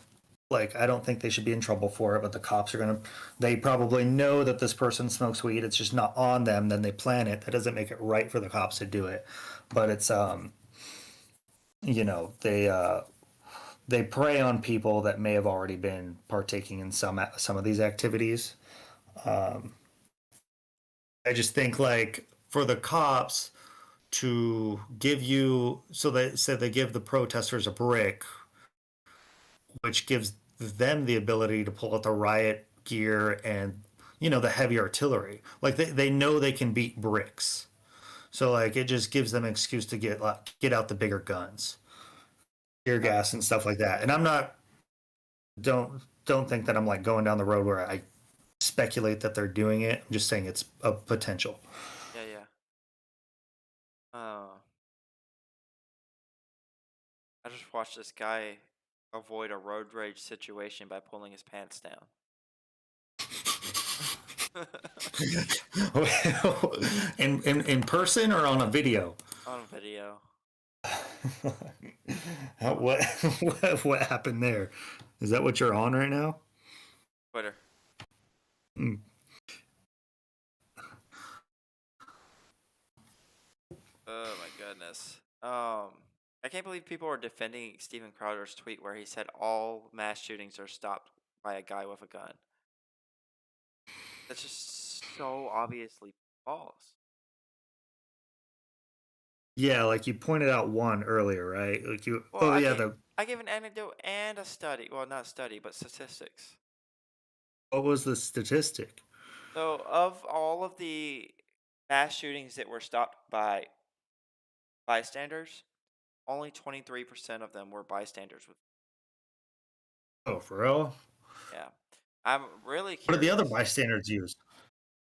Like, I don't think they should be in trouble for it, but the cops are they probably know that this person smokes weed. It's just not on them. Then they plan it. That doesn't make it right for the cops to do it. But it's, you know, they prey on people that may have already been partaking in some of these activities. I just think like for the cops to give you, so they said they give the protesters a brick, which gives them the ability to pull out the riot gear and, you know, the heavy artillery. Like they know they can beat bricks. So like it just gives them an excuse to get out the bigger guns, tear gas and stuff like that. And I'm not, don't think that I'm like going down the road where I speculate that they're doing it. I'm just saying it's a potential. Yeah. I just watched this guy avoid a road rage situation by pulling his pants down. in person or on a video? On video. What happened there? Is that what you're on right now? Twitter. Oh my goodness. I can't believe people are defending Steven Crowder's tweet where he said all mass shootings are stopped by a guy with a gun. That's just so obviously false. Yeah, like you pointed out one earlier, right? Like you. Well, I I gave an anecdote and a study. Well, not a study, but statistics. What was the statistic? So, of all of the mass shootings that were stopped by bystanders, only 23% of them were bystanders with. Oh, for real? Yeah. I'm really What did the other curious. bystanders use?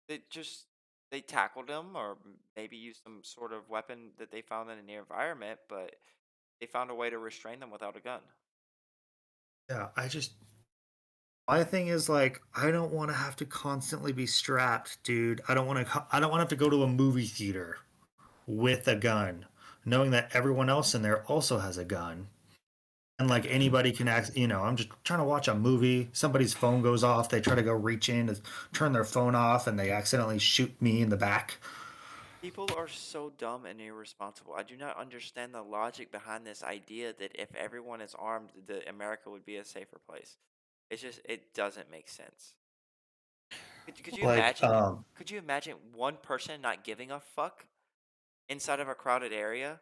They tackled him or maybe used some sort of weapon that they found in the environment, but they found a way to restrain them without a gun. Yeah, my thing is like I don't want to have to constantly be strapped, dude. I don't want to have to go to a movie theater with a gun, knowing that everyone else in there also has a gun. And like anybody can I'm just trying to watch a movie, somebody's phone goes off, they try to go reach in to turn their phone off and they accidentally shoot me in the back. People are so dumb and irresponsible. I do not understand the logic behind this idea that if everyone is armed, that America would be a safer place. It doesn't make sense. Could you imagine? Could you imagine one person not giving a fuck inside of a crowded area,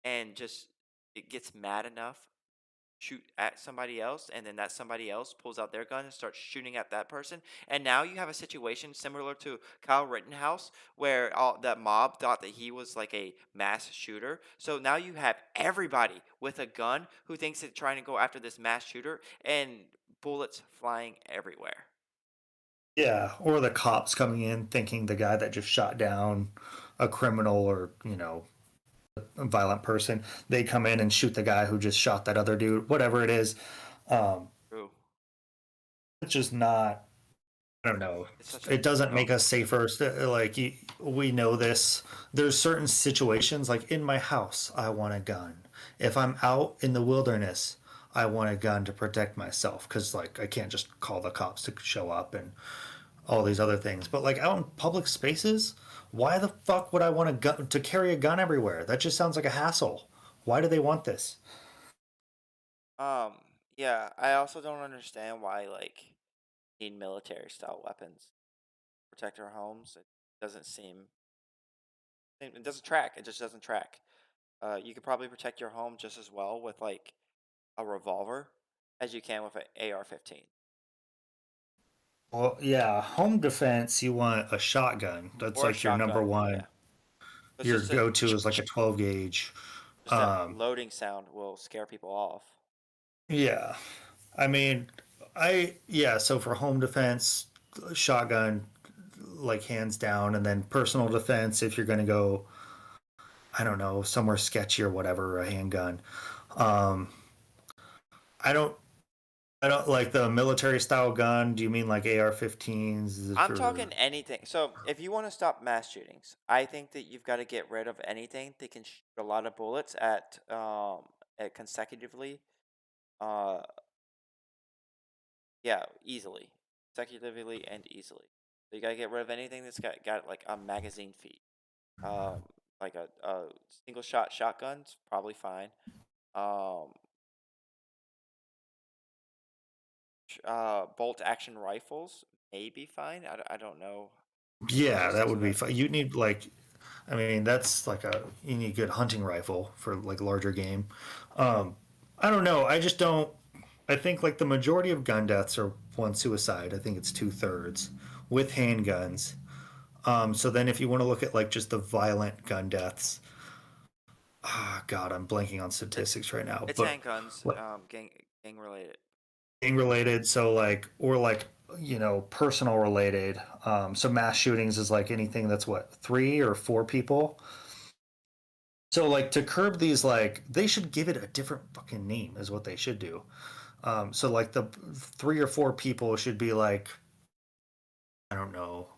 and just it gets mad enough, shoot at somebody else, and then that somebody else pulls out their gun and starts shooting at that person, and now you have a situation similar to Kyle Rittenhouse, where that mob thought that he was like a mass shooter. So now you have everybody with a gun who thinks they're trying to go after this mass shooter, and bullets flying everywhere. Yeah, or the cops coming in thinking the guy that just shot down a criminal or, a violent person, they come in and shoot the guy who just shot that other dude, whatever it is. True. It's just not, I don't know. It doesn't make us safer. Like, we know this. There's certain situations, like in my house, I want a gun. If I'm out in the wilderness, I want a gun to protect myself because, like, I can't just call the cops to show up and all these other things. But, like, out in public spaces, why the fuck would I want a gun to carry a gun everywhere? That just sounds like a hassle. Why do they want this? Yeah, I also don't understand why, like, need military style weapons to protect our homes. It doesn't track. It just doesn't track. You could probably protect your home just as well with like a revolver as you can with an AR-15. Well, yeah, home defense, you want a shotgun. That's Or a like your number shotgun, one. yeah. It's Your just go-to is like a 12 gauge. that loading sound will scare people off. Yeah. I mean, so for home defense, shotgun, like hands down, and then personal defense, if you're going to go, I don't know, somewhere sketchy or whatever, a handgun. I don't like the military style gun. Do you mean like AR-15s? I'm talking anything. So if you want to stop mass shootings, I think that you've got to get rid of anything that can shoot a lot of bullets at consecutively. Yeah, easily, consecutively and easily. So you gotta get rid of anything that's got like a magazine feed. Like a single shot shotgun's probably fine. Bolt action rifles may be fine. I don't know. Yeah, that would be fine. You need like, I mean, that's like you need a good hunting rifle for like larger game. I don't know. I think like the majority of gun deaths are one suicide. I think it's 2/3 with handguns. So then if you want to look at like just the violent gun deaths, God, I'm blanking on statistics right now. It's handguns, gang related. Gang related, so like, or like, personal related. So mass shootings is like anything that's 3 or 4 people. So like to curb these, like they should give it a different fucking name is what they should do. So like the 3 or 4 people should be like, I don't know,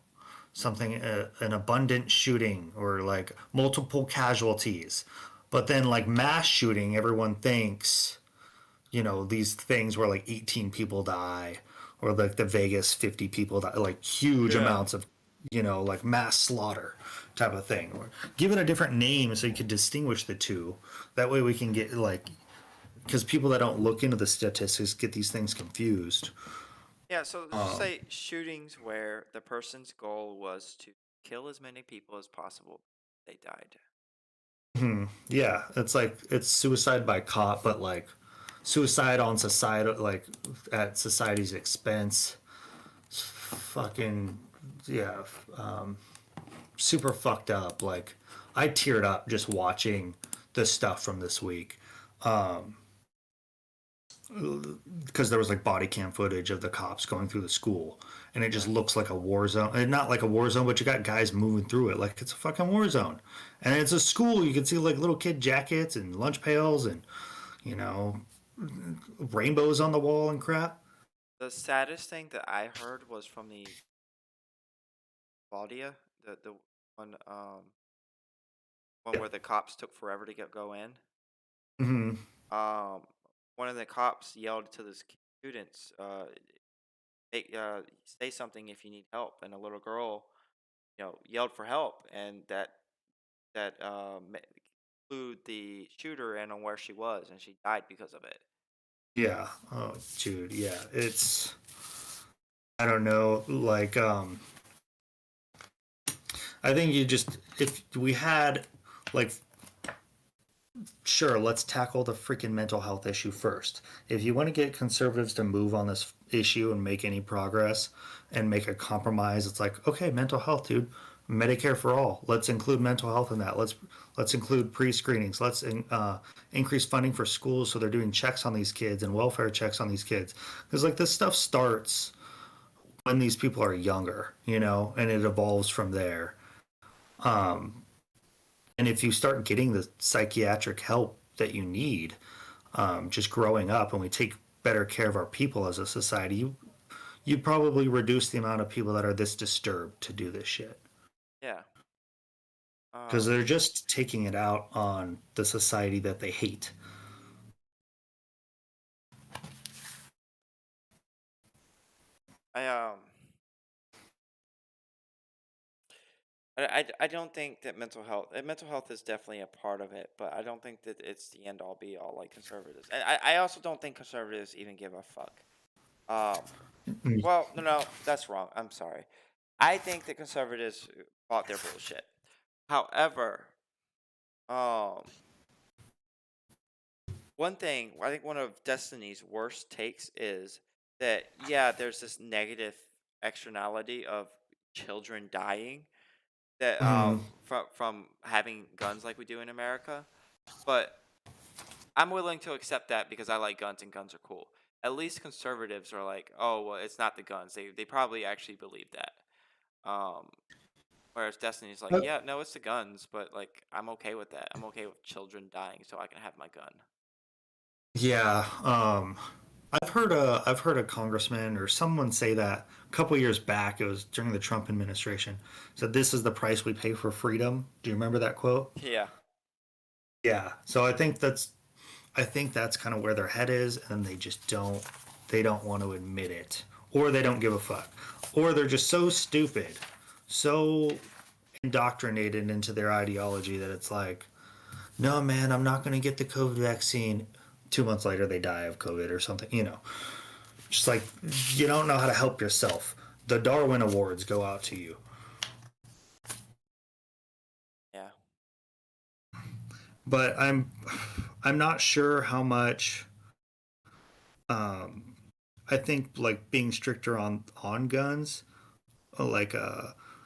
something, an abundant shooting or like multiple casualties. But then like mass shooting, everyone thinks, these things where like 18 people die or like the Vegas 50 people die, like huge amounts of, like mass slaughter type of thing. Or give it a different name so you can distinguish the two. That way we can get like, because people that don't look into the statistics get these things confused. Yeah, so let's say shootings where the person's goal was to kill as many people as possible. They died. Yeah, it's like it's suicide by cop, but like suicide on society, like at society's expense. It's fucking yeah, super fucked up. Like I teared up just watching the stuff from this week. Because there was like body cam footage of the cops going through the school, and it just looks like a war zone. And not like a war zone, but you got guys moving through it like it's a fucking war zone. And it's a school. You can see like little kid jackets and lunch pails and rainbows on the wall and crap. The saddest thing that I heard was from the Claudia, the one where the cops took forever to go in. Mm-hmm. One of the cops yelled to the students, say something if you need help, and a little girl, yelled for help, and that clued the shooter in on where she was, and she died because of it. Yeah. Oh, dude. Yeah. It's. I don't know. Like, I think if we had, like, sure, let's tackle the freaking mental health issue first. If you want to get conservatives to move on this issue and make any progress and make a compromise, it's like, okay, mental health, dude. Medicare for all. Let's include mental health in that. Let's include pre-screenings. Let's increase funding for schools so they're doing checks on these kids and welfare checks on these kids. Because like this stuff starts when these people are younger, and it evolves from there. And if you start getting the psychiatric help that you need, just growing up, and we take better care of our people as a society, you probably reduce the amount of people that are this disturbed to do this shit. Yeah. Because they're just taking it out on the society that they hate. I don't think that mental health is definitely a part of it, but I don't think that it's the end all be all like conservatives. And I also don't think conservatives even give a fuck. Well, no, that's wrong. I'm sorry. I think that conservatives bought their bullshit. However, one thing, I think one of Destiny's worst takes is that, yeah, there's this negative externality of children dying that from having guns like we do in America. But I'm willing to accept that because I like guns and guns are cool. At least conservatives are like, oh, well, it's not the guns. They probably actually believe that. Whereas Destiny's like, yeah, no, it's the guns, but like I'm okay with that. I'm okay with children dying so I can have my gun. Yeah, I've heard a congressman or someone say that a couple years back. It was during the Trump administration. Said this is the price we pay for freedom. Do you remember that quote? Yeah. Yeah. So I think that's kind of where their head is, and they just don't want to admit it, or they don't give a fuck, or they're just so stupid, so indoctrinated into their ideology that it's like, no, man, I'm not going to get the COVID vaccine. 2 months later, they die of COVID or something, Just like, you don't know how to help yourself. The Darwin Awards go out to you. Yeah. But I'm not sure how much. I think like being stricter on guns, like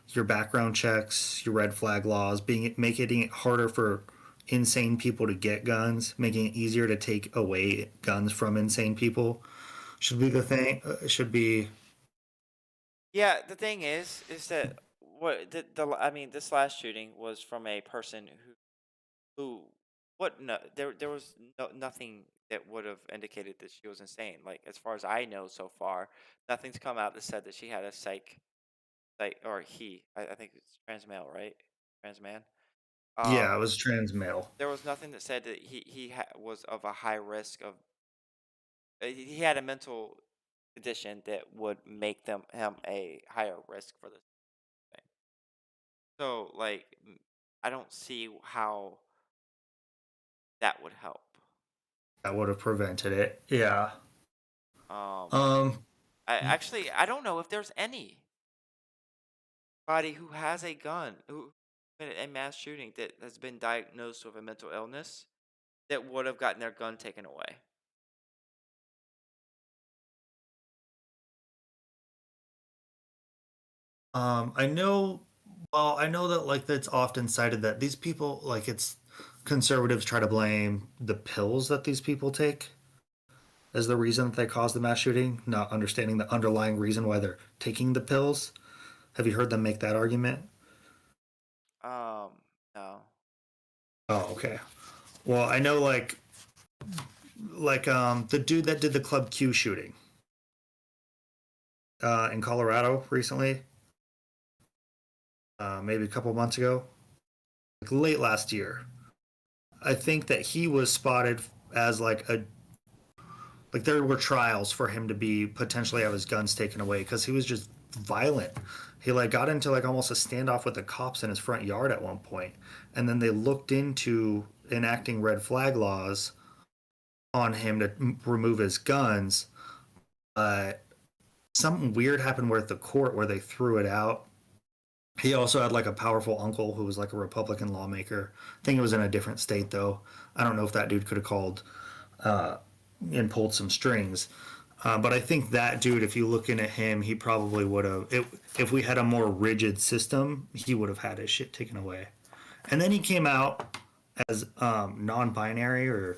your background checks, your red flag laws, making it harder for insane people to get guns, making it easier to take away guns from insane people should be the thing. Should be. Yeah, the thing is that I mean, this last shooting was from a person there was nothing that would have indicated that she was insane. Like as far as I know so far, nothing's come out that said that she had a or he. I think it's trans male, right? Trans man. Yeah, it was trans male. There was nothing that said that he was of a high risk of. He had a mental condition that would make him a higher risk for this thing. So, like, I don't see how that would help. That would have prevented it. Yeah. I don't know if there's anybody who has a gun who a mass shooting that has been diagnosed with a mental illness that would have gotten their gun taken away. I know. Well, I know that like that's often cited that these people like it's conservatives try to blame the pills that these people take as the reason that they caused the mass shooting, not understanding the underlying reason why they're taking the pills. Have you heard them make that argument? No. Oh, okay. Well, I know the dude that did the Club Q shooting in Colorado recently, maybe a couple months ago, like late last year. I think that he was spotted as like there were trials for him to be potentially have his guns taken away because he was just violent. He like got into like almost a standoff with the cops in his front yard at one point, and then they looked into enacting red flag laws on him to remove his guns. Something weird happened with the court where they threw it out. He also had like a powerful uncle who was like a Republican lawmaker. I think it was in a different state though. I don't know if that dude could have called and pulled some strings. But I think that dude, if you looking at him, he probably would have. If we had a more rigid system, he would have had his shit taken away. And then he came out as non-binary or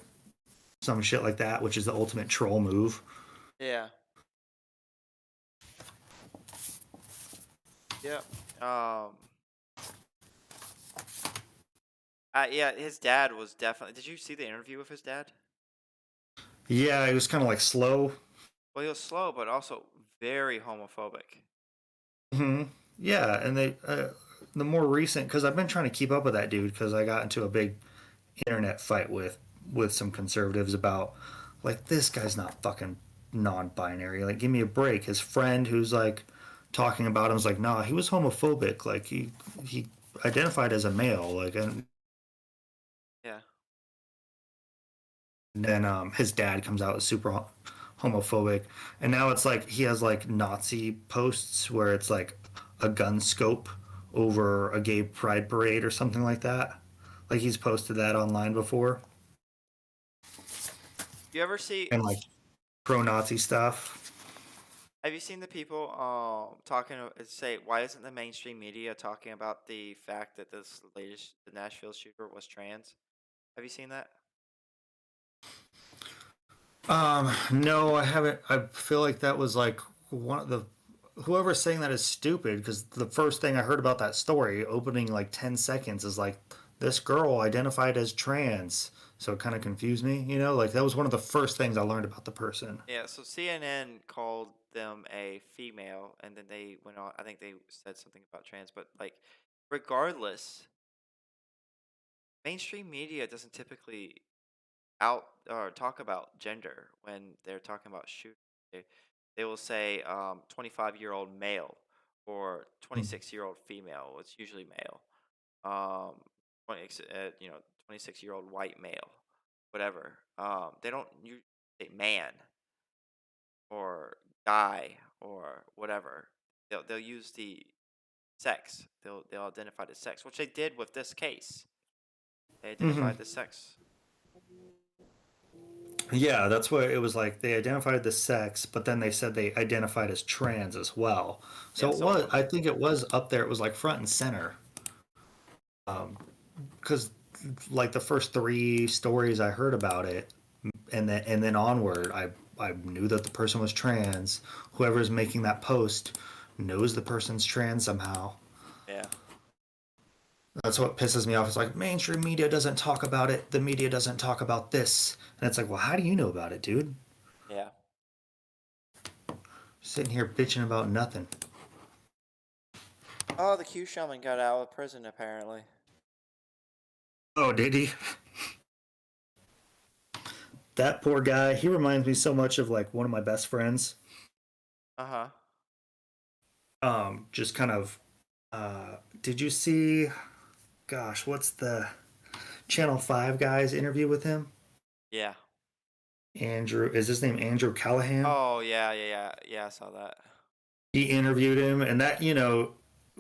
some shit like that, which is the ultimate troll move. Yeah. Yep. Yeah, his dad was definitely. Did you see the interview with his dad? Yeah, he was kind of like slow. Well, he was slow, but also very homophobic. Yeah, and they the more recent because I've been trying to keep up with that dude because I got into a big internet fight with some conservatives about like this guy's not fucking non-binary. Like, give me a break. His friend who's like talking about him was like, nah, he was homophobic. Like he identified as a male. Like and yeah. And then his dad comes out as super homophobic, and now it's like he has like Nazi posts where it's like a gun scope over a gay pride parade or something like that. Like he's posted that online before. You ever see and like pro-Nazi stuff? Have you seen the people talking say why isn't the mainstream media talking about the fact that the Nashville shooter was trans? Have you seen that? No, I haven't. I feel like that was like one of the whoever's saying that is stupid because the first thing I heard about that story, opening like 10 seconds, is like this girl identified as trans. So it kind of confused me, you know? Like that was one of the first things I learned about the person. Yeah, so CNN called them a female, and then they went on. I think they said something about trans, but like, regardless, mainstream media doesn't typically out or talk about gender when they're talking about shooting. They will say 25-year-old male or 26-year-old female. It's usually male. 26-year-old white male, whatever. They don't use say man or guy or whatever. They'll use the sex. They'll identify the sex, which they did with this case. They identified the sex. Yeah, that's what it was like. They identified the sex, but then they said they identified as trans as well. So it was. I think it was up there. It was like front and center. Because like the first 3 stories I heard about it, and then onward, I knew that the person was trans. Whoever's making that post knows the person's trans somehow. Yeah. That's what pisses me off. It's like mainstream media doesn't talk about it. The media doesn't talk about this. And it's like, well, how do you know about it, dude? Yeah. Sitting here bitching about nothing. Oh, the Q shaman got out of prison apparently. Oh, did he? That poor guy. He reminds me so much of like one of my best friends. Uh-huh. Just kind of. Did you see? Gosh, what's the Channel 5 guy's interview with him? Yeah. Andrew, is his name Andrew Callahan? Oh, yeah, I saw that. He interviewed him, and that, you know,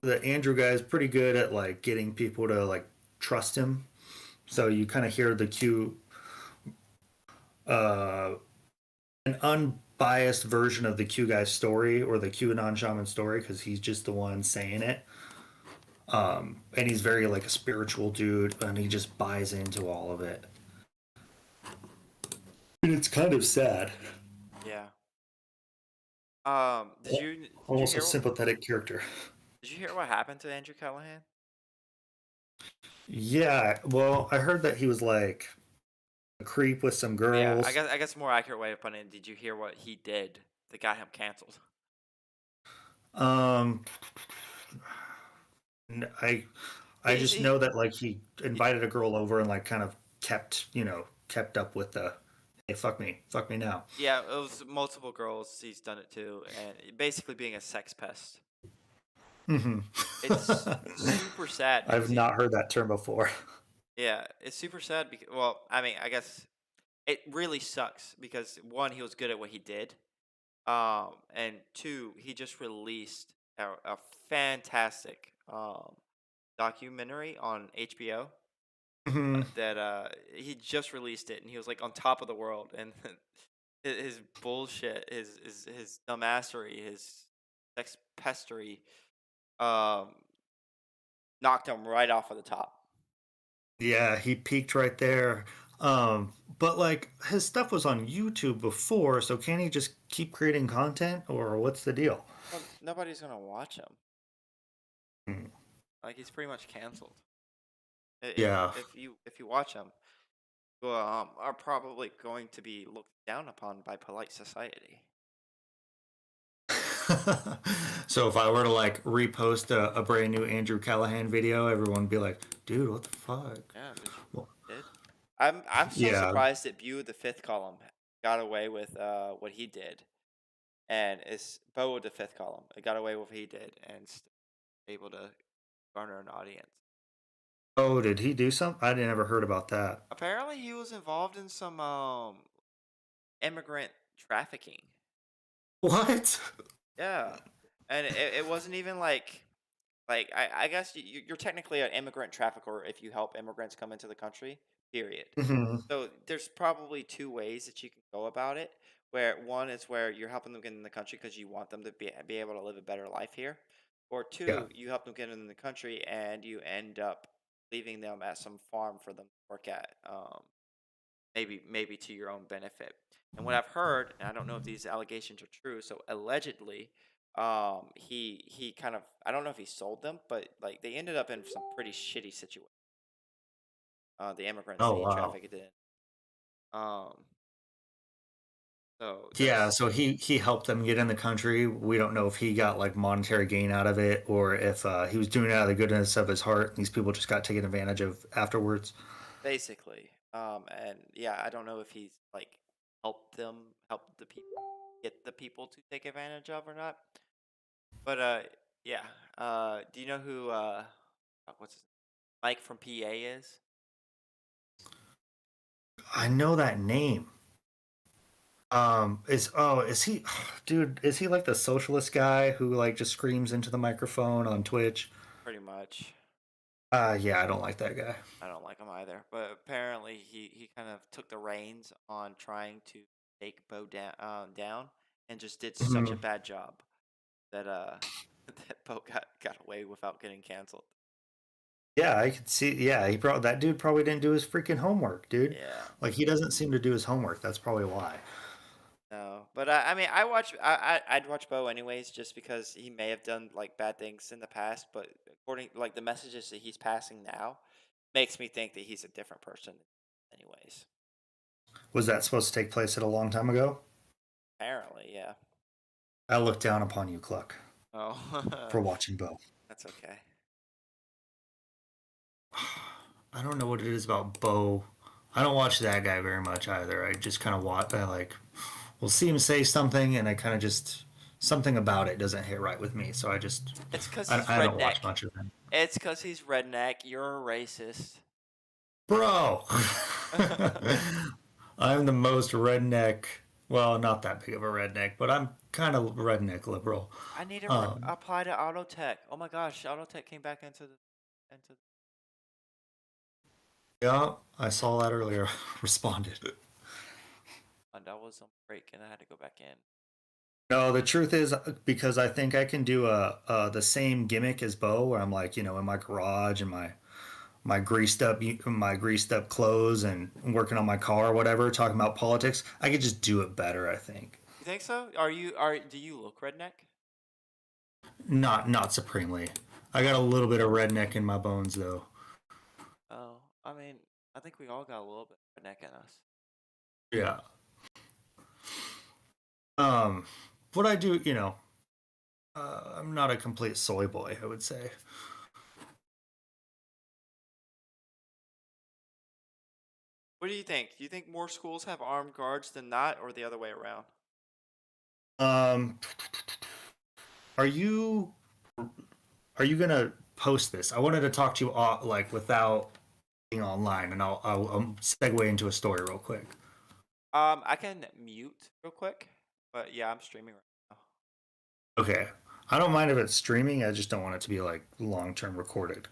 the Andrew guy is pretty good at like getting people to like trust him. So you kind of hear the Q, an biased version of the Q guy story or the QAnon shaman story because he's just the one saying it. And he's very like a spiritual dude, and he just buys into all of it. And it's kind of sad. Yeah. Did you Almost hear a sympathetic character. Did you hear what happened to Andrew Callahan? Yeah, well, I heard that he was like a creep with some girls. Yeah, I guess a more accurate way of putting it. Did you hear what he did that got him canceled? I just know that like he invited a girl over and like kind of kept up with the hey, fuck me now. Yeah, it was multiple girls. He's done it too, and basically being a sex pest. Mm-hmm. It's super sad. I've not heard that term before. Yeah, it's super sad because, well, I mean, I guess it really sucks because one, he was good at what he did, and two, he just released a fantastic documentary on HBO. Mm-hmm. That he just released it, and he was like on top of the world, and his bullshit, his dumbassery, his sex pestery, knocked him right off of the top. Yeah, he peaked right there. But like his stuff was on YouTube before, so can he just keep creating content, or what's the deal? Well, nobody's gonna watch him. Hmm. Like he's pretty much canceled. Yeah. If you watch him, you are probably going to be looked down upon by polite society. So if I were to like repost a brand new Andrew Callahan video, everyone would be like, "Dude, what the fuck?" Yeah, Well, I'm so yeah. surprised that Bew the Fifth Column got away with what he did, and it's Bo the Fifth Column. It got away with what he did, and able to garner an audience. Oh, did he do something? I never heard about that. Apparently, he was involved in some immigrant trafficking. What? Yeah, and it wasn't even like I guess you're technically an immigrant trafficker if you help immigrants come into the country. Period. Mhm. So there's probably two ways that you can go about it. Where one is where you're helping them get in the country because you want them to be able to live a better life here, or two, Yeah. you help them get in the country and you end up leaving them at some farm for them to work at, maybe to your own benefit. And what I've heard, and I don't know if these allegations are true, so allegedly, he kind of, I don't know if he sold them, but like they ended up in some pretty shitty situation. The immigrants Oh, that he wow. trafficked in. So Yeah, so he helped them get in the country. We don't know if he got like monetary gain out of it or if he was doing it out of the goodness of his heart and these people just got taken advantage of afterwards. basically, and yeah, I don't know if he's like helped the people get the people to take advantage of or not. But yeah. Do you know who what's his Mike from PA is? I know that name. Is he, dude, is he like the socialist guy who like just screams into the microphone on Twitch? Pretty much. Yeah, I don't like that guy. I don't like him either. But apparently he kind of took the reins on trying to take Bo down and just did such a Mhm. bad job that that Bo got away without getting canceled. Yeah, I could see. Yeah, that dude probably didn't do his freaking homework, dude. Yeah. Like he doesn't seem to do his homework. That's probably why. No, but I mean, I'd watch Bo anyways, just because he may have done like bad things in the past, but according like the messages that he's passing now, makes me think that he's a different person, anyways. Was that supposed to take place at a long time ago? Apparently, yeah. I look down upon you, Cluck, Oh, for watching Bo. that's okay. I don't know what it is about Bo. I don't watch that guy very much either. I just kind of watch. I like, we'll see him say something, and I kind of just something about it doesn't hit right with me. So I just It's because he's I don't watch redneck. much of him, It's because he's redneck. You're a racist. bro. I'm the most redneck. Well, not that big of a redneck, but I'm kind of redneck liberal. I need to apply to Autotech. Oh my gosh, Autotech came back into. Yeah, I saw that earlier. Responded. That was a break, and I had to go back in. No, the truth is because I think I can do the same gimmick as Bo, where I'm like, in my garage and my greased up clothes and working on my car or whatever, talking about politics. I could just do it better, I think. You think so? Do you look redneck? Not supremely. I got a little bit of redneck in my bones though. Oh, I mean, I think we all got a little bit of redneck in us. Yeah. What I do, I'm not a complete soy boy, I would say. What do you think? Do you think more schools have armed guards than not, or the other way around? Are you gonna post this? I wanted to talk to you like without being online, and I'll segue into a story real quick. I can mute real quick, but yeah, I'm streaming right now. Okay, I don't mind if it's streaming. I just don't want it to be like long-term recorded.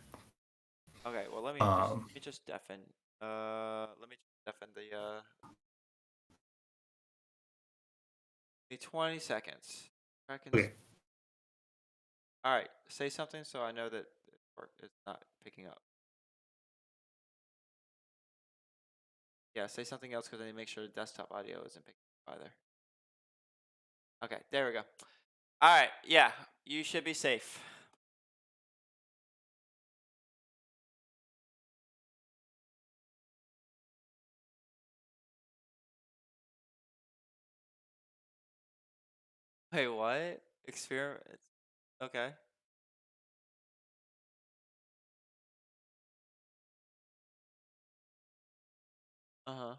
Okay, well let me just deafen. Let me just deafen the. Give me 20 seconds. Okay. All right, say something so I know that it's not picking up. Yeah, say something else because I need to make sure the desktop audio isn't picking up either. Okay, there we go. All right, yeah, you should be safe. Wait, what? Experiment? Okay. Uh-huh.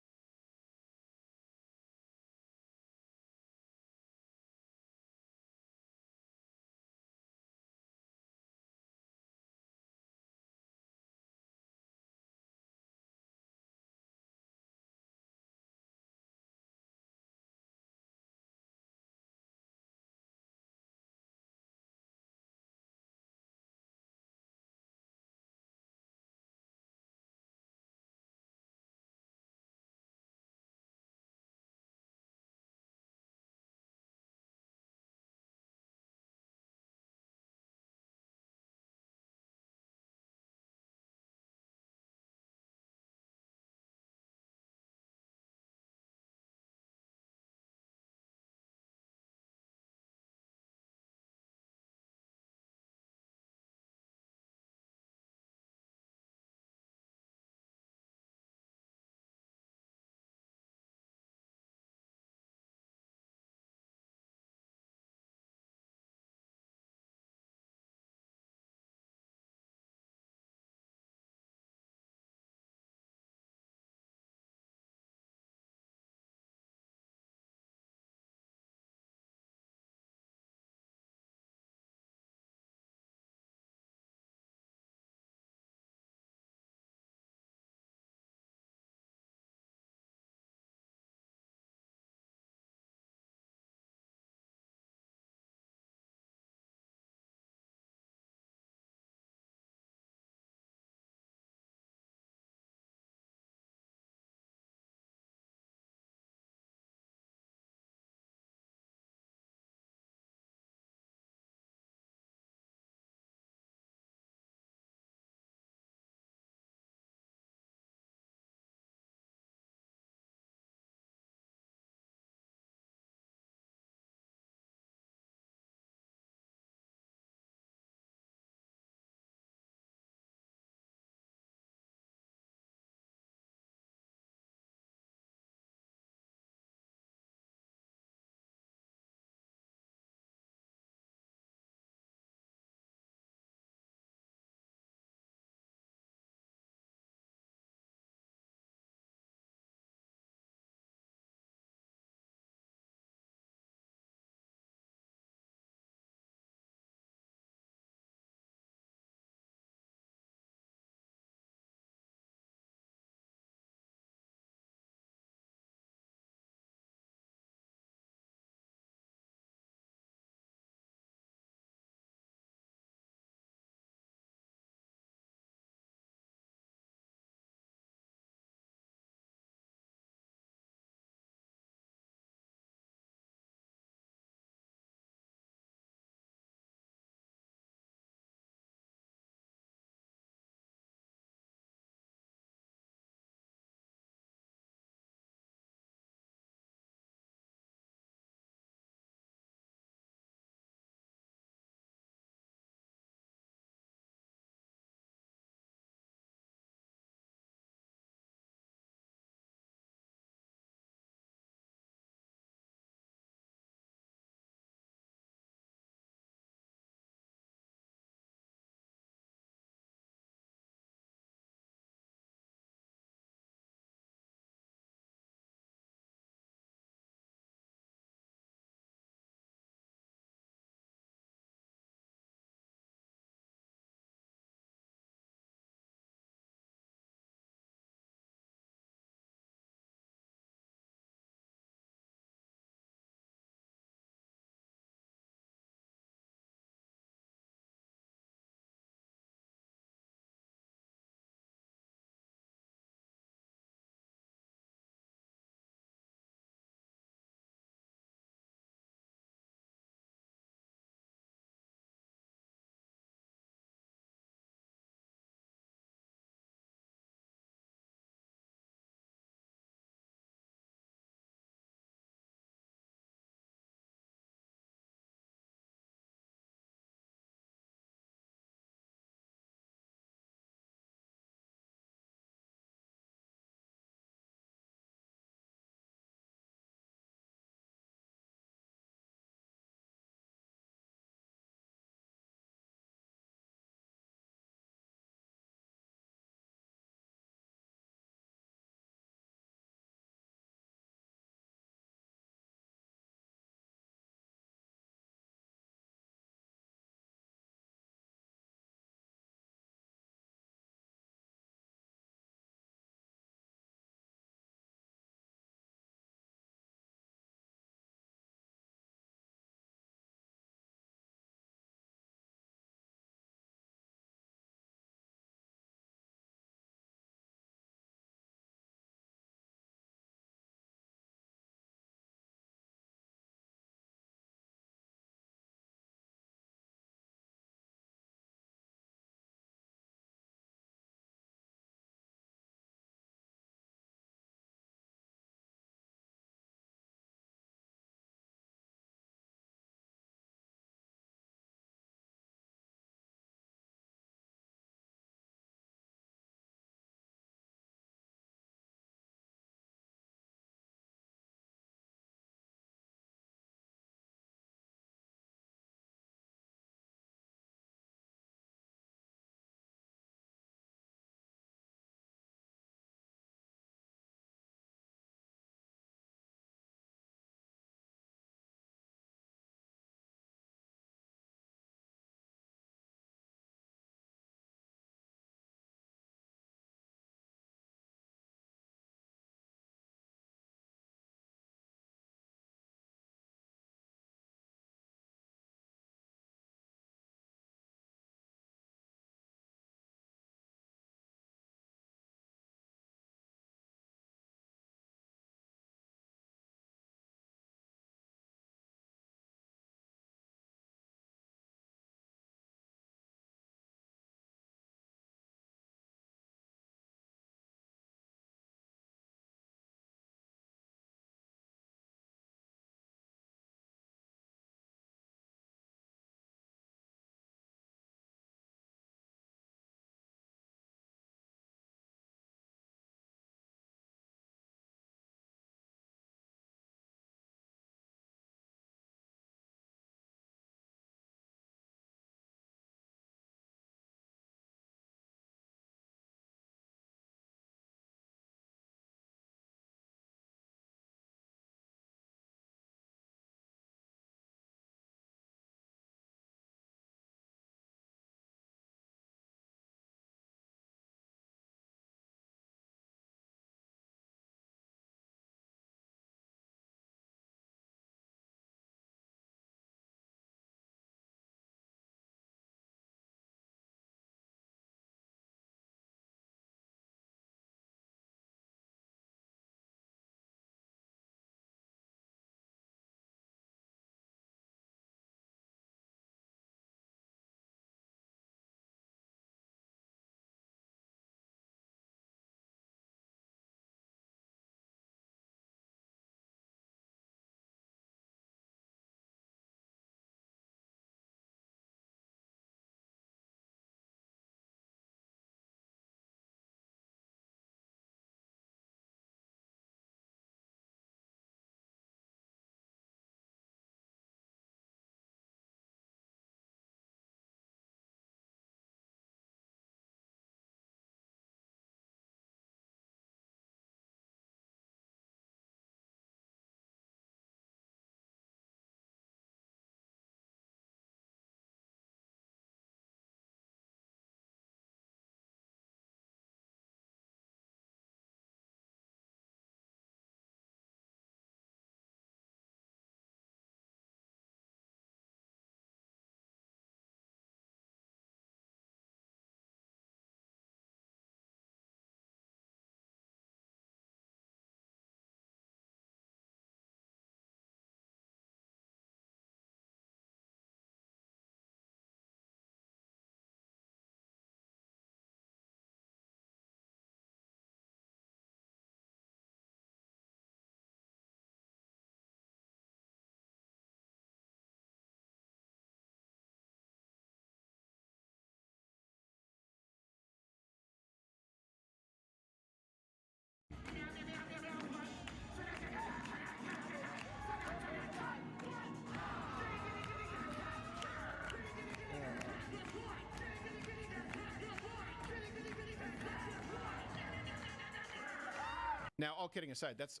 Now, all kidding aside, that's